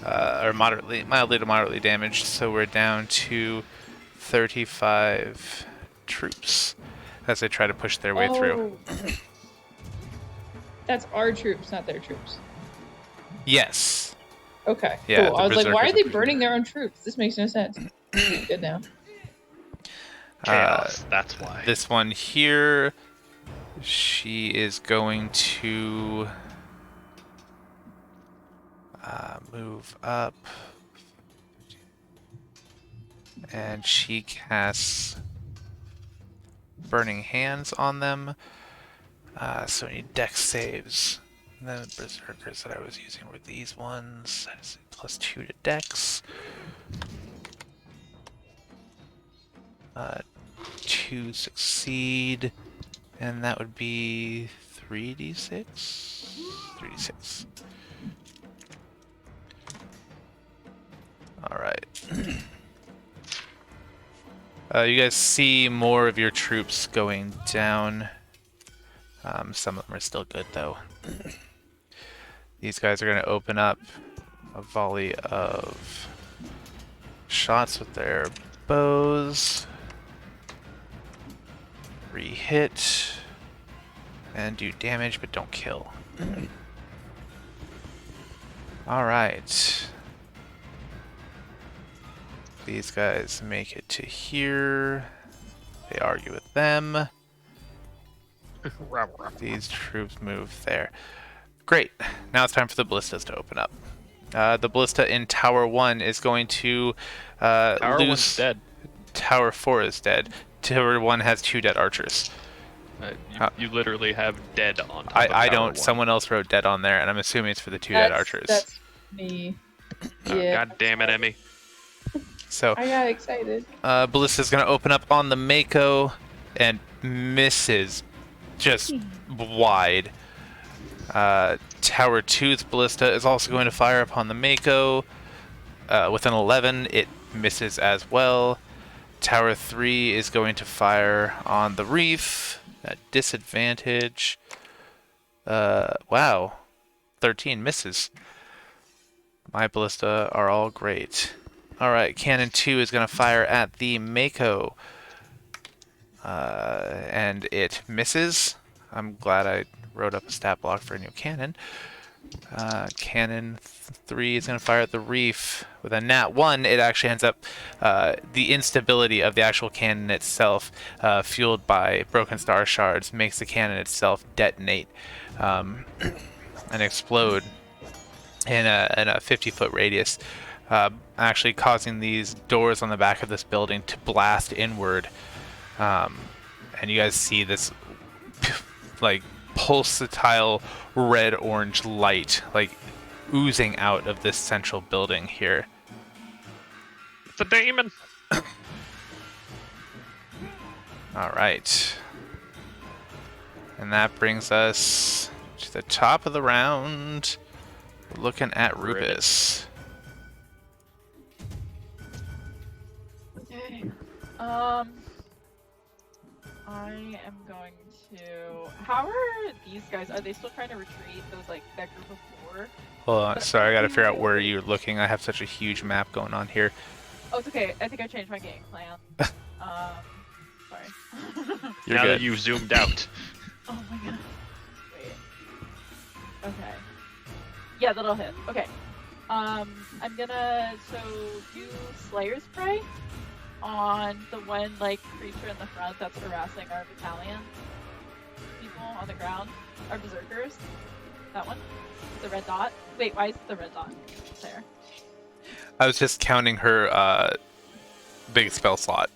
or mildly to moderately damaged. So we're down to 35 troops as they try to push their way through. That's our troops, not their troops. Yes. Okay. Yeah, cool. the I was like, why berserkers are are they pushing burning through. their own troops? This makes no sense. Good now. Chaos, that's why. This one here, she is going to move up, and she casts Burning Hands on them. So we need dex saves. And then the berserkers that I was using were these ones. That's +2 to dex. 2 succeed, and that would be 3d6. 3d6. All right. You guys see more of your troops going down. Some of them are still good though. These guys are going to open up a volley of shots with their bows. Re-hit and do damage, but don't kill. All right. These guys make it to here. They argue with them. These troops move there. Great. Now it's time for the ballistas to open up. The ballista in Tower 1 is going to Tower lose. 1's dead. Tower 4 is dead. Tower 1 has 2 dead archers. You literally have dead on top of I Tower don't. 1. Someone else wrote dead on there, and I'm assuming it's for the 2 dead archers. That's me. Oh, Yeah. God damn it, Emmy. So, I got excited. Ballista's going to open up on the Mako and misses just wide. Tower 2's Ballista is also going to fire upon the Mako. With an 11, it misses as well. Tower 3 is going to fire on the Reef at disadvantage. Wow. 13 misses. My Ballista are all great. Alright, Cannon 2 is going to fire at the Mako. And it misses. I'm glad I wrote up a stat block for a new cannon. Cannon 3 is going to fire at the Reef. With a nat 1, it actually ends up the instability of the actual cannon itself, fueled by broken star shards, makes the cannon itself detonate and explode in a 50-foot radius, actually causing these doors on the back of this building to blast inward. And you guys see this like pulsatile red-orange light like oozing out of this central building here. It's a demon. All right. And that brings us to the top of the round. We're looking at Rubus. Okay. I am going to. How are these guys? Are they still trying to retreat? Those like that group of 4? Hold on, sorry, I gotta figure out where you're looking. I have such a huge map going on here. Oh, it's okay. I think I changed my game plan. Sorry. You're now good. that you've zoomed out. Oh my god. Wait. Okay. Yeah, that'll hit. Okay. I'm gonna do Slayer's Prey on the one like creature in the front that's harassing our battalion people on the ground. Our berserkers. That one. The red dot. Wait, why is the red dot there? I was just counting her big spell slot,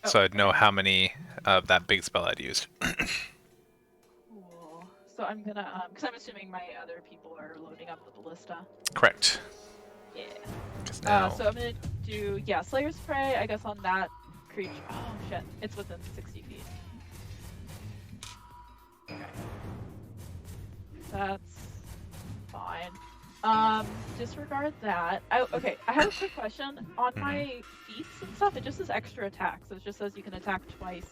so Oh, I'd know how many of that big spell I'd used. Cool. So I'm gonna because I'm assuming my other people are loading up the ballista. Correct. Yeah. 'Cause now, So I'm gonna do Slayer's Prey. I guess on that creature. Oh shit! It's within 60 feet. Okay. That's fine. Disregard that. Okay, I have a quick question. On my feats and stuff, it just says extra attack. So it just says you can attack twice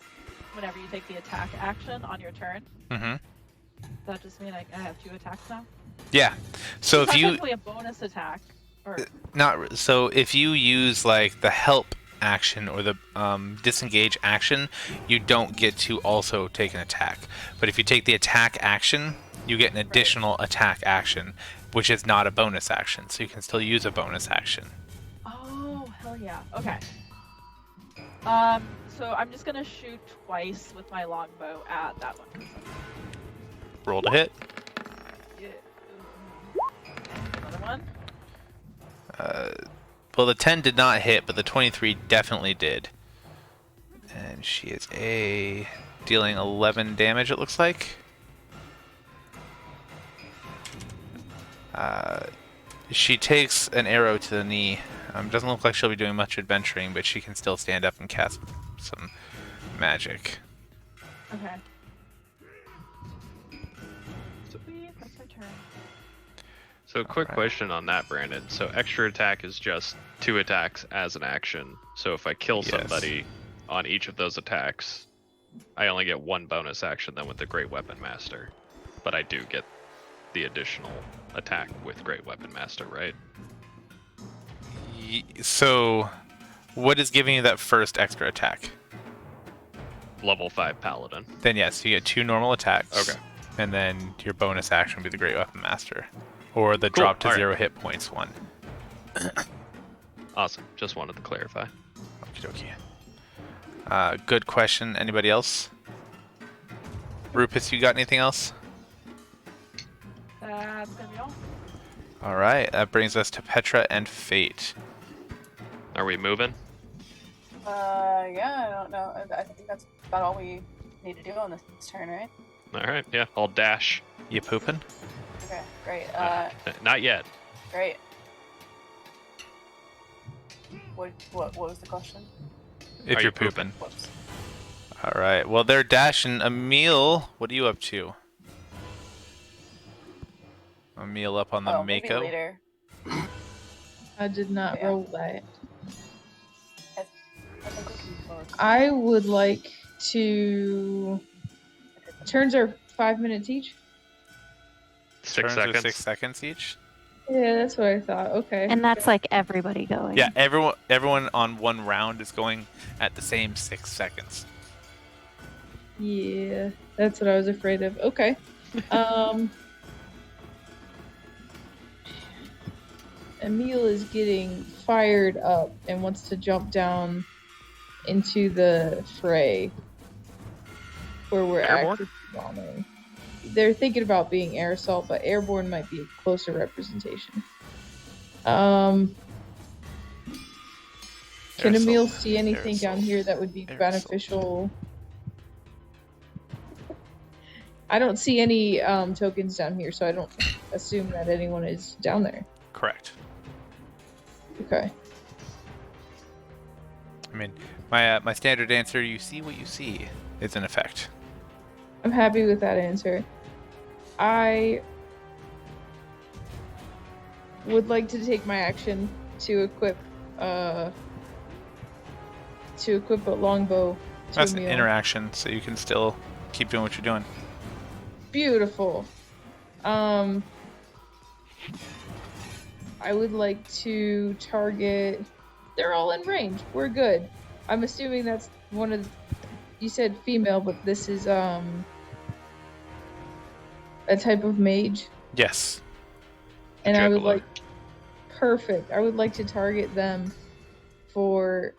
whenever you take the attack action on your turn. mm-hmm. Does that just mean I have 2 attacks now? Yeah. So It's if not you technically a bonus attack. Or if you use like the help action or the disengage action, you don't get to also take an attack. But if you take the attack action, you get an additional attack action, which is not a bonus action, so you can still use a bonus action. Oh, hell yeah. Okay. So I'm just gonna shoot twice with my longbow at that one. Roll to hit. Yeah. Another one. Well, the 10 did not hit, but the 23 definitely did. And she is dealing 11 damage, it looks like. She takes an arrow to the knee. Doesn't look like she'll be doing much adventuring, but she can still stand up and cast some magic. Okay. Sweet, that's my turn. So quick Alright. question on that, Brandon. So extra attack is just 2 attacks as an action. So if I kill Yes. somebody on each of those attacks, I only get 1 bonus action then with the Great Weapon Master. But I do get the additional attack with Great Weapon Master, right? So, what is giving you that first extra attack? Level 5 Paladin. Then yes, you get 2 normal attacks. Okay. And then your bonus action would be the Great Weapon Master. Or the Cool, drop to alright. 0 hit points one. Awesome. Just wanted to clarify. Okie dokie. Good question. Anybody else? Rupus, you got anything else? That's gonna be all. Alright, that brings us to Petra and Fate. Are we moving? Yeah, I don't know. I think that's about all we need to do on this turn, right? Alright, yeah. I'll dash. You pooping? Okay, great. Not yet. Great. What was the question? If Are you're you pooping? pooping. Whoops. Alright, well they're dashing. Emil, what are you up to? Emil up on the Maybe Mako. later. I did not Yeah. roll that. I think we can forward. I would like to. Turns are 5 minutes each. 6 Turns are seconds. 6 seconds each. Yeah, that's what I thought. Okay. And that's like everybody going. Yeah, everyone on one round is going at the same 6 seconds. Yeah, that's what I was afraid of. Okay. Emil is getting fired up and wants to jump down into the fray where we're Airborne? actively bombing. They're thinking about being air assault, but airborne might be a closer representation. Can Air Emil assault. see anything Air down assault. here that would be Air assault. beneficial? I don't see any tokens down here, so I don't assume that anyone is down there. Correct. Okay. I mean, my standard answer, you see what you see, is in effect. I'm happy with that answer. I would like to take my action to equip a longbow to That's a an meal. interaction, so you can still keep doing what you're doing. Beautiful. I would like to target. They're all in range. We're good. I'm assuming that's one of. You said female, but this is a type of mage, Yes. and I would Juggler. like. Perfect. I would like to target them for.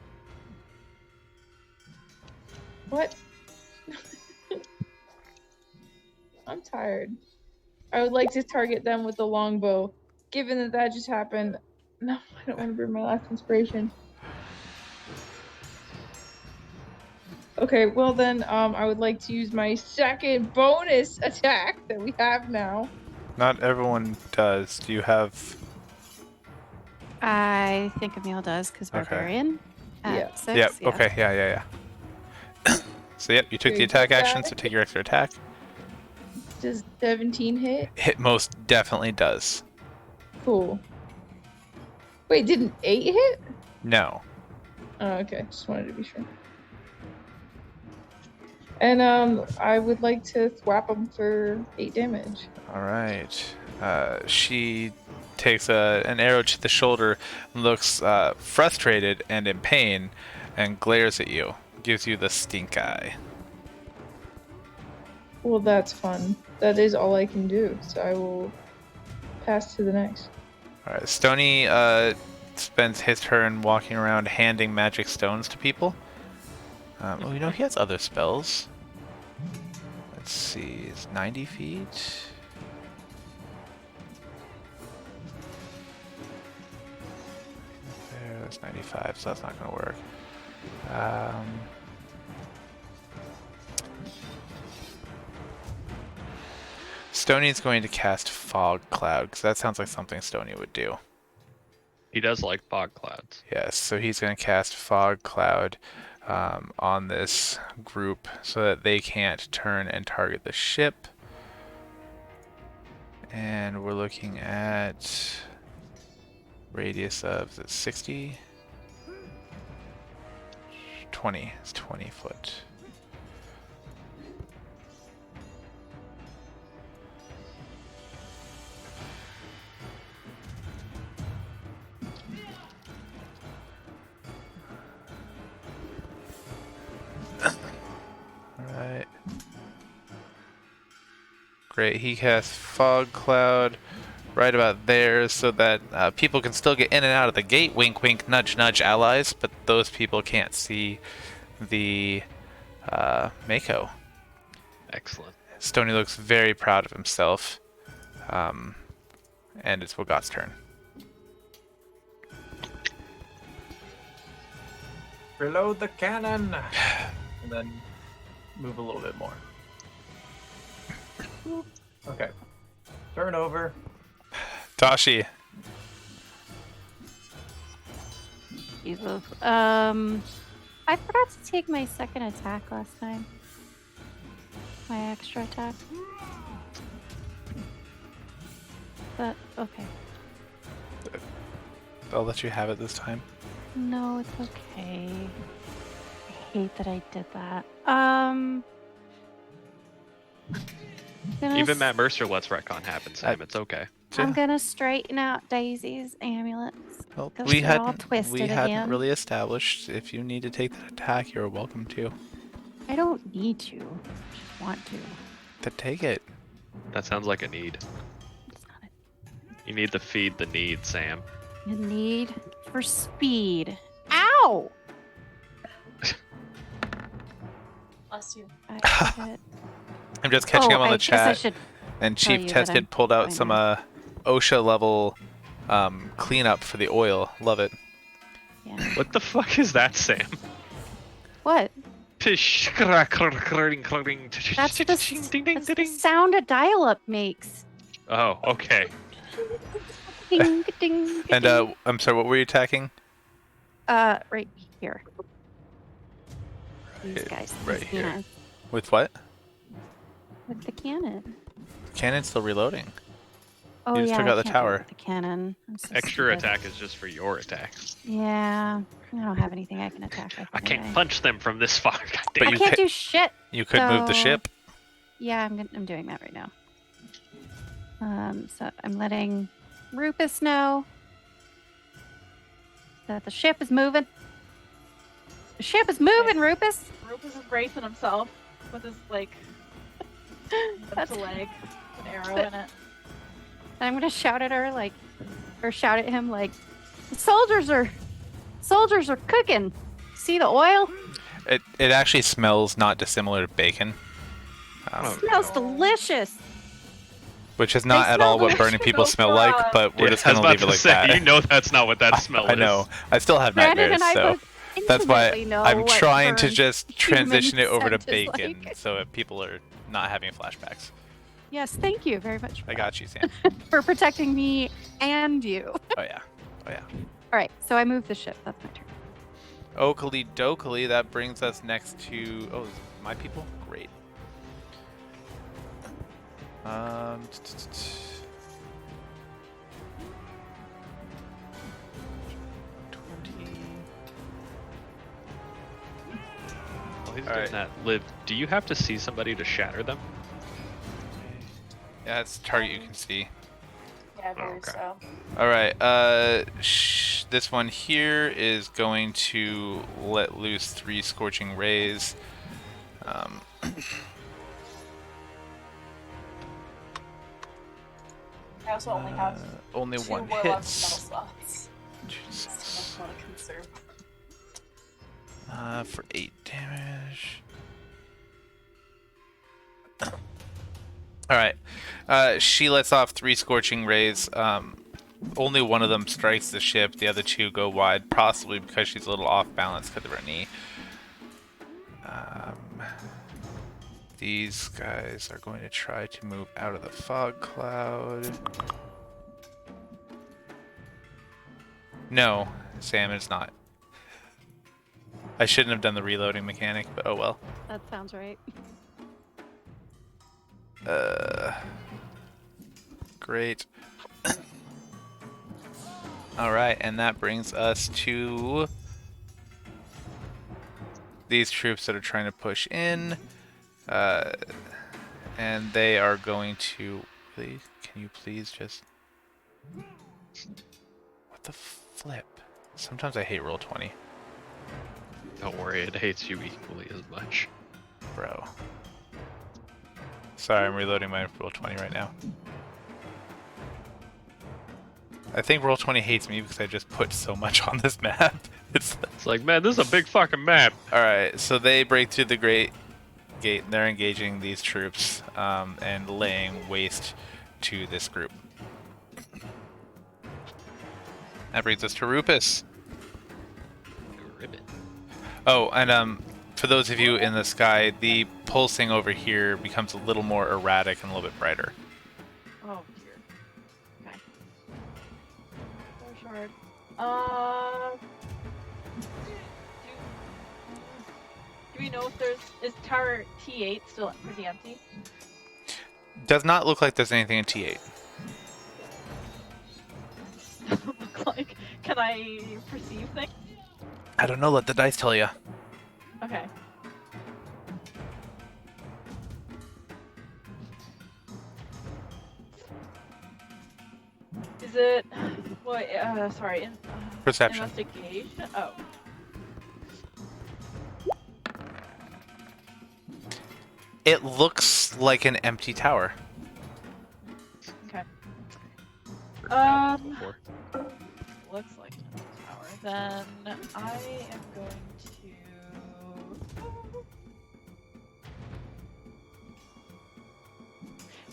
What? I'm tired. I would like to target them with the longbow. Given that that just happened, no, I don't want to burn my last inspiration. Okay, well then, I would like to use my second bonus attack that we have now. Not everyone does. Do you have... I think Emil does because Okay. barbarian at Yeah. 6. Yep, Yeah. okay, yeah. So yep, you took the Okay, attack got action, it. so take your extra attack. Does 17 hit? Hit most definitely does. Cool. Wait, didn't 8 hit? No. Oh, okay. Just wanted to be sure. And I would like to thwap him for 8 damage. Alright. She takes an arrow to the shoulder, looks frustrated and in pain, and glares at you. Gives you the stink eye. Well, that's fun. That is all I can do, so I will pass to the next. Alright, Stony spends his turn walking around handing magic stones to people. Oh, you know, he has other spells. Let's see, it's 90 feet. There, that's 95, so that's not going to work. Stony's going to cast Fog Cloud, because that sounds like something Stony would do. He does like fog clouds. Yes, so he's going to cast Fog Cloud on this group so that they can't turn and target the ship. And we're looking at radius of is it 60? 20. It's 20 foot. Alright. Great, he casts Fog Cloud right about there so that people can still get in and out of the gate. Wink, wink, nudge, nudge, allies, but those people can't see the Mako. Excellent. Stony looks very proud of himself. And it's Wogot's turn. Reload the cannon! And then move a little bit more. Okay. Turn over. Tashi. Jesus. I forgot to take my second attack last time. My extra attack. But, okay. I'll let you have it this time. No, it's okay. I hate that I did that. Gonna Even s- Matt Mercer lets retcon happen, Sam. It's okay. I'm gonna straighten out Daisy's amulets. Well, 'cause we they're all hadn't twisted hadn't again. really established if you need to take that attack, you're welcome to. I don't need to. I just want to. To take it. That sounds like a need. It's not You need to feed the need, Sam. a need for speed. Ow! Bless you. I did it. I'm just catching up on I the guess I chat. should And tell Chief you that Tested I'm pulled out going some now. OSHA level cleanup for the oil. Love it. Yeah. What the fuck is that, Sam? What? That's That's the sound a dial-up makes. Oh, okay. Ding, ding, And ding. I'm sorry, what were you attacking? Right here. These Right- guys. right these here. cannons. With what? With the cannon. Cannon's still reloading. Oh, You just yeah, took I out the can't do it tower. with the cannon. I'm so Extra stupid. attack is just for your attack. Yeah, I don't have anything I can attack with. I can't anyway. punch them from this far. God But damn I you it. can't could- do shit. You could move the So- ship. Yeah, I'm doing that right now. So I'm letting Rupus know that the ship is moving. The ship is moving, Rupus. Rupus is bracing himself with his like That's a leg, an arrow in it. I'm gonna shout at her or shout at him like, the soldiers are cooking. See the oil? It actually smells not dissimilar to bacon. Oh, Smells no. delicious. Which is not They at all smell what burning delicious. people smell like, but we're Yeah, just I was gonna about leave it to like say, that. you know that's not what that smell is. I know. I still have Brandon nightmares, and I so both that's why intimately know I'm what trying to burned just human transition it over to scent is bacon, like. so that people are not having flashbacks. Yes, thank you very much I got you, Sam. for protecting me and you. Oh yeah. Oh yeah. All right, so I moved the ship. That's my turn. Oakley dokley, that brings us next to my people? Great. Um 20. While he's All doing right. that, Liv, do you have to see somebody to shatter them? Yeah, it's a target you can see. Yeah, I believe okay. so. All right. This one here is going to let loose 3 scorching rays. I also only have Only 2 one warlock hits. spell slots. Jesus. So I want to conserve. For 8 damage. All right. She lets off 3 scorching rays. Only one of them strikes the ship. The other 2 go wide, possibly because she's a little off balance because of her knee. These guys are going to try to move out of the fog cloud. No, Sam, it's not. I shouldn't have done the reloading mechanic, but oh well. That sounds right. Great. Alright, and that brings us to these troops that are trying to push in. And they are going to... Really? Can you please just... What the flip? Sometimes I hate Roll20. Don't worry, it hates you equally as much. Bro. Sorry, I'm reloading my Roll20 right now. I think Roll20 hates me because I just put so much on this map. It's like, man, this is a big fucking map. Alright, so they break through the Great Gate and they're engaging these troops and laying waste to this group. That brings us to Rupus. Ribbit. Oh, and for those of you in the sky, the pulsing over here becomes a little more erratic and a little bit brighter. Oh dear. Okay. So short. Do we know if is tower T8 still pretty empty? Does not look like there's anything in T8. Look like. Can I perceive things? I don't know, let the dice tell you. Okay. Is it? What? Sorry. Perception. Investigation. Oh. It looks like an empty tower. Okay. Heard that one before. Looks like an tower. Then I am going to.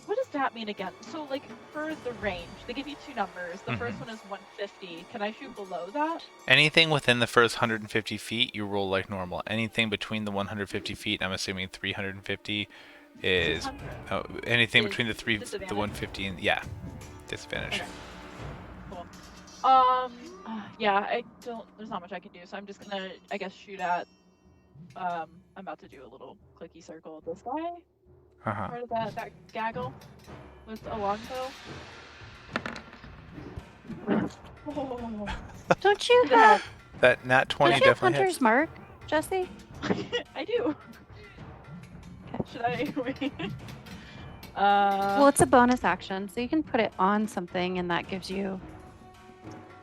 What does that mean again? So, like, for the range, they give you 2 numbers. The first one is 150. Can I shoot below that? Anything within the first 150 feet, you roll like normal. Anything between the 150 feet, I'm assuming 350 is... 600. Oh, anything Is between the disadvantage? 150 and... Yeah. Disadvantage. Okay. Cool. Yeah, I don't. There's not much I can do, so I'm just gonna, I guess, shoot at. I'm about to do a little clicky circle. This guy, Uh-huh. part of that gaggle, with a longbow. Oh. Don't you That- have? That nat 20 Don't you have definitely Hunter's hits. Mark, Jesse? I do. Should I wait? Well, it's a bonus action, so you can put it on something, and that gives you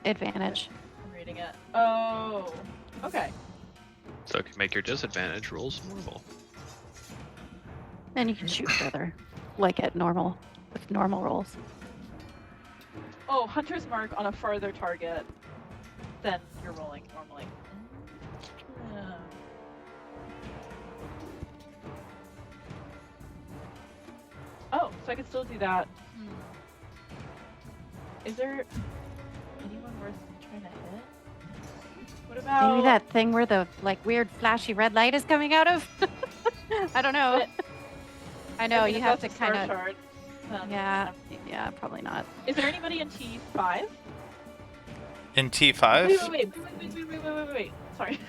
advantage. I'm reading it. Oh, okay. So it can make your disadvantage rolls normal. And you can shoot further, like at normal, with normal rolls. Oh, Hunter's Mark on a farther target than you're rolling normally. Yeah. Oh, so I could still do that. Is there anyone worth trying to hit? What about Maybe that thing where the like weird flashy red light is coming out of. I don't know. I know mean, you if have to that's a star kind of. shard, then- Yeah, probably not. Is there anybody in T5? In T5? Wait. Sorry.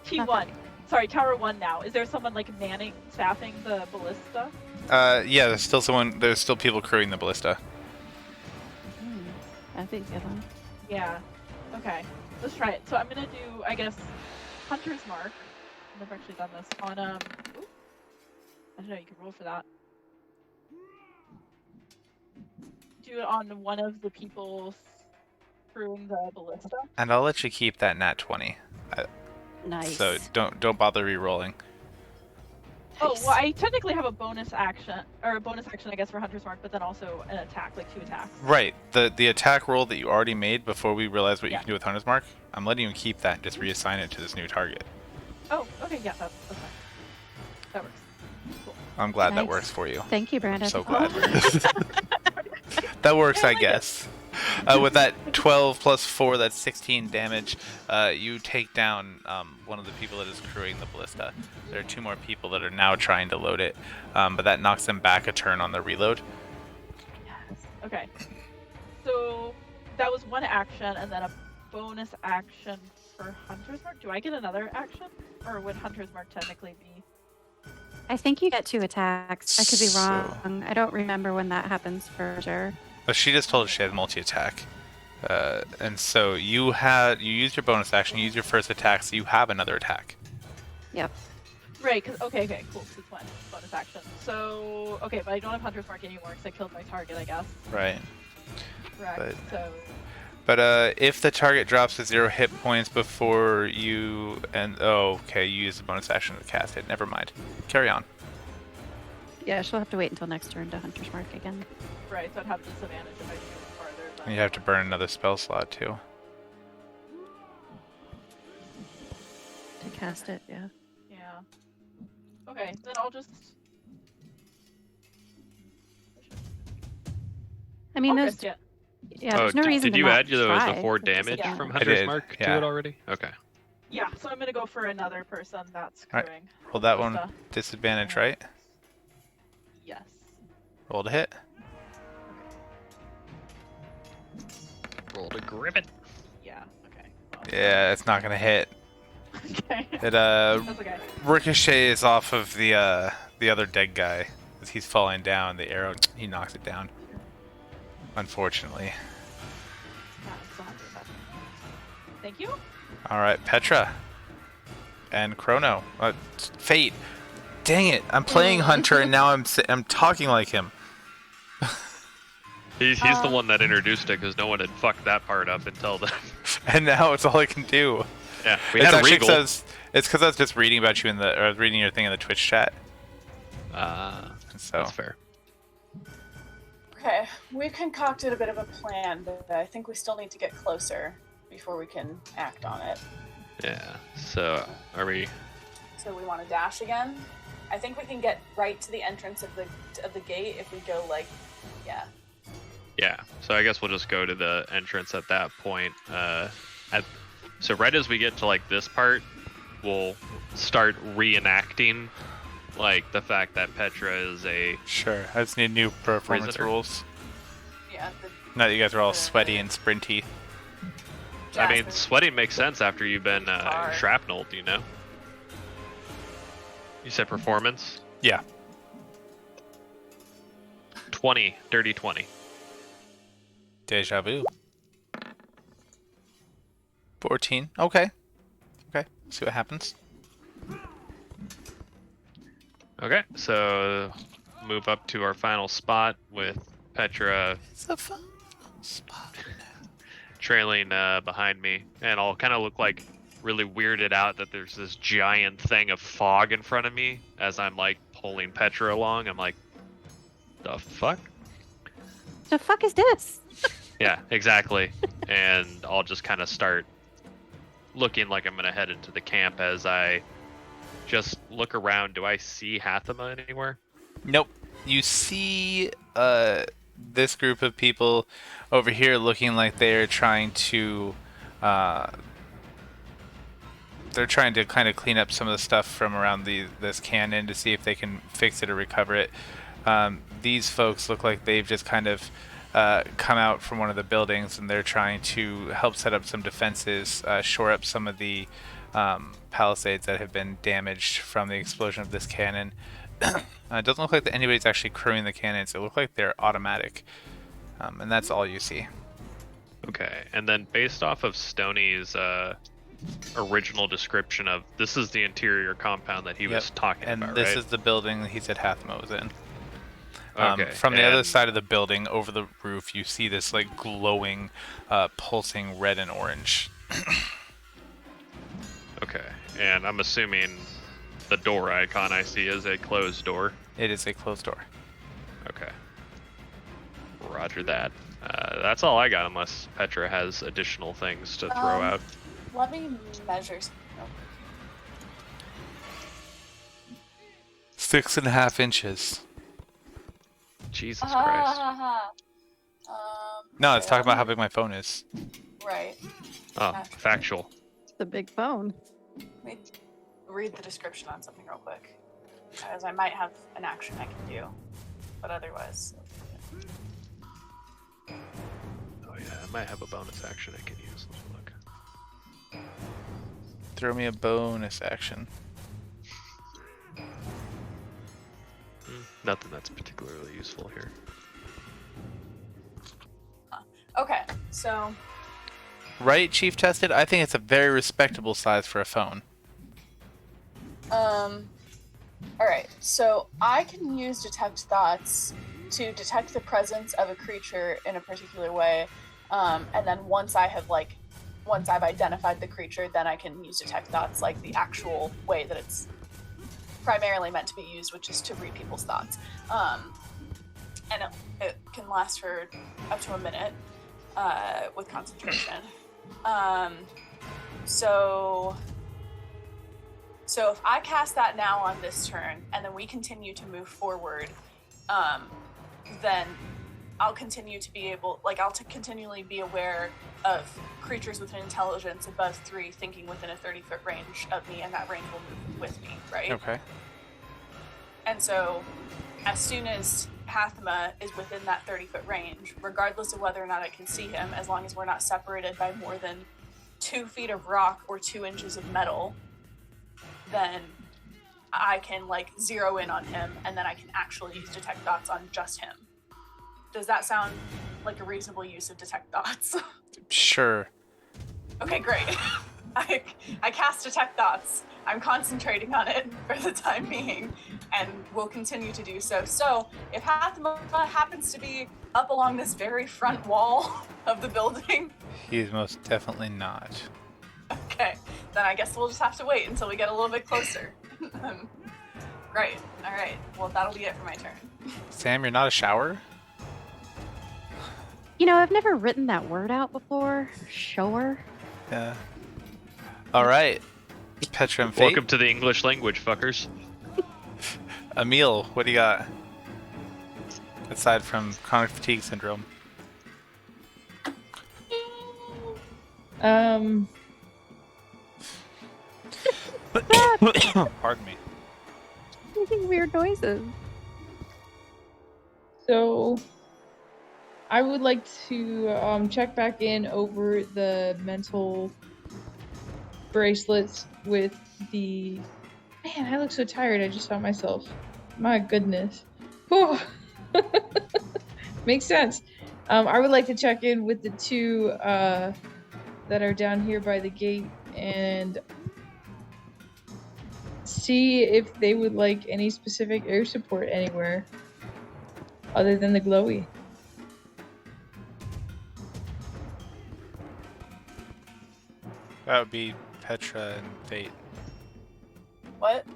T1. Sorry, Tower 1 now. Is there someone like staffing the ballista? Yeah, there's still people crewing the ballista. I think the other one. Yeah. Okay. Let's try it. So I'm gonna do, I guess, Hunter's Mark. I've never actually done this on ooh. I don't know. You can roll for that. Do it on one of the people crewing the ballista. And I'll let you keep that nat 20. Nice. So don't bother re-rolling. Oh well, I technically have a bonus action, I guess, for Hunter's Mark, but then also an attack, like 2 attacks. Right. The attack roll that you already made before we realized what you Yeah. can do with Hunter's Mark, I'm letting you keep that and just reassign it to this new target. Oh, okay, yeah, that's fine. That works. Cool. I'm glad that Nice. works for you. Thank you, Brandon. So glad. That works, I guess. With that 12 plus 4, that's 16 damage. You take down one of the people that is crewing the ballista. There are 2 more people that are now trying to load it, but that knocks them back a turn on the reload. Yes. Okay. So that was one action, and then a bonus action for Hunter's Mark. Do I get another action, or would Hunter's Mark technically be? I think you get 2 attacks. I could be So- wrong. I don't remember when that happens for sure. But she just told us she had multi-attack. And so you used your bonus action, you used your first attack, so you have another attack. Yep. Right. Cause okay, cool. So it's one bonus action. So okay, but I don't have Hunter's Mark anymore because I killed my target, I guess. Right. Correct. But- So But if the target drops to 0 hit points before you you use the bonus action to cast it. Never mind. Carry on. Yeah, she'll have to wait until next turn to Hunter's Mark again. right, so I'd have disadvantage if I do it farther. Than... You have to burn another spell slot too. To cast it, yeah. Yeah. Okay, then I'll just. I mean, I'll there's risk it. yeah, there's no reason did to you not add the try. 4 It's just- damage yeah. from I Hunter's did, Mark yeah. to it already? Okay. Yeah, so I'm gonna go for another person that's Alright, crewing. Roll that one. Ballista. Disadvantage, right? Yes. Roll to hit. Roll to grivet. Yeah. Okay. Well, Yeah, it's not gonna hit. okay. It That's okay. ricochets off of the other dead guy as he's falling down. The arrow, he knocks it down. Unfortunately. Yeah, I'm still happy with that. Thank you. All right, Petra and Chrono. Fate. Dang it! I'm playing Hunter and now I'm talking like him. He's the one that introduced it because no one had fucked that part up until then. And now it's all I can do. Yeah, we It's had actually Regal. it's because I was just reading about you reading your thing in the Twitch chat. So That's fair. Okay, we've concocted a bit of a plan, but I think we still need to get closer before we can act on it. Yeah. So are we? So we want to dash again. I think we can get right to the entrance of the gate if we go like, yeah. Yeah. So I guess we'll just go to the entrance at that point. So right as we get to like this part, we'll start reenacting like the fact that Petra is a sure, I just need new performance Prisoner. rules. Yeah. Now that you guys are all sweaty and sprinty. I mean, Jasmine. sweating makes sense after you've been Hard. shrapneled, you know? You said performance? Yeah. 20, dirty 20. Deja vu. 14. Okay. Okay. See what happens. Okay, so move up to our final spot with Petra It's a fun spot. trailing behind me, and I'll kind of look like really weirded out that there's this giant thing of fog in front of me as I'm like pulling Petra along. I'm like, the fuck? The fuck is this? Yeah, exactly. And I'll just kind of start looking like I'm gonna head into the camp as I just look around. Do I see Hathama anywhere? Nope. You see this group of people over here looking like they're trying to kind of clean up some of the stuff from around this cannon to see if they can fix it or recover it. These folks look like they've just kind of come out from one of the buildings, and they're trying to help set up some defenses, shore up some of the palisades that have been damaged from the explosion of this cannon. It doesn't look like that anybody's actually crewing the cannons. It looks like they're automatic, and that's all you see. Okay, and then based off of Stoney's original description of this is the interior compound that he was talking and about, this right? is the building that he said Hathama was in. Okay, From the other and- side of the building, over the roof, you see this like glowing, pulsing red and orange. Okay, and I'm assuming the door icon I see is a closed door. It is a closed door. Okay. Roger that. That's all I got, unless Petra has additional things to throw out. Let me measure something real quick. 6.5 inches. Jesus Christ. No, it's talking about how big my phone is. Right. Oh, factual. It's the big phone. Let me read the description on something real quick, because I might have an action I can do, but otherwise. Oh yeah, I might have a bonus action I can use. Let me look. Throw me a bonus action. Nothing that's particularly useful here. Okay, so Right, Chief Tested? I think it's a very respectable size for a phone. alright, so I can use detect thoughts to detect the presence of a creature in a particular way, and then once I've identified the creature, then I can use detect thoughts like the actual way that it's primarily meant to be used, which is to read people's thoughts. And it can last for up to a minute with concentration. So if I cast that now on this turn, and then we continue to move forward, then I'll continue to be able, I'll continually be aware of creatures with an intelligence above 3 thinking within a 30-foot range of me, and that range will move with me, right? Okay. And so, as soon as Hathama is within that 30-foot range, regardless of whether or not I can see him, as long as we're not separated by more than 2 feet of rock or 2 inches of metal, then I can zero in on him, and then I can actually use detect thoughts on just him. Does that sound like a reasonable use of detect thoughts? Sure. Okay, great. I cast detect thoughts. I'm concentrating on it for the time being, and will continue to do so. So, if Hathama happens to be up along this very front wall of the building, He's most definitely not. okay, then I guess we'll just have to wait until we get a little bit closer. Great. All right. Well, that'll be it for my turn. Sam, you're not a shower? You know, I've never written that word out before. Shower. Yeah. Alright. Petra and Fate. Welcome to the English language, fuckers. Emil, what do you got? Aside from chronic fatigue syndrome. Pardon me. Making weird noises. So I would like to check back in over the mental bracelets with the... Man, I look so tired. I just saw myself. My goodness. Whew. Makes sense. I would like to check in with the 2 that are down here by the gate and see if they would like any specific air support anywhere other than the glowy. That would be Petra and Fate. What?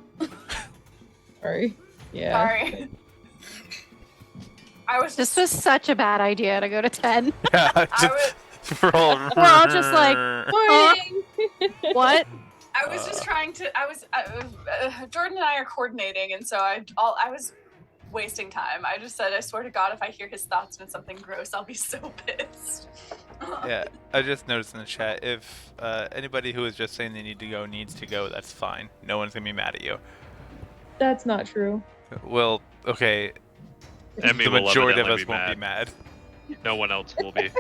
Sorry. Yeah. Sorry. I was This was such a bad idea to go to 10. Yeah, I just was, roll. We're all just like, what? I was just trying to. Jordan and I are coordinating, and so I was wasting time. I just said, I swear to God, if I hear his thoughts and it's something gross, I'll be so pissed. Yeah, I just noticed in the chat, if anybody who is just saying they need to go needs to go, that's fine. No one's gonna be mad at you. That's not true. Well, okay, Emmy the will majority of evidently us won't be mad. No one else will be.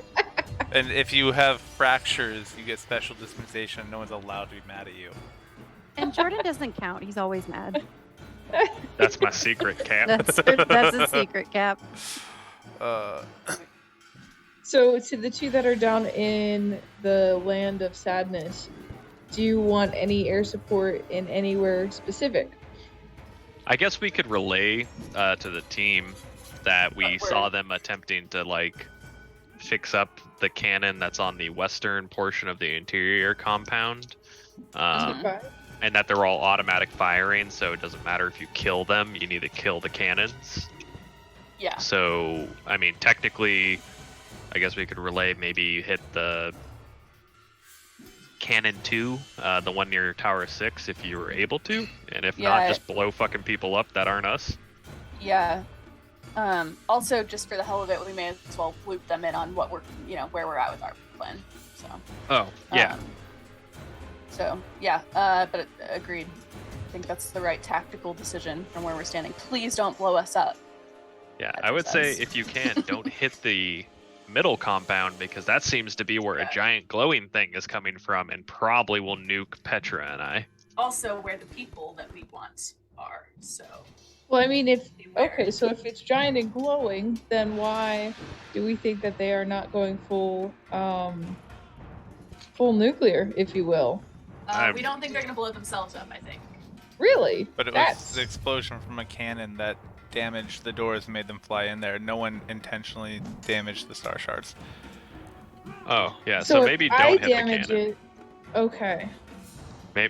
And if you have fractures, you get special dispensation. No one's allowed to be mad at you. And Jordan doesn't count. He's always mad. That's my secret, Cap. That's a secret, Cap. So, to the two that are down in the land of sadness, do you want any air support in anywhere specific? I guess we could relay to the team that we saw them attempting to like fix up the cannon that's on the western portion of the interior compound, Okay. and that they're all automatic firing, so it doesn't matter if you kill them, you need to kill the cannons. Yeah. So, I mean, technically, I guess we could relay, maybe hit the cannon 2, the one near Tower 6, if you were able to, and if not, Yeah. just blow fucking people up that aren't us. Yeah. Also, just for the hell of it, we may as well loop them in on what we're, where we're at with our plan. So. Oh, yeah. So yeah, but agreed. I think that's the right tactical decision from where we're standing. Please don't blow us up. Yeah, That I would makes say sense. if you can, don't hit the middle compound, because that seems to be where a giant glowing thing is coming from and probably will nuke Petra and I. also where the people that we want are. So. Well, I mean, if beware. so if it's giant and glowing, then why do we think that they are not going full nuclear, if you will? We don't think they're gonna blow themselves up. I think. Really? But it was the explosion from a cannon that damaged the doors and made them fly in there. No one intentionally damaged the star shards. Oh, yeah, so if maybe I don't hit the damage cannon. it. Okay.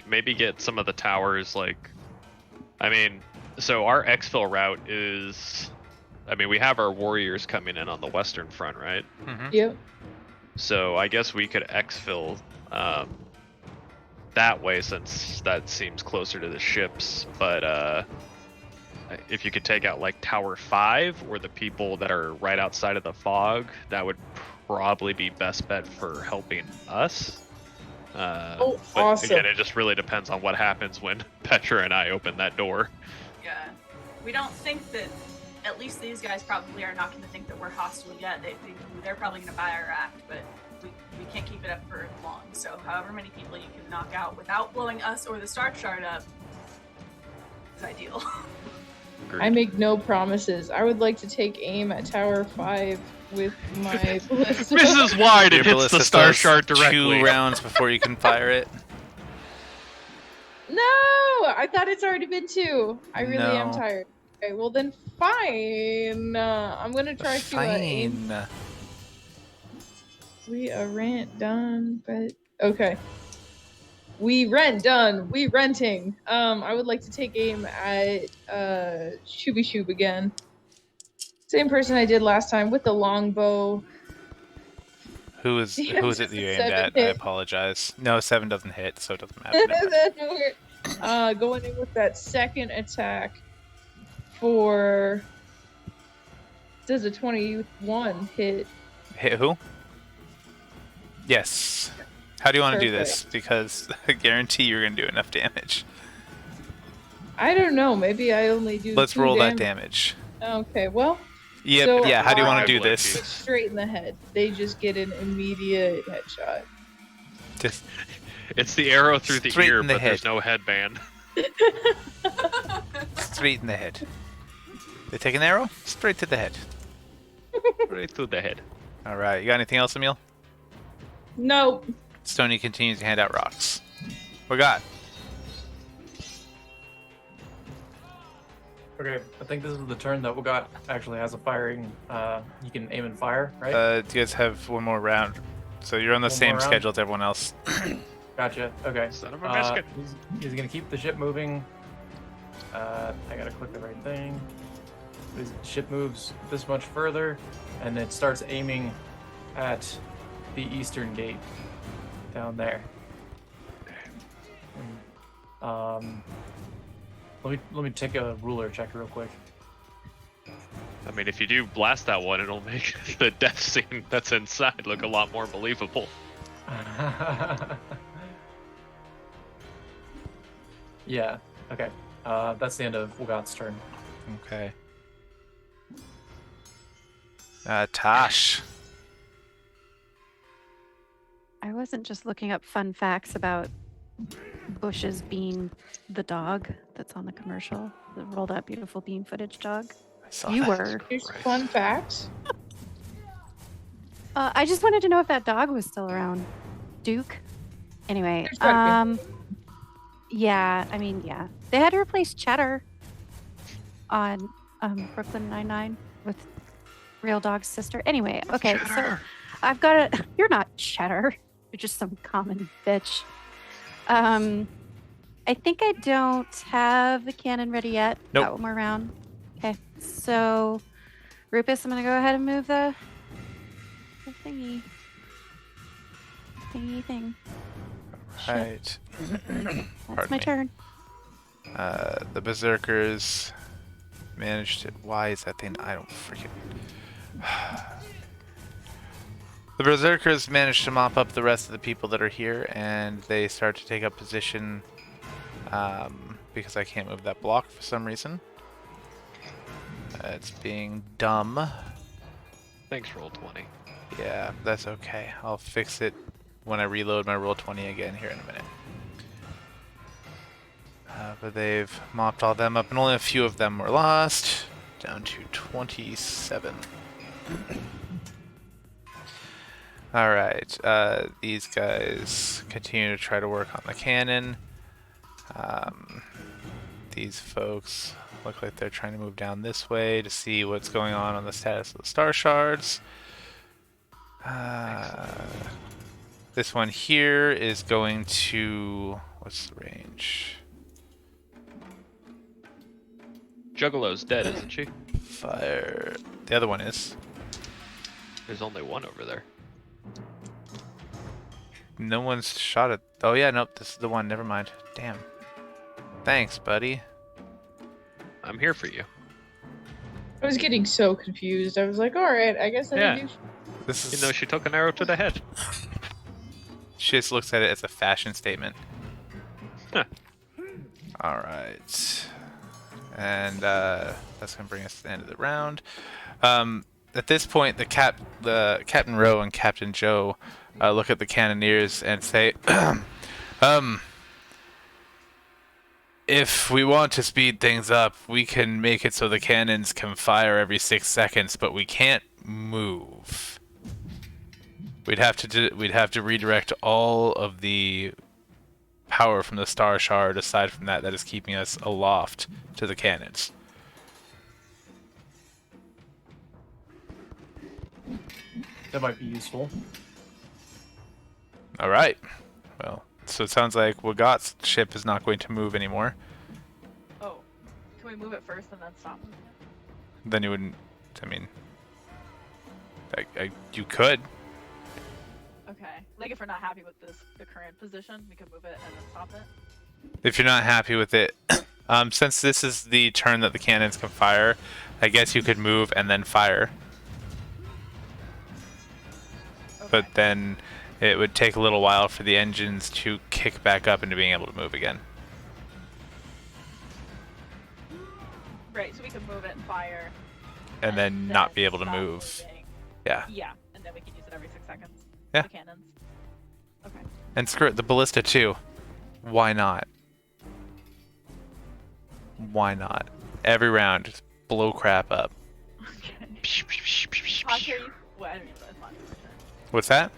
Maybe get some of the towers, like... I mean, so our exfil route is... I mean, we have our warriors coming in on the western front, right? Mm-hmm. Yep. So I guess we could exfil that way, since that seems closer to the ships. But if you could take out like Tower 5 or the people that are right outside of the fog, that would probably be best bet for helping us. But awesome. again, it just really depends on what happens when Petra and I open that door. Yeah. We don't think that. At least these guys probably are not going to think that we're hostile yet. They're probably going to buy our act, but we can't keep it up for long. So however many people you can knock out without blowing us or the Star Shard up is ideal. I make no promises. I would like to take aim at Tower 5 with my ballista. Mrs. Wide, it Your hits the ballista star starts shard directly. 2 rounds before you can fire it. No! I thought it's already been 2. I really am No. tired. Okay, well then fine. I'm gonna try to aim. Fine. We are rent done, but okay. We rent done. We renting. I would like to take aim at Shooby Shoob again. Same person I did last time with the longbow. Who is Damn, it that you aimed 7 at? I hit. apologize. No, 7 doesn't hit, so it doesn't matter. Never mind. Going in with that second attack for does a 21 hit? Hit who? Yes. How do you want to do this? Because I guarantee you're going to do enough damage. I don't know. Maybe I only do. Let's 2 roll that damage. damage. Okay. Well. Yep. So yeah. How do you want to do I this? It's straight in the head. They just get an immediate headshot. Just It's the arrow through the Straight ear, in the but there's head. no headband. straight in the head. They take an arrow straight to the head. Right through the head. All right. You got anything else, Emil? Nope. Stony continues to hand out rocks. What got? Okay, I think this is the turn that Wogot actually has a firing. You can aim and fire, right? Do you guys have one more round? So you're on the One same more round? schedule as everyone else. Gotcha. Okay. Son of a biscuit. He's gonna keep the ship moving. I gotta click the right thing. The ship moves this much further, and it starts aiming at the eastern gate down there. Let me take a ruler check real quick. I mean, if you do blast that one, it'll make the death scene that's inside look a lot more believable. Yeah. Okay. That's the end of Wogot's turn. Okay. Tosh. I wasn't just looking up fun facts about Bush's being the dog that's on the commercial, the rolled out beautiful bean footage dog. I saw You that. were. Here's fun facts. I just wanted to know if that dog was still around. Duke. Anyway, There's gotta be. yeah, I mean, yeah. They had to replace Cheddar on Brooklyn Nine-Nine with Real Dog's sister. Anyway, okay, so I've got a. You're not Cheddar. You're just some common bitch. I think I don't have the cannon ready yet. Nope. Got one more round. Okay, so Rupus, I'm gonna go ahead and move the thingy thing. Shit. Right. That's Pardon my me. turn. The Berserkers managed to. Why is that thing? I don't freaking. The Berserkers managed to mop up the rest of the people that are here, and they start to take up position because I can't move that block for some reason. It's being dumb. Thanks, roll 20. Yeah, that's okay. I'll fix it when I reload my roll 20 again here in a minute. But they've mopped all them up, and only a few of them were lost. Down to 27. Alright, these guys continue to try to work on the cannon. These folks look like they're trying to move down this way to see what's going on the status of the star shards. This one here is going to... what's the range? Juggalo's dead, isn't she? Fire. The other one is. There's only one over there. No one's shot at... oh yeah, nope, this is the one. Never mind. Damn. Thanks, buddy. I'm here for you. I was getting so confused. I was like, all right, I guess I Yeah. didn't do. This is... Even though she took an arrow to the head. She just looks at it as a fashion statement. Huh. Alright. And that's going to bring us to the end of the round. At this point, the Captain Rowe and Captain Joe look at the cannoneers and say, if we want to speed things up, we can make it so the cannons can fire every 6 seconds, but we can't move. We'd have to redirect all of the power from the star shard aside from that is keeping us aloft to the cannons. That might be useful. All right. Well, so it sounds like Wogot's ship is not going to move anymore. Oh, can we move it first and then stop moving it? Then you wouldn't. I mean, you could. Okay. Like if we're not happy with the current position, we can move it and then stop it. If you're not happy with it, since this is the turn that the cannons can fire, I guess you could move and then fire. Okay. But then it would take a little while for the engines to kick back up into being able to move again. Right, so we can move it and fire. And then not be able to stop move. moving. Yeah. Yeah, and then we can use it every 6 seconds. Yeah. The cannons. Okay. And screw it, the ballista too. Why not? Why not? Every round, just blow crap up. Okay. Contrary. Well, I mean, it's not even my turn. What's that?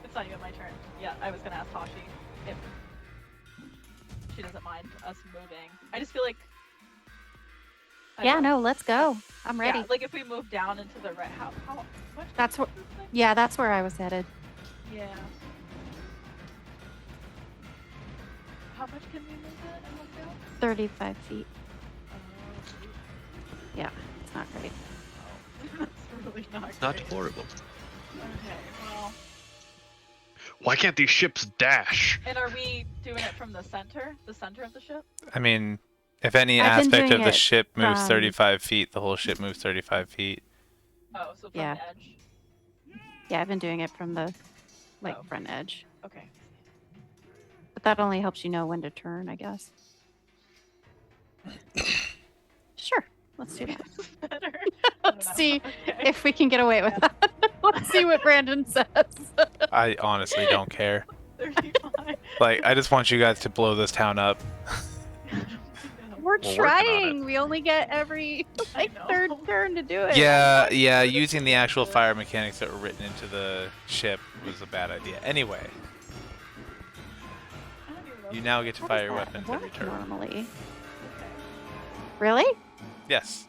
It's not even my turn. Yeah. I was gonna ask Tashi if she doesn't mind us moving. I just feel like. I Yeah, don't know. no, let's go. I'm ready. Yeah, like if we move down into the right, how much? That's can what- we move this thing? Yeah, that's where I was headed. Yeah. How much can we move it and move down? 35 feet. Oh, Yeah, it's not great. that's really not It's not great. horrible. Okay, well. Why can't these ships dash? And are we doing it from the center? The center of the ship? I mean, if any I've been aspect doing of the it ship moves from- 35 feet, the whole ship moves 35 feet. Oh, so from Yeah. the edge. Yeah, I've been doing it from the Oh. front edge. Okay. But that only helps you know when to turn, I guess. Sure, let's do that. Better. Let's see Okay. if we can get away with that. Let's see what Brandon says. I honestly don't care. 35. Like, I just want you guys to blow this town up. We're working on trying. We only get every I know. third turn to do it. Yeah, using the actual fire mechanics that were written into the ship was a bad idea. Anyway, I don't even know you if now get to How fire does your that weapons work every turn. normally? Okay. Really? Yes,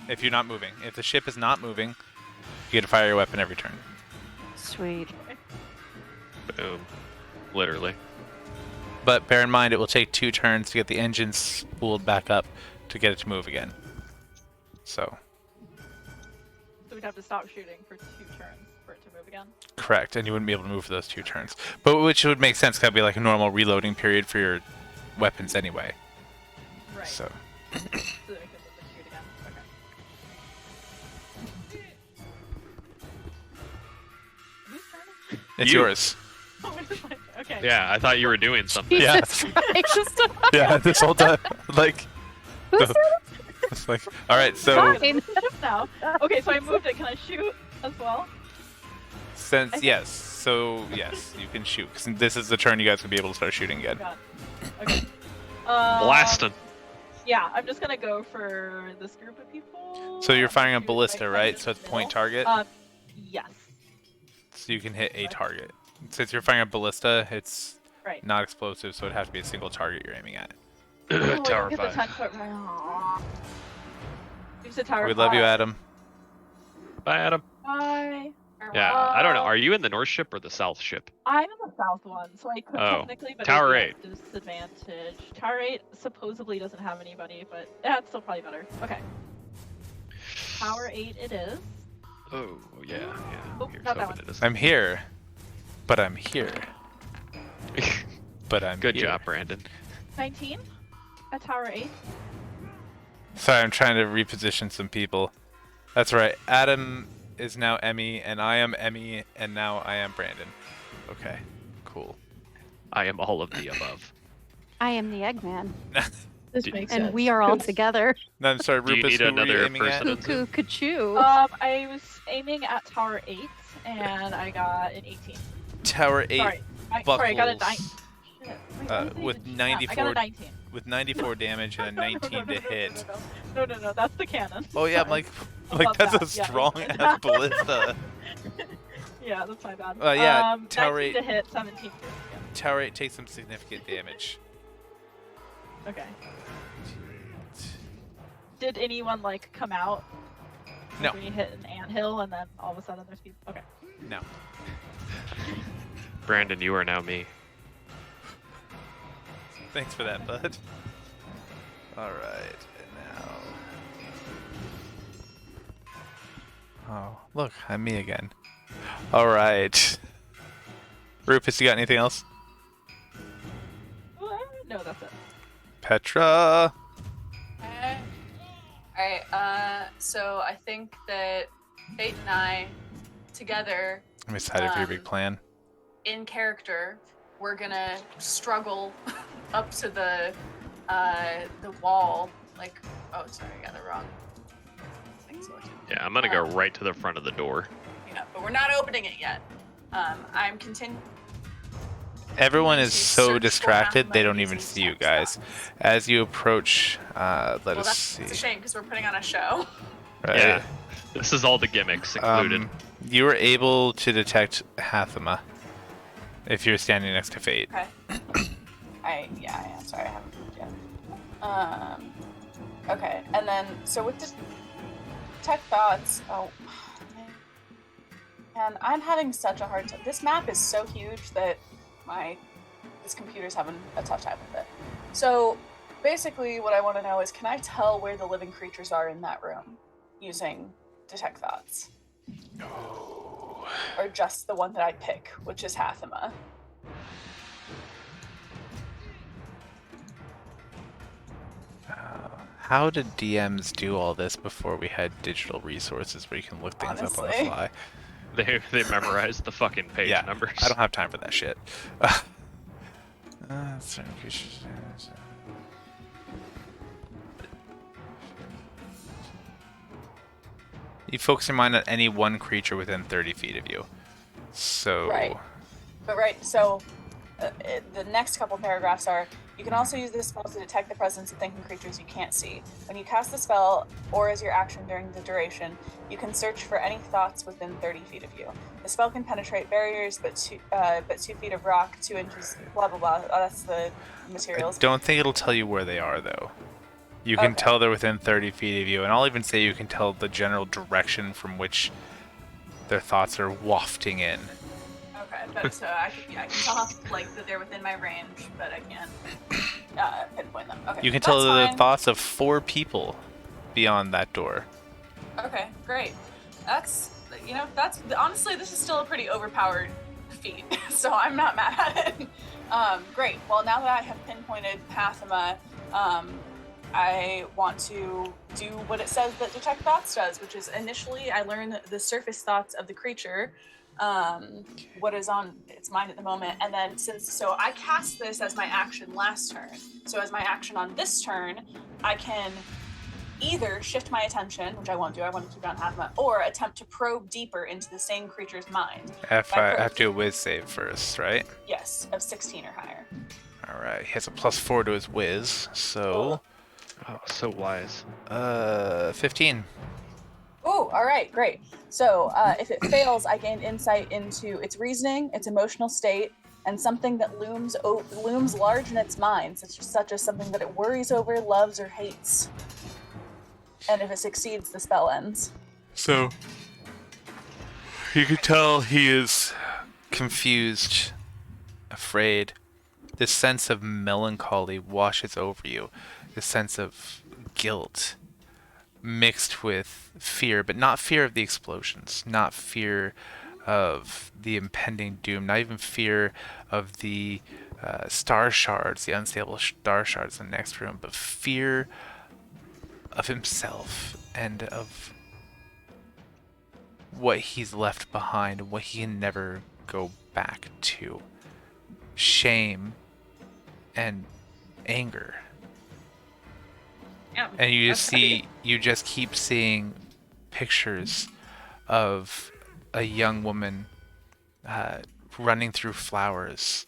if you're not moving. If the ship is not moving, you get to fire your weapon every turn. Sweet. Boom. Literally. But bear in mind, it will take 2 turns to get the engine spooled back up to get it to move again. So, So we'd have to stop shooting for 2 turns for it to move again. correct, and you wouldn't be able to move for those 2 turns. But which would make sense, 'cause that'd be like a normal reloading period for your weapons anyway. Right. So, So that we can move the shoot again. Okay. Whose turn? it's You. yours. Oh, it is my turn. Okay. Yeah, I thought you were doing something. Yeah. Jesus Christ. Yeah, this whole time, like, Who's so- it's like, all right. So Fine. now. Okay, so I moved it. Can I shoot as well? since yes, you can shoot. 'Cause this is the turn you guys will be able to start shooting again. God. Okay. Blasting. Yeah, I'm just gonna go for this group of people. So you're firing a Shoot ballista, kind right? of So in it's the point middle. target. Yes. So you can hit a target. Since you're firing a ballista, it's Right. not explosive, so it'd have to be a single target you're aiming at. Oh, I Tower don't get the 5. 10-foot right. Aw. Use the tower. We love you, 5. Adam. Bye, Adam. Bye. Yeah, I don't know. Are you in the north ship or the south ship? I'm in the south one, so I could Oh, technically, but Tower it would be at disadvantage. Tower 8 supposedly doesn't have anybody, but that's still probably better. Okay. Tower 8 it is. Oh, yeah. Oh, Here's not that hoping one. it is. I'm here, but I'm here, but I'm Good here. job, Brandon. 19 at Tower 8. Sorry, I'm trying to reposition some people. That's right. Adam is now Emmy, and I am Emmy, and now I am Brandon. Okay, cool. I am all of the above. I am the Eggman, This Did- makes and sense. we are all together. No, I'm sorry, Do you Rupus. need Who were you another aiming at? person? Cuckoo, Kachoo. I was aiming at Tower 8, and I got an 18. Tower 8 Sorry, I got a 9. buckles Shit. Wait, Uh, why did I with even choose that? I 94 got a 19. with 94 damage and a 19 to hit. No, that's the cannon. Oh yeah, I'm Sorry. like Above that's a that, yeah. strong ass ballista. Yeah, that's my bad. Yeah, Tower 19 8. to hit, 17 to Tower 8 takes some significant damage. Okay. Did anyone like come out? Like, No. when you hit an anthill and then all of a sudden there's people. Okay. No. Brandon, you are now me. Thanks for that, bud. All right, and now. Oh, look, I'm me again. All right. Rufus, you got anything else? No, that's it. Petra. Alright, so I think that Fate and I, together, I'm excited for your big plan. in character, we're gonna struggle up to the wall. Like, oh, sorry, I got the wrong thing selected. Yeah, I'm gonna go right to the front of the door. Yeah, but we're not opening it yet. I'm continuing. Everyone is to so search for distracted Hathama they don't using even see you step guys. stones. As you approach, let Well, us that's see. it's a shame because we're putting on a show. Right. Yeah, this is all the gimmicks included. You were able to detect Hathama. if you're standing next to Fate. Okay. I am. Sorry, I haven't moved yet. Okay, and then so with the detect thoughts. Oh, man, I'm having such a hard time. This map is so huge that this computer's having a tough time with it. So basically, what I want to know is, can I tell where the living creatures are in that room using detect thoughts? No. Or just the one that I pick, which is Hathama? How did DMs do all this before we had digital resources where you can look things up on the Honestly. fly? They memorized the fucking page Yeah, numbers. I don't have time for that shit. Certain creatures. You focus your mind on any one creature within 30 feet of you. So. Right. But so the next couple paragraphs are, you can also use this spell to detect the presence of thinking creatures you can't see. When you cast the spell, or as your action during the duration, you can search for any thoughts within 30 feet of you. The spell can penetrate barriers, but 2 feet of rock, 2 inches, blah blah blah. That's the materials. I don't think it'll tell you where they are, though. You can tell they're within 30 feet of you, and I'll even say you can tell the general direction from which their thoughts are wafting in. Okay, but so I can tell like that they're within my range, but I can't pinpoint them. Okay, You can tell that's the fine. thoughts of 4 people beyond that door. Okay, great. That's honestly, this is still a pretty overpowered feat, so I'm not mad at it. Great. Well, now that I have pinpointed Hathama, I want to do what it says that detect thoughts does, which is initially I learn the surface thoughts of the creature, what is on its mind at the moment, and then so I cast this as my action last turn. So as my action on this turn, I can either shift my attention, which I won't do, I want to keep it on Hathama, or attempt to probe deeper into the same creature's mind. I have to do a whiz save first, right? Yes, of 16 or higher. Alright, he has a +4 to his whiz, so. Oh, so wise. 15. Oh, all right, great. So if it fails, I gain insight into its reasoning, its emotional state, and something that looms large in its mind, such as something that it worries over, loves, or hates. And if it succeeds, the spell ends. So, you can tell he is confused, afraid. This sense of melancholy washes over you. This sense of guilt mixed with fear, but not fear of the explosions, not fear of the impending doom, not even fear of the star shards, the unstable star shards in the next room, but fear of himself and of what he's left behind, what he can never go back to. Shame and anger. Yeah, And you that's just keep seeing pictures of a young woman running through flowers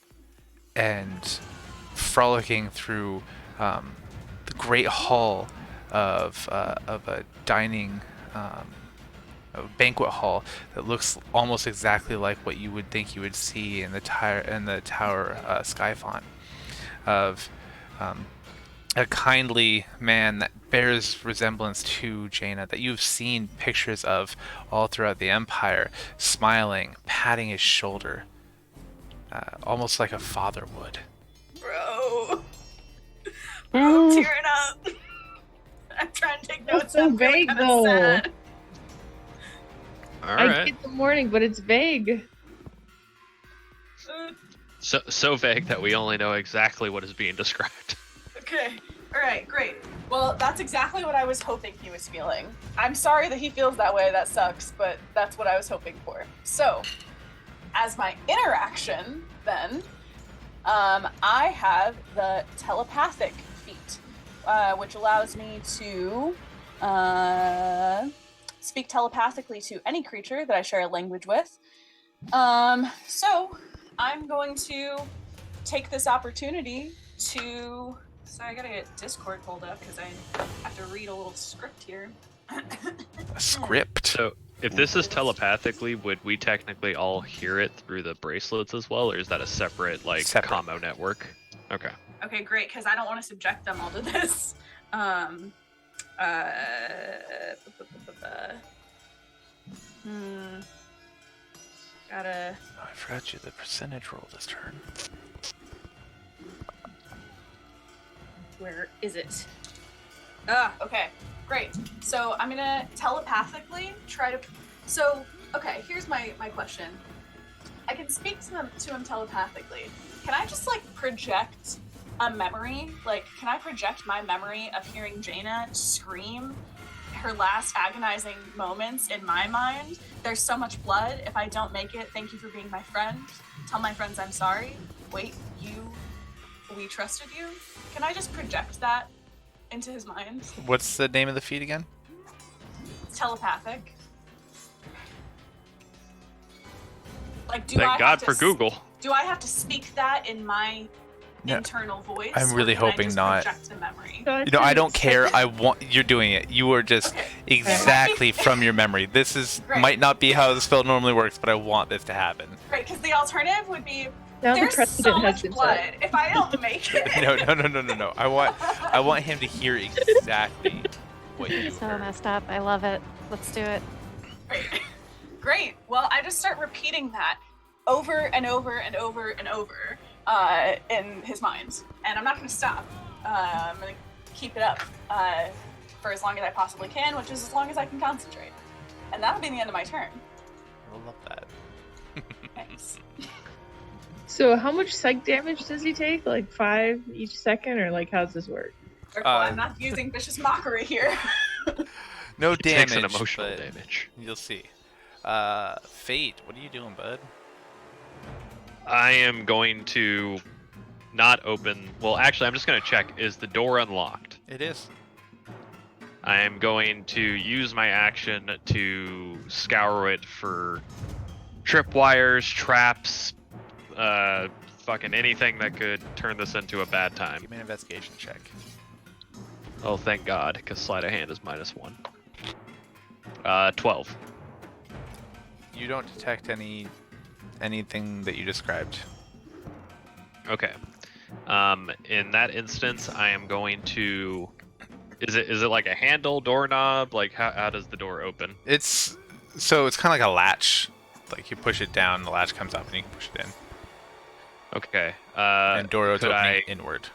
and frolicking through the great hall of a dining, a banquet hall that looks almost exactly like what you would think you would see in the tower Skyfont, of a kindly man that bears resemblance to Jaina, that you've seen pictures of all throughout the Empire, smiling, patting his shoulder, almost like a father would. Bro, I'm tearing up. I'm trying to take notes. That's so I'm feeling vague, kinda though. sad. All I right. get the morning, but it's vague. So vague that we only know exactly what is being described. Okay. All right. Great. Well, that's exactly what I was hoping he was feeling. I'm sorry that he feels that way. That sucks, but that's what I was hoping for. So, as my interaction, then, I have the telepathic feat, which allows me to speak telepathically to any creature that I share a language with. So I'm going to take this opportunity to. So I gotta get Discord pulled up because I have to read a little script here. A script. So If this is telepathically, would we technically all hear it through the bracelets as well, or is that a separate like Separate. commo network? Okay. Okay, great, because I don't want to subject them all to this. Gotta. Oh, I forgot you the percentage roll this turn. Where is it? Okay, great. So I'm gonna telepathically try to. So, okay, here's my question. I can speak to him telepathically. Can I just like project a memory? Like, can I project my memory of hearing Jaina scream her last agonizing moments in my mind? There's so much blood. If I don't make it, thank you for being my friend. Tell my friends I'm sorry. Wait, we trusted you? Can I just project that into his mind? What's the name of the feat again? It's telepathic. Like, Thank God for Google. Do I have to speak that in my No. internal voice? I'm or really can I hoping just not. project a memory? You know, I don't care. I want you're doing it. You are just Okay. exactly from your memory. This is Great. might not be how the spell normally works, but I want this to happen. Right, because the alternative would be Now the there's precedent so has much been blood. set. If I don't make it, No. I want him to hear exactly what you So heard. messed up. I love it. Let's do it. Great. Well, I just start repeating that over and over and over and over in his mind, and I'm not going to stop. I'm going to keep it up for as long as I possibly can, which is as long as I can concentrate, and that'll be the end of my turn. I love that. Thanks. So how much psych damage does he take? Like 5 each second, or like how's this work? Careful, I'm not using vicious mockery here. No It damage. takes an emotional but damage. You'll see. Fate, what are you doing, bud? I am going to not open. Well, actually, I'm just going to check. Is the door unlocked? It is. I am going to use my action to scour it for tripwires, traps, fucking anything that could turn this into a bad time. Give me an investigation check. Oh, thank God, because sleight of hand is -1. 12. You don't detect anything that you described. Okay. In that instance, I am going to. Is it like a handle, doorknob? Like how does the door open? It's kind of like a latch. Like you push it down, the latch comes up, and you can push it in. Okay. And door is could opening I- inward.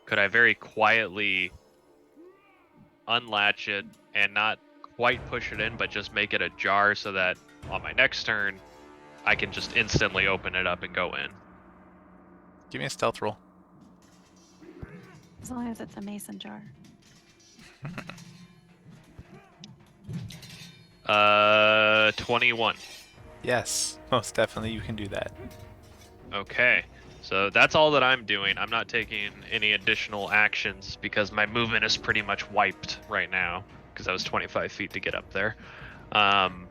Could I very quietly unlatch it and not quite push it in, but just make it ajar so that on my next turn, I can just instantly open it up and go in? Give me a stealth roll. As long as it's a mason jar. 21. Yes, most definitely you can do that. Okay. So that's all that I'm doing. I'm not taking any additional actions because my movement is pretty much wiped right now because I was 25 feet to get up there. And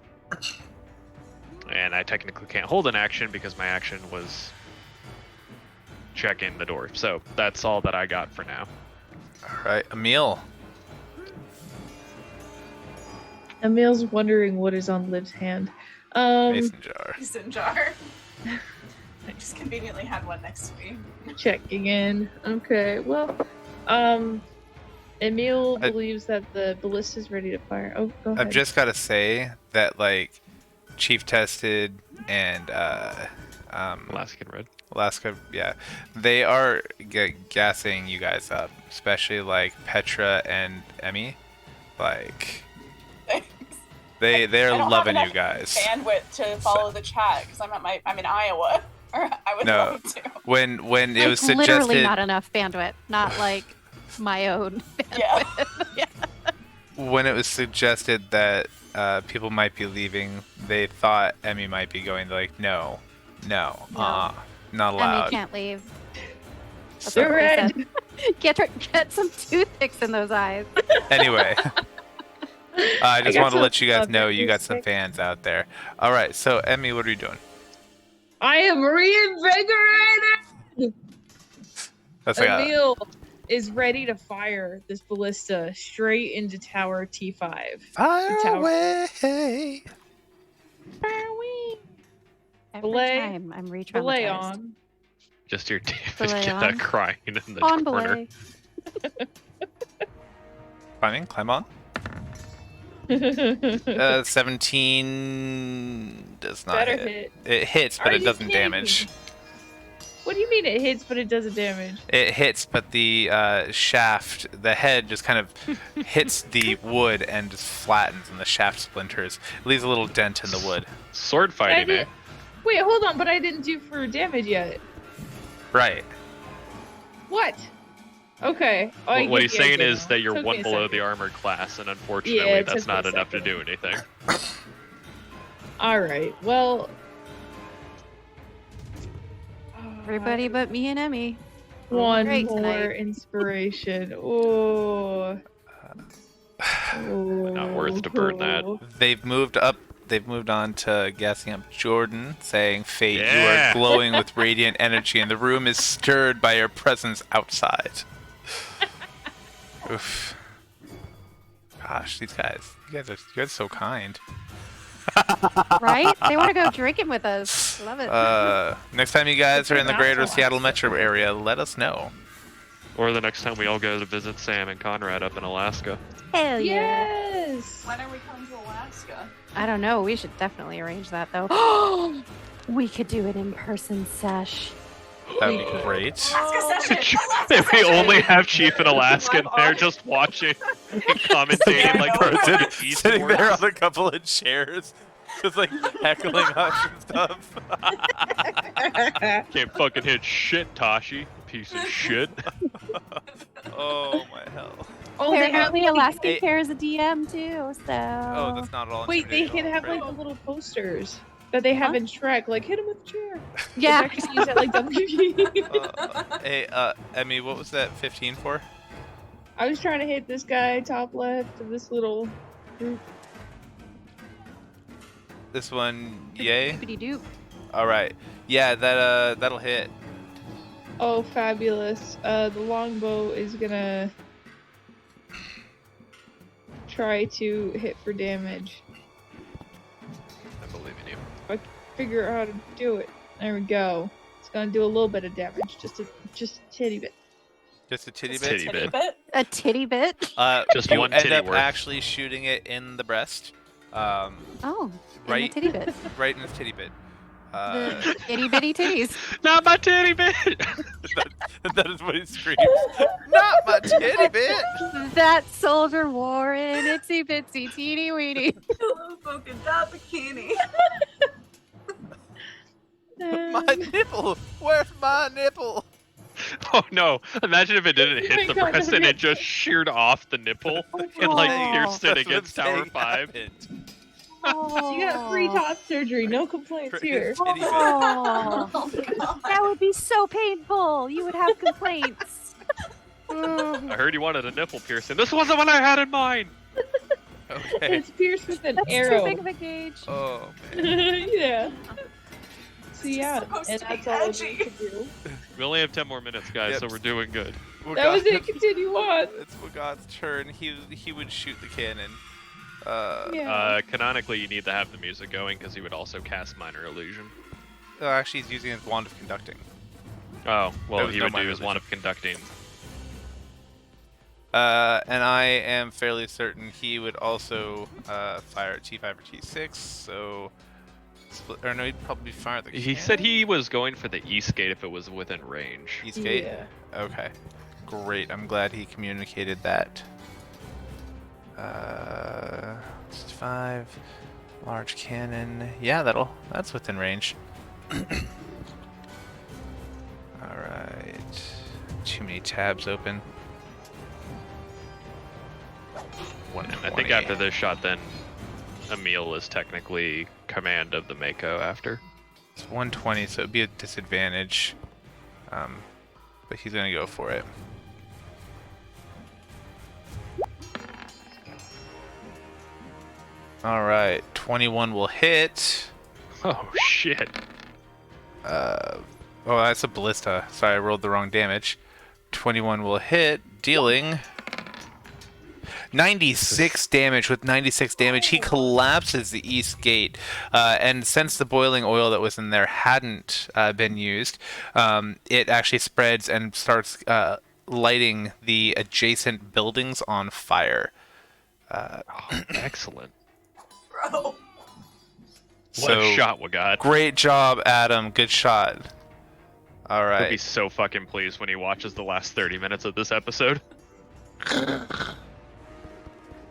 I technically can't hold an action because my action was checking the door. So that's all that I got for now. All right, Emil. Emil's wondering what is on Liv's hand. Mason jar. Mason jar. I just conveniently had one next to me. Check again. Okay, well, Emil believes that the ballista is ready to fire. Oh, go ahead. I've just got to say that like Chief Tested and Alaskan Red. Alaska, yeah, they are gassing you guys up, especially like Petra and Emmy. Like they're I don't loving have you guys. Bandwidth to follow the chat because I'm in Iowa. Or I would No. love to. When it Like, was suggested, literally not enough bandwidth. Not like my own bandwidth. Yeah. when it was suggested that people might be leaving, they thought Emmy might be going. Like, no, not allowed. Emmy can't leave. That's They're what they red. said. Get some toothpicks in those eyes. Anyway, I just got want to some let you guys know other you got some music. fans out there. All right, so Emmy, what are you doing? I am reinvigorated. That's like Emil is ready to fire this ballista straight into tower T5. Fire tower. away. Every Belay- time I'm Belay re-traumatized. on. Just hear David Belay get on. that crying in the On corner. belay. Climbing, climb on. 17 does not Better hit. hit. It hits, but Are it you doesn't kidding damage. me? What do you mean it hits but it doesn't damage? It hits, but the shaft, the head just kind of hits the wood and just flattens, and the shaft splinters. It leaves a little dent in the wood. Sword fighting, eh? Wait, hold on, but I didn't do for damage yet. Right. What? Okay. Oh, I What get he's the saying idea is now. that you're Took one me a below second. the armored class, and unfortunately, Yeah, it that's took me not a enough to second. do anything. All right. Well. Everybody but me and Emmy. One Great more tonight. inspiration. Oh. Not worth to burn that. They've moved up. They've moved on to gassing up Jordan, saying, "Fate, you Yeah. are glowing with radiant energy, and the room is stirred by your presence outside." Oof. Gosh, these guys. You guys are so kind. Right? They want to go drinking with us. Love it. Next time you guys are in the Not greater so Seattle awesome. metro area, let us know. Or the next time we all go to visit Sam and Conrad up in Alaska. Hell yeah. Yes. When are we coming to Alaska? I don't know. We should definitely arrange that though. We could do an in-person sesh. That'd be great. Alaska session! Alaska If we session! only have Chief and Alaska, and Live they're on. just watching and commentating like Yeah, they're no. esports. Sitting there on a couple of chairs, just like heckling us and stuff. Can't fucking hit shit, Tashi. Piece of shit. Oh my hell. Oh, they have Apparently, like, Alaska Hey. carries a DM too, so. Oh, that's not at all. wait, they can intimidating have at all, like the little posters that they have Huh? in Shrek, like hit him with a chair. Yeah. It's actually used at like WB. Hey, Emmy, what was that 15 for? I was trying to hit this guy top left of this little group. This one, yay. Doop. All right. Yeah, that'll hit. Oh, fabulous. The longbow is gonna try to hit for damage. I believe in you. Figure out how to do it. There we go. It's gonna do a little bit of damage, just a titty bit. Just a titty Just bit. titty Titty bit. bit? A titty bit. Just you one end titty up worth. actually shooting it in the breast. Oh, Right. in the titty bit. Right in his titty bit. The itty bitty titties. Not my titty bit! That is what he screams. Not my titty bit. That soldier wore an itsy bitsy teeny weeny. Hello, polka dot bikini. My nipple. Where's my nipple? Oh no! Imagine if it didn't hit my the God, breast that'd and be- it just sheared off the nipple and like Oh. pierced it That's what against I'm Tower saying 5. happened. You got free top surgery, no complaints For here. his titty bit. Oh, Oh, God. that would be so painful. You would have complaints. I heard you wanted a nipple piercing. This wasn't what I had in mind! Okay. It's pierced with an That's arrow. too big of a gauge. Oh man. Yeah. So yeah, supposed and to be that's all we edgy. need to do. We only have 10 more minutes, guys, Yep. so we're doing good. That was it. Continue on. It's Wagat's turn. He would shoot the cannon. Yeah. Canonically, you need to have the music going because he would also cast Minor Illusion. Oh, actually, he's using his wand of conducting. Oh, There well, was he no would do Minor his Wand of Conducting. And I am fairly certain he would also fire at T5 or T6. So, or no, he'd probably fire the. He said he was going for the East Gate if it was within range. East gate. Yeah. Okay, great. I'm glad he communicated that. 5 large cannon. Yeah, that's within range. All right. Too many tabs open. And I think after this shot, then Emil is technically command of the Mako after. It's 120, so it'd be a disadvantage. But he's gonna go for it. All right, 21 will hit. Oh shit! Oh, that's a ballista. Sorry, I rolled the wrong damage. 21 will hit, dealing 96 damage. With 96 damage, he collapses the east gate. And since the boiling oil that was in there hadn't been used, it actually spreads and starts lighting the adjacent buildings on fire. Excellent. Bro. What a shot we got. Great job, Adam. Good shot. All He'll be right. so fucking pleased when he watches the last 30 minutes of this episode.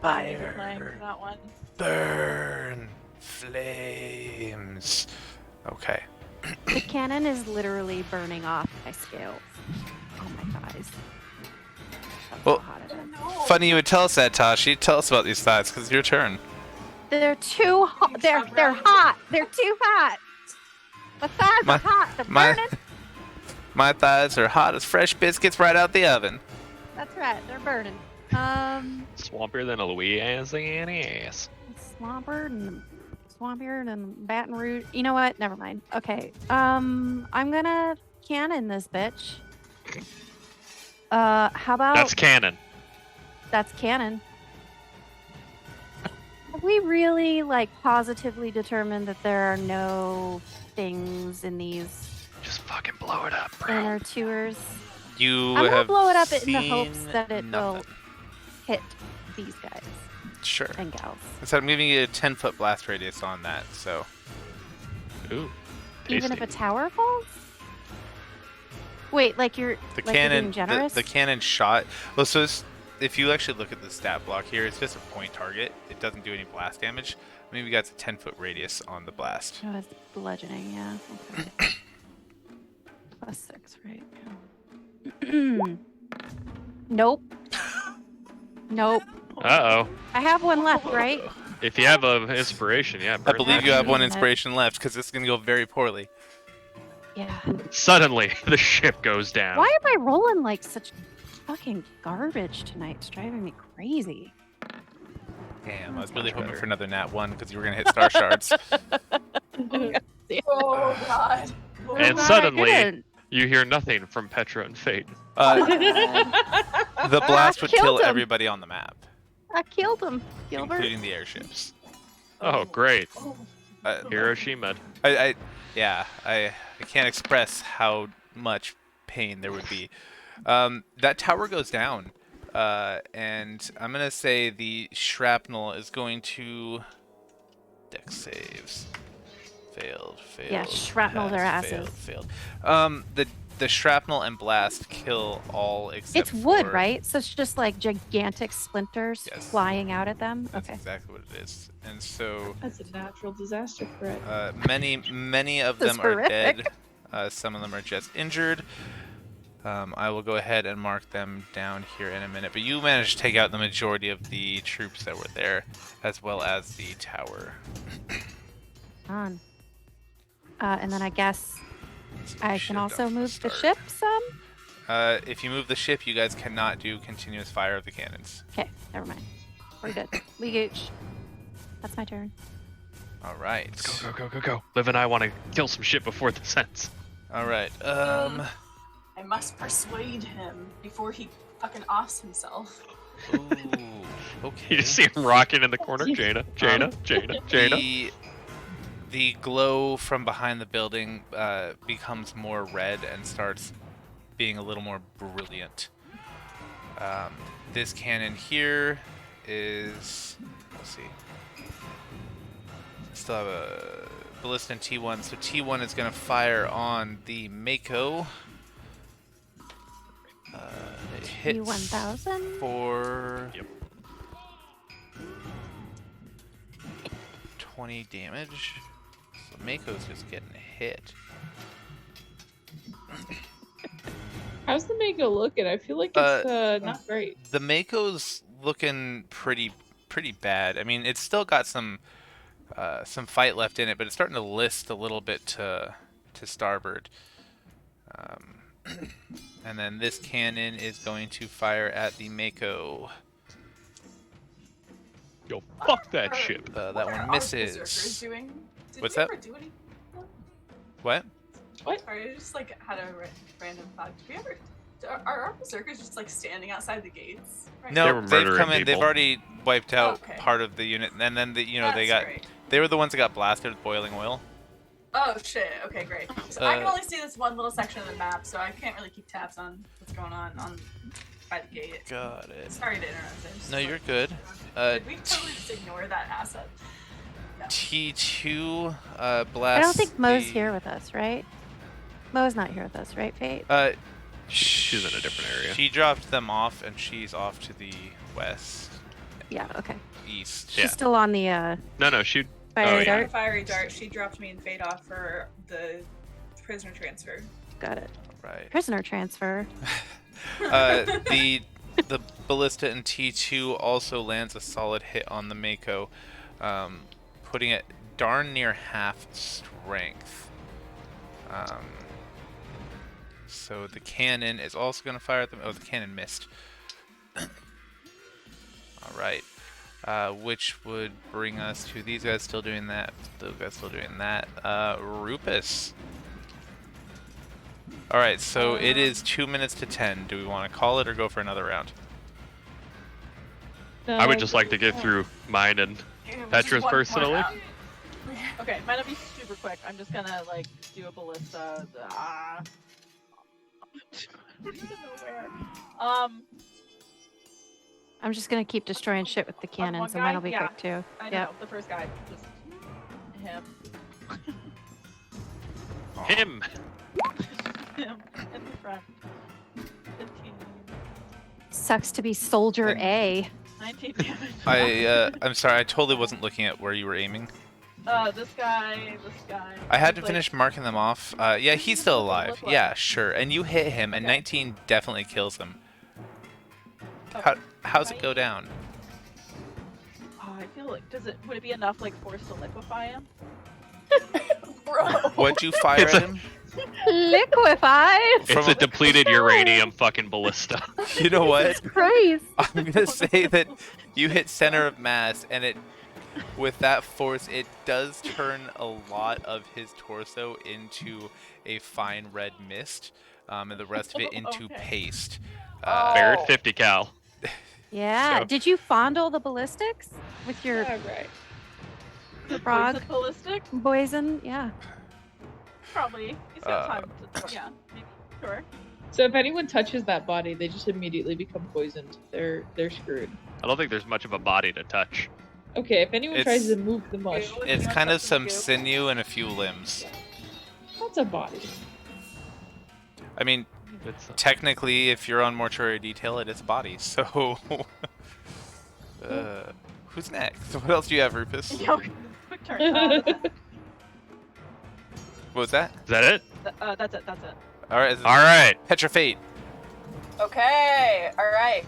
Playing for that one. Burn flames. Okay. The cannon is literally burning off my scales. Oh my thighs. That's Well, how hot it is. Funny you would tell us that, Tashi. Tell us about these thighs, because it's your turn. They're too hot. They're hot. They're too hot. The thighs My- are hot. They're my- burning. My thighs are hot as fresh biscuits right out the oven. That's right. They're burning. Swampier than a Louisiana ass. Swampier and Baton Rouge. You know what? Never mind. Okay. I'm gonna cannon this bitch. How about That's canon. that's cannon? Have we really positively determined that there are no things in these Just fucking blow it up, bro. inner tours? You I'm gonna have blow it up in the hopes seen that it will nothing. hit these guys Sure. and gals. So I'm giving you a 10-foot blast radius on that, so... Ooh. Even if tasty. a tower falls? Wait, you're The you're cannon, being generous? the cannon shot. Well, so if you actually look at the stat block here, it's just a point target. It doesn't do any blast damage. Maybe we got a 10-foot radius on the blast. Oh, it's bludgeoning, yeah. Okay. +6, right? Yeah. Nope. Nope. Uh-oh. I have one left, right? If you have a inspiration, yeah. I burn believe that you have shit. one inspiration left, because this is going to go very poorly. Yeah. Suddenly, the ship goes down. Why am I rolling such fucking garbage tonight? It's driving me crazy. Damn, I was Much really hoping better. for another nat 1, because you were going to hit star shards. Oh god. Oh, And God, I suddenly- couldn't. You hear nothing from Petra and Fate. The blast would killed kill him. everybody on the map, I killed him, Gilbert. including the airships. Oh, great. Uh, Hiroshima. I can't express how much pain there would be. That tower goes down, and I'm gonna say the shrapnel is going to dex saves. Failed. Yeah, shrapnel their passed, asses. Failed. The shrapnel and blast kill all except It's wood, for- right? So it's just gigantic splinters Yes. flying out at them? That's Okay. exactly what it is. And so That's a natural disaster threat. many of That's them are horrific. dead. Some of them are just injured. I will go ahead and mark them down here in a minute. But you managed to take out the majority of the troops that were there, as well as the tower. On. And then I guess I Ship can off also the move the start. ship some? If you move the ship, you guys cannot do continuous fire of the cannons. Okay, never mind. We're good. We gooch. That's my turn. All right. Let's go. Liv and I want to kill some shit before this ends. All right. I must persuade him before he fucking offs himself. Ooh, okay. You just see him rocking in the corner. Jaina. The glow from behind the building becomes more red and starts being a little more brilliant. This cannon here is, let's see, still have a ballista and T1, so T1 is going to fire on the Mako. It hits T1000? for Yep. 20 damage. So Mako's just getting hit. How's the Mako looking? I feel like it's not great. The Mako's looking pretty bad. I mean, it's still got some fight left in it, but it's starting to list a little bit to starboard. And then this cannon is going to fire at the Mako. Yo, fuck that ship. That What one are our misses. berserkers doing? Did What's we that? ever do anything? What? Sorry, I just had a random thought. Did we ever Are our berserkers just like standing outside the gates? Right No, They were they've murdering come in. They've people. already wiped out Okay. part of the unit, and then they That's got. great. They were the ones that got blasted with boiling oil. Oh shit. Okay, great. So I can only see this one little section of the map, so I can't really keep tabs on what's going on by the gate. Got it. Sorry to interrupt. I just, No, like, you're good. Did we totally just ignore that asset? No. T2 blast. I don't think Mo's the- here with us, right? Mo's not here with us, right, Fate? She's in a different area. She dropped them off, and she's off to the west, Yeah, okay. east. She's Yeah. still on the No, shoot. fire yeah. dart. Fiery dart. She dropped me and Fade off for the prisoner transfer. Got it. Right. Prisoner transfer. The ballista in T2 also lands a solid hit on the Mako, putting it darn near half strength. So the cannon is also going to fire at them. Oh, the cannon missed. All right. Which would bring us to these guys still doing that. Those guys still doing that. Rupus. All right, so it is 2 minutes to 10. Do we want to call it or go for another round? I would just like to get through mine and Petra's personally. Okay, might not be super quick. I'm just gonna like do a ballista. I don't even know where. I'm just gonna keep destroying shit with the cannon, one so guy? mine will be Yeah. quick too. I know Yep. the first guy, just him, Him. him in the front. 15, Sucks to be Soldier And- A. 19 damage. I'm sorry, I totally wasn't looking at where you were aiming. This guy. I had He's, to like, finish marking them off. Yeah, he's still alive. look like. Yeah, sure. And you hit him, and Okay. 19 definitely kills him. Okay. How's it go down? Oh, I feel like would it be enough like force to liquefy him? Bro. What'd you fire It's at a- him? Liquefy! It's a depleted uranium fucking ballista. You know what? Christ! I'm gonna say that you hit center of mass, and with that force, it does turn a lot of his torso into a fine red mist, and the rest of it into Okay. paste. Barrett 50 cal. Yeah. So- Did you fondle the ballistics with your Right. The frog? poison ballistic? poison? Yeah. Probably. He's got time to. Yeah, maybe. Sure. So if anyone touches that body, they just immediately become poisoned. They're screwed. I don't think there's much of a body to touch. Okay, if anyone tries It's- to move the mush, It's kind of some sinew and a few limbs. that's a body. I mean, It's technically, if you're on mortuary detail, it is a body. So, who's next? What else do you have, Rufus? Yo, quick turn. What was that? Is that it? That's it. All right, All right. Petra Fate. Okay, all right.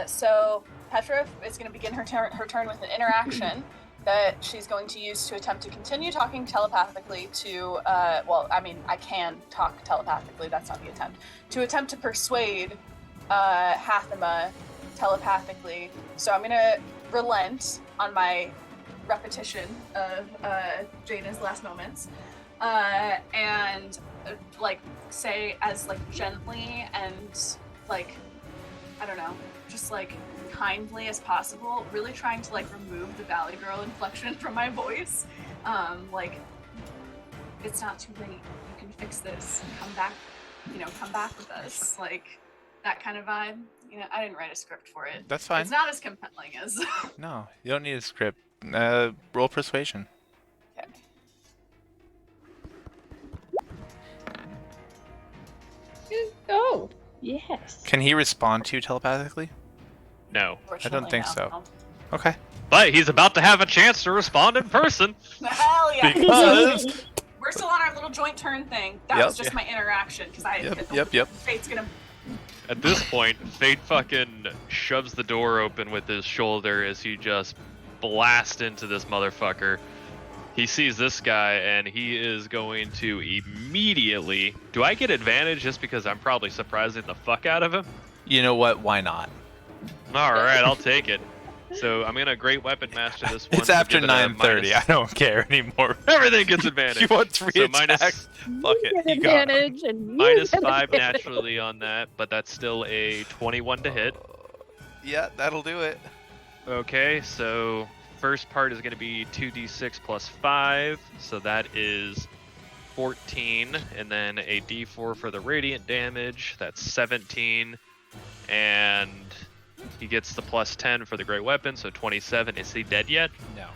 So Petra is going to begin her turn with an interaction that she's going to use to attempt to continue talking telepathically to, well, I mean, I can talk telepathically, that's not the attempt. To attempt to persuade Hathama telepathically. So I'm going to relent on my repetition of Jaina's last moments. And like say as like gently and like I don't know, just like kindly as possible, really trying to like remove the Valley Girl inflection from my voice. Like it's not too late. You can fix this. Come back, come back with us. Like that kind of vibe. I didn't write a script for it. That's fine. It's not as compelling as No, you don't need a script. Roll persuasion. okay. Oh, yes. Can he respond to you telepathically? No. I don't think Fortunately, so. no. Okay. But he's about to have a chance to respond in person. Hell yeah! Because. We're still on our little joint turn thing. That Yep. was just my interaction because I Yep. Fate's gonna. At this point, Fate fucking shoves the door open with his shoulder as he just blasts into this motherfucker. He sees this guy and he is going to immediately... Do I get advantage just because I'm probably surprising the fuck out of him? You know what? Why not? Alright, I'll take it. So I'm gonna Great Weapon Master this one. It's so after give it a 9:30. I don't care anymore. Everything gets advantage. You want 3 So attacks? Fuck it. Get You got 'em. advantage and you minus get 5 advantage. naturally on that, but that's still a 21 to hit. Yeah, that'll do it. Okay, so first part is going to be 2d6 plus 5, so that is 14, and then a d4 for the radiant damage, that's 17, and he gets the plus 10 for the great weapon, so 27. Is he dead yet? No.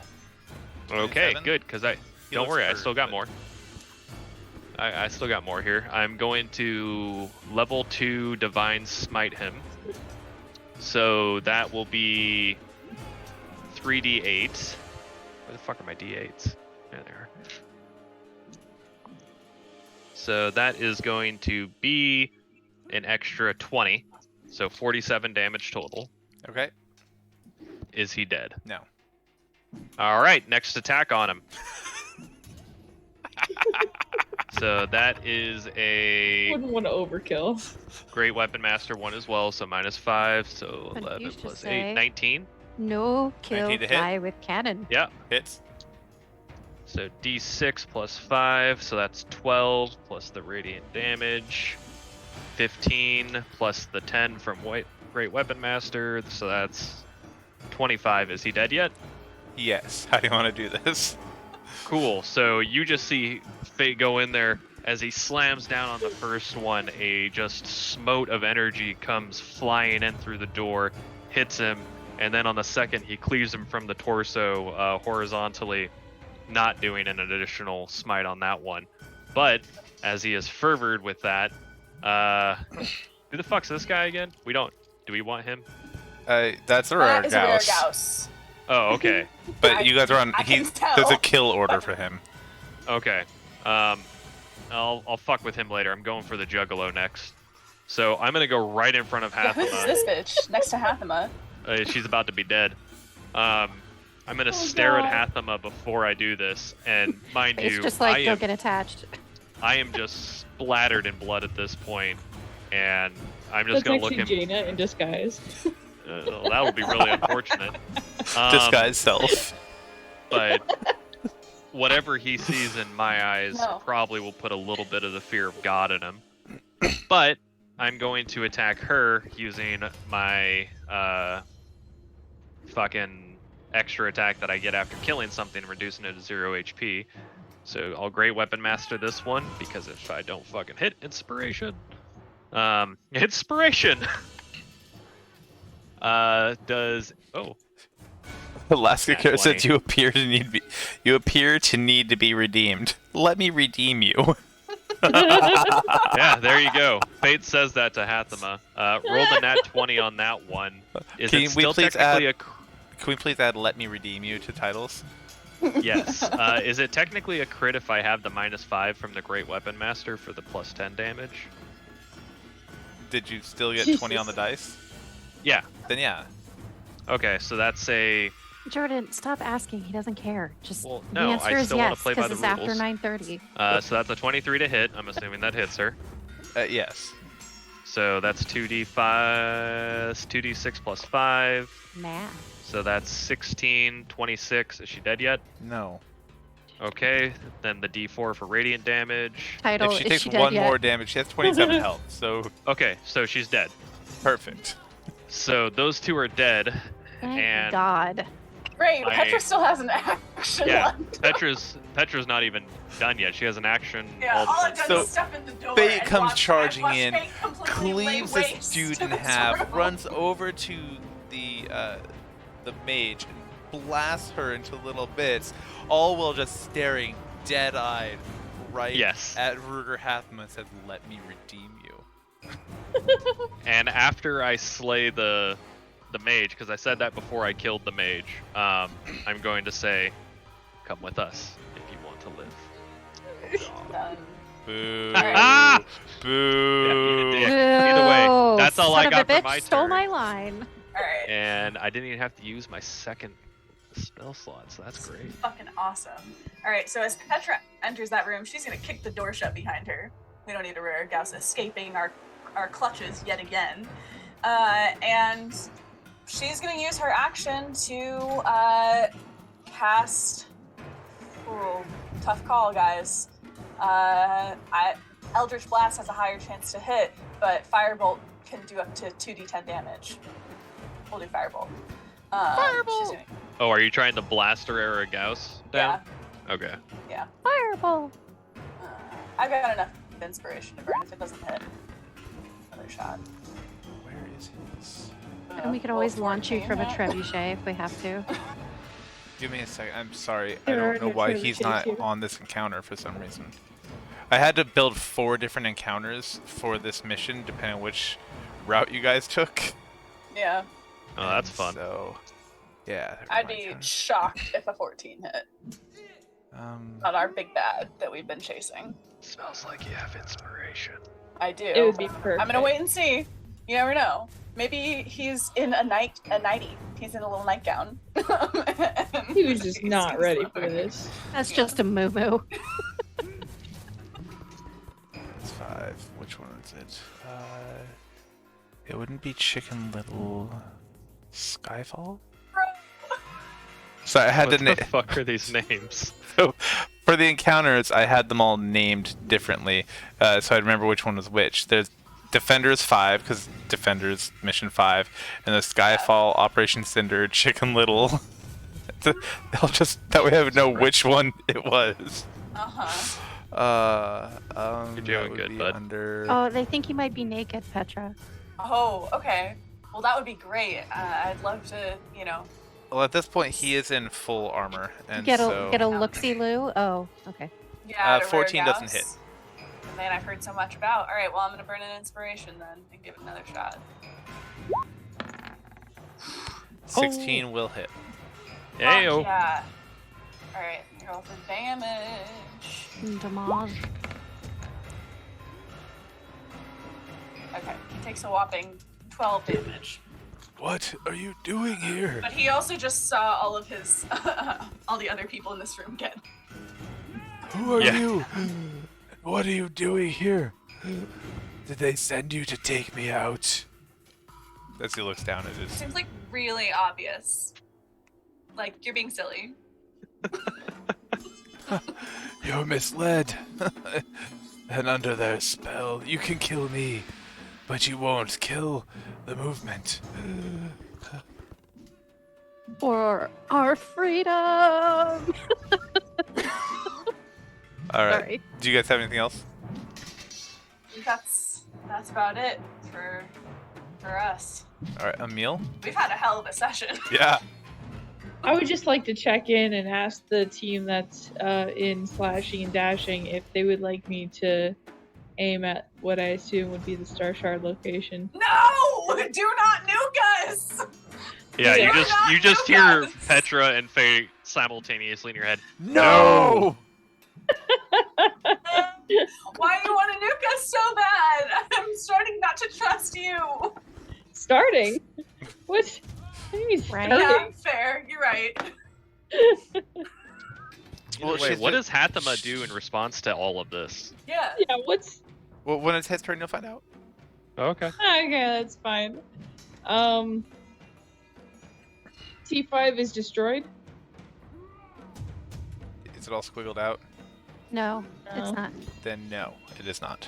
Okay, 27? good, because He don't looks worry, I hurt, still got but- more. I still got more here. I'm going to level 2 Divine Smite him. So that will be 3d8. Where the fuck are my d8s? Yeah, there. So that is going to be an extra 20. So 47 damage total. Okay. Is he dead? No. All right, next attack on him. So that is a Wouldn't want to overkill. Great Weapon Master 1 as well, so minus 5, so Confused 11 to plus say. 8, 19. No kill 19 to hit? fly with cannon. Yeah, Hits. so d6 plus 5, so that's 12 plus the radiant damage, 15 plus the 10 from Great Weapon Master, so that's 25. Is he dead yet? Yes. How do you want to do this? Cool. So you just see Fate go in there as he slams down on the first one. A just smote of energy comes flying in through the door, hits him, and then on the second he cleaves him from the torso horizontally, not doing an additional smite on that one. But as he is fervored with that, who the fuck's this guy again? Do we want him? That's a That rare is a rare Gauss. Gauss. Oh, okay. But you guys are on. I can tell. There's a kill order for him. Okay. I'll fuck with him later. I'm going for the Juggalo next. So I'm gonna go right in front of Yeah, who's Hathama. this bitch next to Hathama? She's about to be dead. I'm gonna stare at Hathama before I do this, and mind It's you, just like I go am, get attached. I am just splattered in blood at this point, and I'm just That's gonna look actually him. Jaina in disguise. That would be really unfortunate. Disguise self. But whatever he sees in my eyes No. probably will put a little bit of the fear of God in him. But I'm going to attack her using my fucking extra attack that I get after killing something, reducing it to 0 HP. So I'll Great Weapon Master this one, because if I don't fucking hit, Inspiration. Inspiration! Alaska Nat Care said 20. you appear to need to be redeemed. Let me redeem you. Yeah, there you go. Fate says that to Hathama. Roll the nat 20 on that one. Is Can it we still please technically Can we please add "Let me redeem you" to titles? Yes. Is it technically a crit if I have the -5 from the Great Weapon Master for the plus 10 damage? Did you still get 20 on the dice? Yeah. Then yeah. Okay, so that's a... Jordan, stop asking. He doesn't care. Just Well, the no, answer I is still wanna yes, play by because the it's after rules. 9:30. So that's a 23 to hit. I'm assuming that hits her. Yes. So that's 2d6 plus 5. Math. So that's 16, 26. Is she dead yet? No. Okay, then the d4 for radiant damage. Title, If she is takes she dead one yet? more damage, she has 27 health. So Okay, so she's dead. perfect. So those two are dead. Thank and- God. Great, I- Petra still has an action Yeah, left. Petra's not even done yet. She has an action. Yeah, all I've the done So, is step in the door. Fate and comes watch- charging watch in, Fate completely lay Cleaves this waste dude to in this half, room. runs over to the mage, and blasts her into little bits, all while just staring dead-eyed right Yes. at Rerger Hathama and says, "Let me redeem you." And after I slay the mage, because I said that before I killed the mage, I'm going to say, "Come with us if you want to live." Done. Boo. Ah! Boo. Yeah, either way, Boo! that's all Son I of got a for bitch my stole turn. my line. Alright. And I didn't even have to use my second spell slot, so that's great. Fucking awesome. Alright, so as Petra enters that room, she's gonna kick the door shut behind her. We don't need a rare Gauss escaping our clutches yet again. And she's gonna use her action to cast. Ooh, tough call, guys. Eldritch Blast has a higher chance to hit, but Firebolt can do up to 2d10 damage. We'll do Firebolt. Firebolt! Oh, are you trying to blaster Era Gauss down? Yeah. Okay. Yeah. Fireball. I've got enough inspiration to burn if it doesn't hit. Another shot. Where is his? And we could always launch you from a trebuchet if we have to. Give me a second. I'm sorry. I don't know why he's not on this encounter for some reason. I had to build 4 different encounters for this mission, depending on which route you guys took. Yeah. Oh, that's fun. So, yeah. I'd be shocked if a 14 hit. Not our big bad that we've been chasing. Smells like you have inspiration. I do. It would be perfect. I'm gonna wait and see. You never know. Maybe he's in a nightie. He's in a little nightgown. He was just not ready for this. That's just a moo-moo. That's 5. Which one is it? It wouldn't be Chicken Little Skyfall? So I had What to the fuck are these names? So for the encounters, I had them all named differently, so I'd remember which one was which. There's Defenders 5, because Defenders Mission 5, and the Skyfall, Operation Cinder, Chicken Little. They'll just that way I would know which one it was. You're doing good, bud. Oh, they think you might be naked, Petra. Oh, okay. Well, that would be great. I'd love to, you know. Well, at this point, he is in full armor, and Get so a look-see-loo? Oh, okay. Yeah. 14 doesn't hit. The man I've heard so much about. All right. Well, I'm gonna burn an inspiration then and give it another shot. 16 will hit. Heyo. Yeah. All right. Roll for damage. Damage. Okay. He takes a whopping 12 damage. What are you doing here? But he also just saw all of his, all the other people in this room get. Who are you? What are you doing here? Did they send you to take me out? As he looks down at his... Seems like really obvious. Like, you're being silly. You're misled. And under their spell, you can kill me, but you won't kill the movement. For our freedom! Alright. Sorry. Do you guys have anything else? I think that's about it for us. Alright, Emil? We've had a hell of a session. Yeah. I would just like to check in and ask the team that's in slashing and dashing if they would like me to aim at what I assume would be the Star Shard location. No! Do not nuke us! Yeah, Yeah. you just hear Petra and Faye simultaneously in your head. No! Why do you want to nuke us so bad? I'm starting not to trust you. Starting? What do you mean Right. starting? Yeah, fair. You're right. Well, Wait, what does Hathama do in response to all of this? Yeah. Yeah, what's... Well, when it's his turn, you'll find out. Okay. Okay, that's fine. T5 is destroyed? Is it all squiggled out? No, it's No. not. Then no, it is not.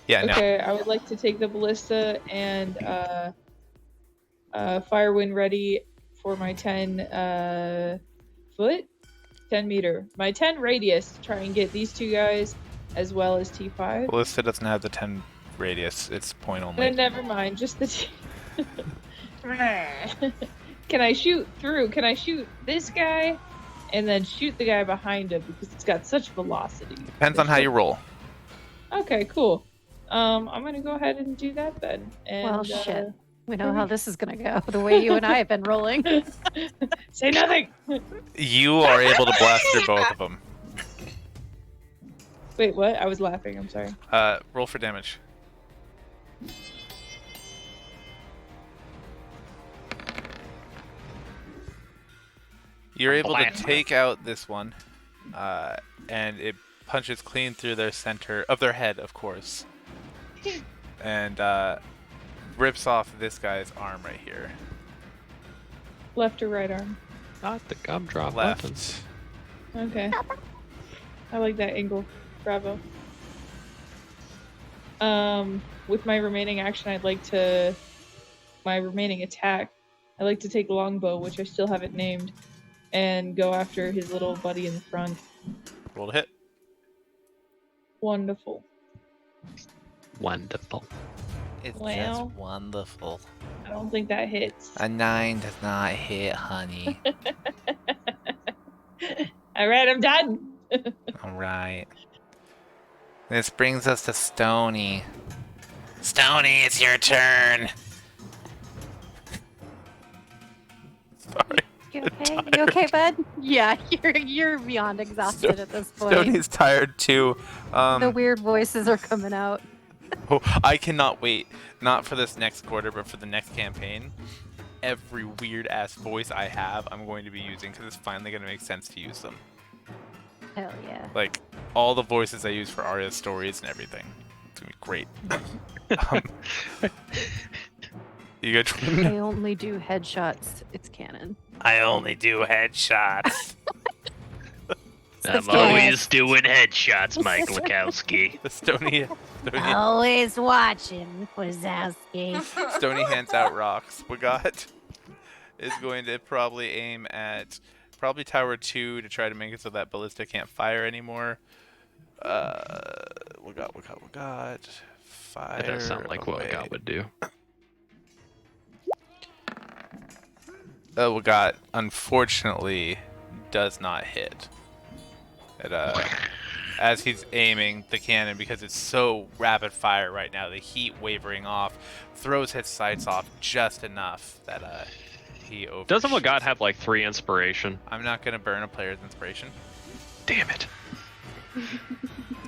Yeah, no. Okay, I would like to take the ballista and Firewind ready for my 10 foot? 10 meter. My 10 radius to try and get these two guys as well as T5. Ballista doesn't have the 10 radius, it's point only. Never mind, just the T. Can I shoot through? Can I shoot this guy and then shoot the guy behind him because it's got such velocity? Depends on how you roll. Okay, cool. I'm gonna go ahead and do that then. And, Well, shit. We know how this is gonna go, the way you and I have been rolling. Say nothing! You are able to blast through both of them. Wait, what? I was laughing, I'm sorry. Roll for damage. You're able to take out this one, and it punches clean through their center of their head, of course, and rips off this guy's arm right here. Left or right arm? Not the gumdrop Left. weapons. Okay. I like that angle. Bravo. With my remaining action, my remaining attack, I'd like to take longbow, which I still haven't named, and go after his little buddy in the front. Roll to hit. Wonderful. Wonderful. It's Well. just wonderful. I don't think that hits. A 9 does not hit, honey. Alright, I'm done. Alright. This brings us to Stony. Stony, it's your turn. Sorry. You okay? You okay, bud? Yeah, you're beyond exhausted at this point. Stony's tired too. The weird voices are coming out. Oh, I cannot wait. Not for this next quarter, but for the next campaign. Every weird ass voice I have, I'm going to be using because it's finally going to make sense to use them. Hell yeah. Like all the voices I use for Arya's stories and everything. It's gonna be great. You good? Jordan? I only do headshots. It's canon. I only do headshots. I'm Stony. always doing headshots, Mike Wachowski. The Stony Always watching, Wazowski. Stony hands out rocks. Wagat is going to probably aim at Tower 2 to try to make it so that ballista can't fire anymore. Wagat. Fire. That does sound like what away. God would do. Wagat unfortunately does not hit. As he's aiming the cannon, because it's so rapid fire right now, the heat wavering off throws his sights off just enough that he over. Doesn't Wagat have like 3 inspiration? I'm not gonna burn a player's inspiration. Damn it.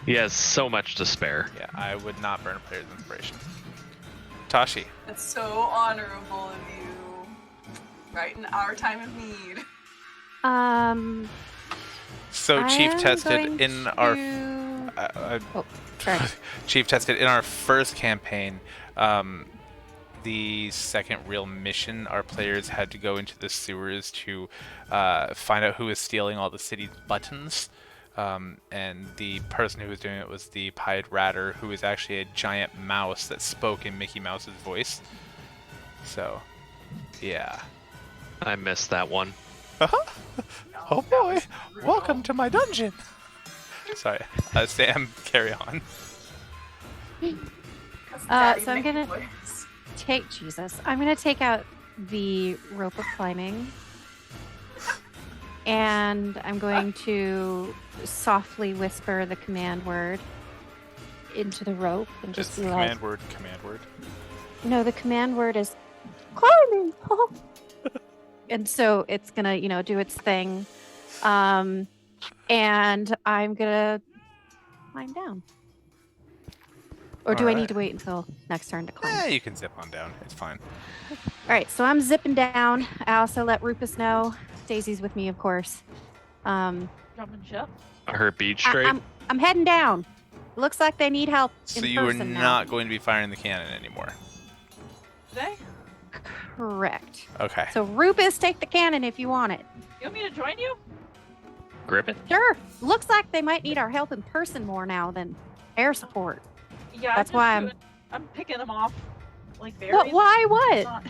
He has so much to spare. Yeah, I would not burn a player's inspiration. Tashi. That's so honorable of you. Right in our time of need. So I Chief am tested going in our to- Oh, sorry. Chief tested in our first campaign. The second real mission, our players had to go into the sewers to find out who was stealing all the city's buttons. And the person who was doing it was the Pied Ratter, who was actually a giant mouse that spoke in Mickey Mouse's voice. So, yeah. I missed that one. Oh boy, welcome to my dungeon. Sorry, Sam, carry on. So I'm gonna I'm gonna take out the rope of climbing, and I'm going to softly whisper the command word into the rope and just be like, command word. no, the command word is climbing. And so it's gonna, do its thing. And I'm gonna climb down. Or do I need to wait until next turn to climb? Yeah, you can zip on down. It's fine. All right, so I'm zipping down. I also let Rupus know. Daisy's with me, of course. Jumping ship. Her beach straight. I'm heading down. It looks like they need help. So in you are person now. not going to be firing the cannon anymore. Today? Correct. Okay. So Rupus, take the cannon if you want it. You want me to join you? Grip it. Sure. Looks like they might need our help in person more now than air support. Yeah. That's why I'm picking them off like berries. What? Why? What? Not-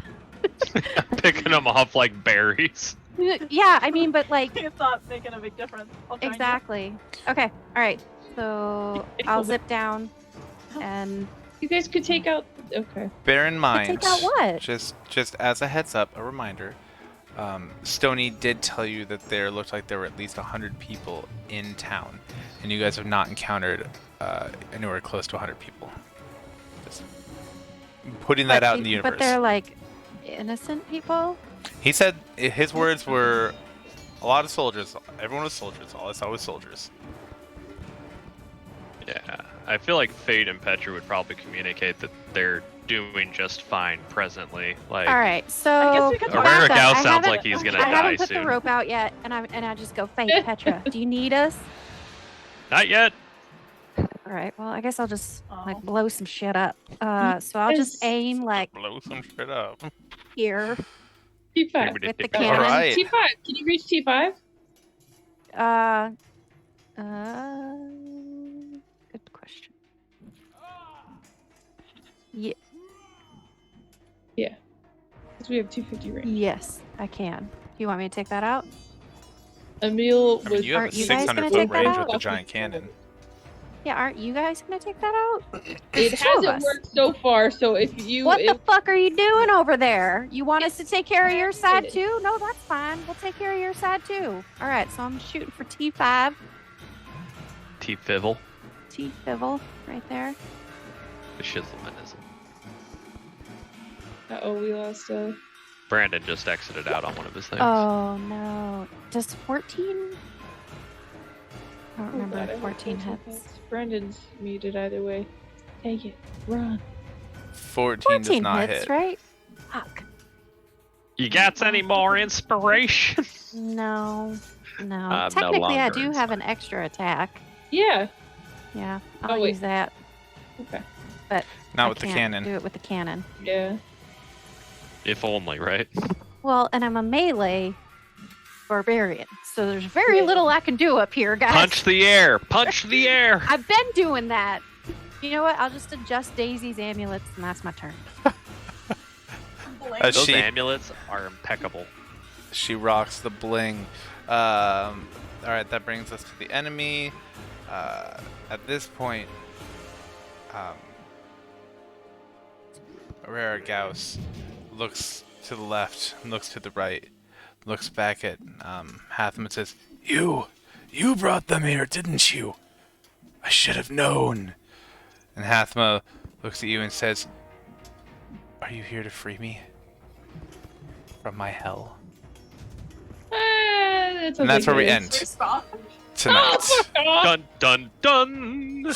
Picking them off like berries. Yeah, I mean, but like It's not making a big difference. I'll join you. exactly. Okay. All right. So I'll zip down, and You guys could take out. Okay. Bear in mind, take out what? just as a heads up, a reminder, Stony did tell you that there looked like there were at least 100 people in town, and you guys have not encountered anywhere close to 100 people. Just putting that out in the universe. But they're like innocent people. He said his words were a lot of soldiers. Everyone was soldiers. All I saw was soldiers. Yeah. I feel like Fate and Petra would probably communicate that they're doing just fine presently. Like, All right. So I guess we could talk Rerger back up. Hathama I sounds haven't- like he's gonna I die haven't put soon. the rope out yet, and I just go, Faith, Petra, do you need us? Not yet. All right. Well, I guess I'll just Oh. like blow some shit up. So I'll just aim like Blow some shit up. here. T5. with the All cannon. right. T5. Can you reach T5? Good question. Yeah. Yeah. Because we have 250 range. Yes, I can. Do you want me to take that out? Emil I mean, was. you have a Aren't you guys 600 gonna foot take that range out? with the giant cannon. Yeah, aren't you guys gonna take that out? It There's two of hasn't us. worked so far, so if you. What the if, fuck are you doing over there? You want us to take care of your side Yes. too? No, that's fine. We'll take care of your side too. All right, so I'm shooting for T5. T-Fivel. T-Fivel right there. The Shizzleman is. oh, we lost a. Brandon just exited out on one of his things. Oh no. Does 14? I don't Oh, remember God, I if hope 14 14 hits. Brandon's muted either way. Take it. Run. 14 does 14 not hits, hit. right? Fuck. You got any more inspiration? No. No. I'm no Technically, I longer do have an extra attack. Yeah. Yeah, Oh, I'll wait. use that. Okay. But Not I with the can't cannon. do it with the cannon. Yeah. If only, right? Well, and I'm a melee barbarian, so there's very Yeah. little I can do up here, guys. Punch the air! Punch the air! I've been doing that. You know what? I'll just adjust Daisy's amulets, and that's my turn. As Those she amulets are impeccable. she rocks the bling. All right, that brings us to the enemy. At this point, Rerger Gauss looks to the left, looks to the right, looks back at Hathama and says, You brought them here, didn't you? I should have known. And Hathama looks at you and says, Are you here to free me from my hell? And that's where we end Respawn. tonight. Dun dun dun!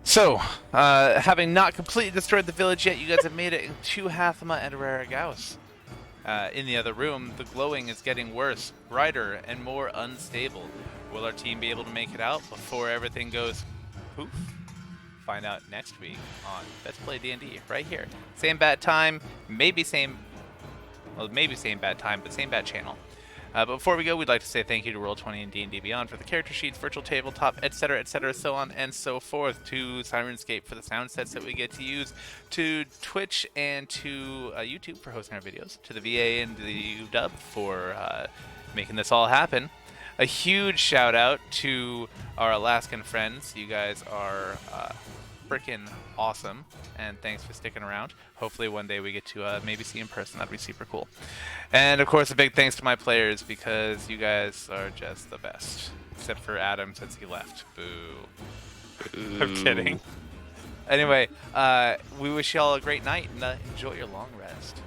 So, having not completely destroyed the village yet, you guys have made it to Hathama and Rerger Gauss. In the other room, the glowing is getting worse, brighter, and more unstable. Will our team be able to make it out before everything goes poof? Find out next week on Let's Play D&D, right here. Same bad time, maybe same bad time, but same bad channel. But before we go, we'd like to say thank you to Roll20 and D&D Beyond for the character sheets, virtual tabletop, etc., so on and so forth, to Sirenscape for the sound sets that we get to use, to Twitch and to YouTube for hosting our videos, to the VA and the UW for making this all happen. A huge shout out to our Alaskan friends. You guys are freaking awesome, and thanks for sticking around. Hopefully one day we get to maybe see in person. That'd be super cool. And of course a big thanks to my players, because you guys are just the best, except for Adam since he left. Boo. I'm kidding. Anyway, we wish y'all a great night, and enjoy your long rest.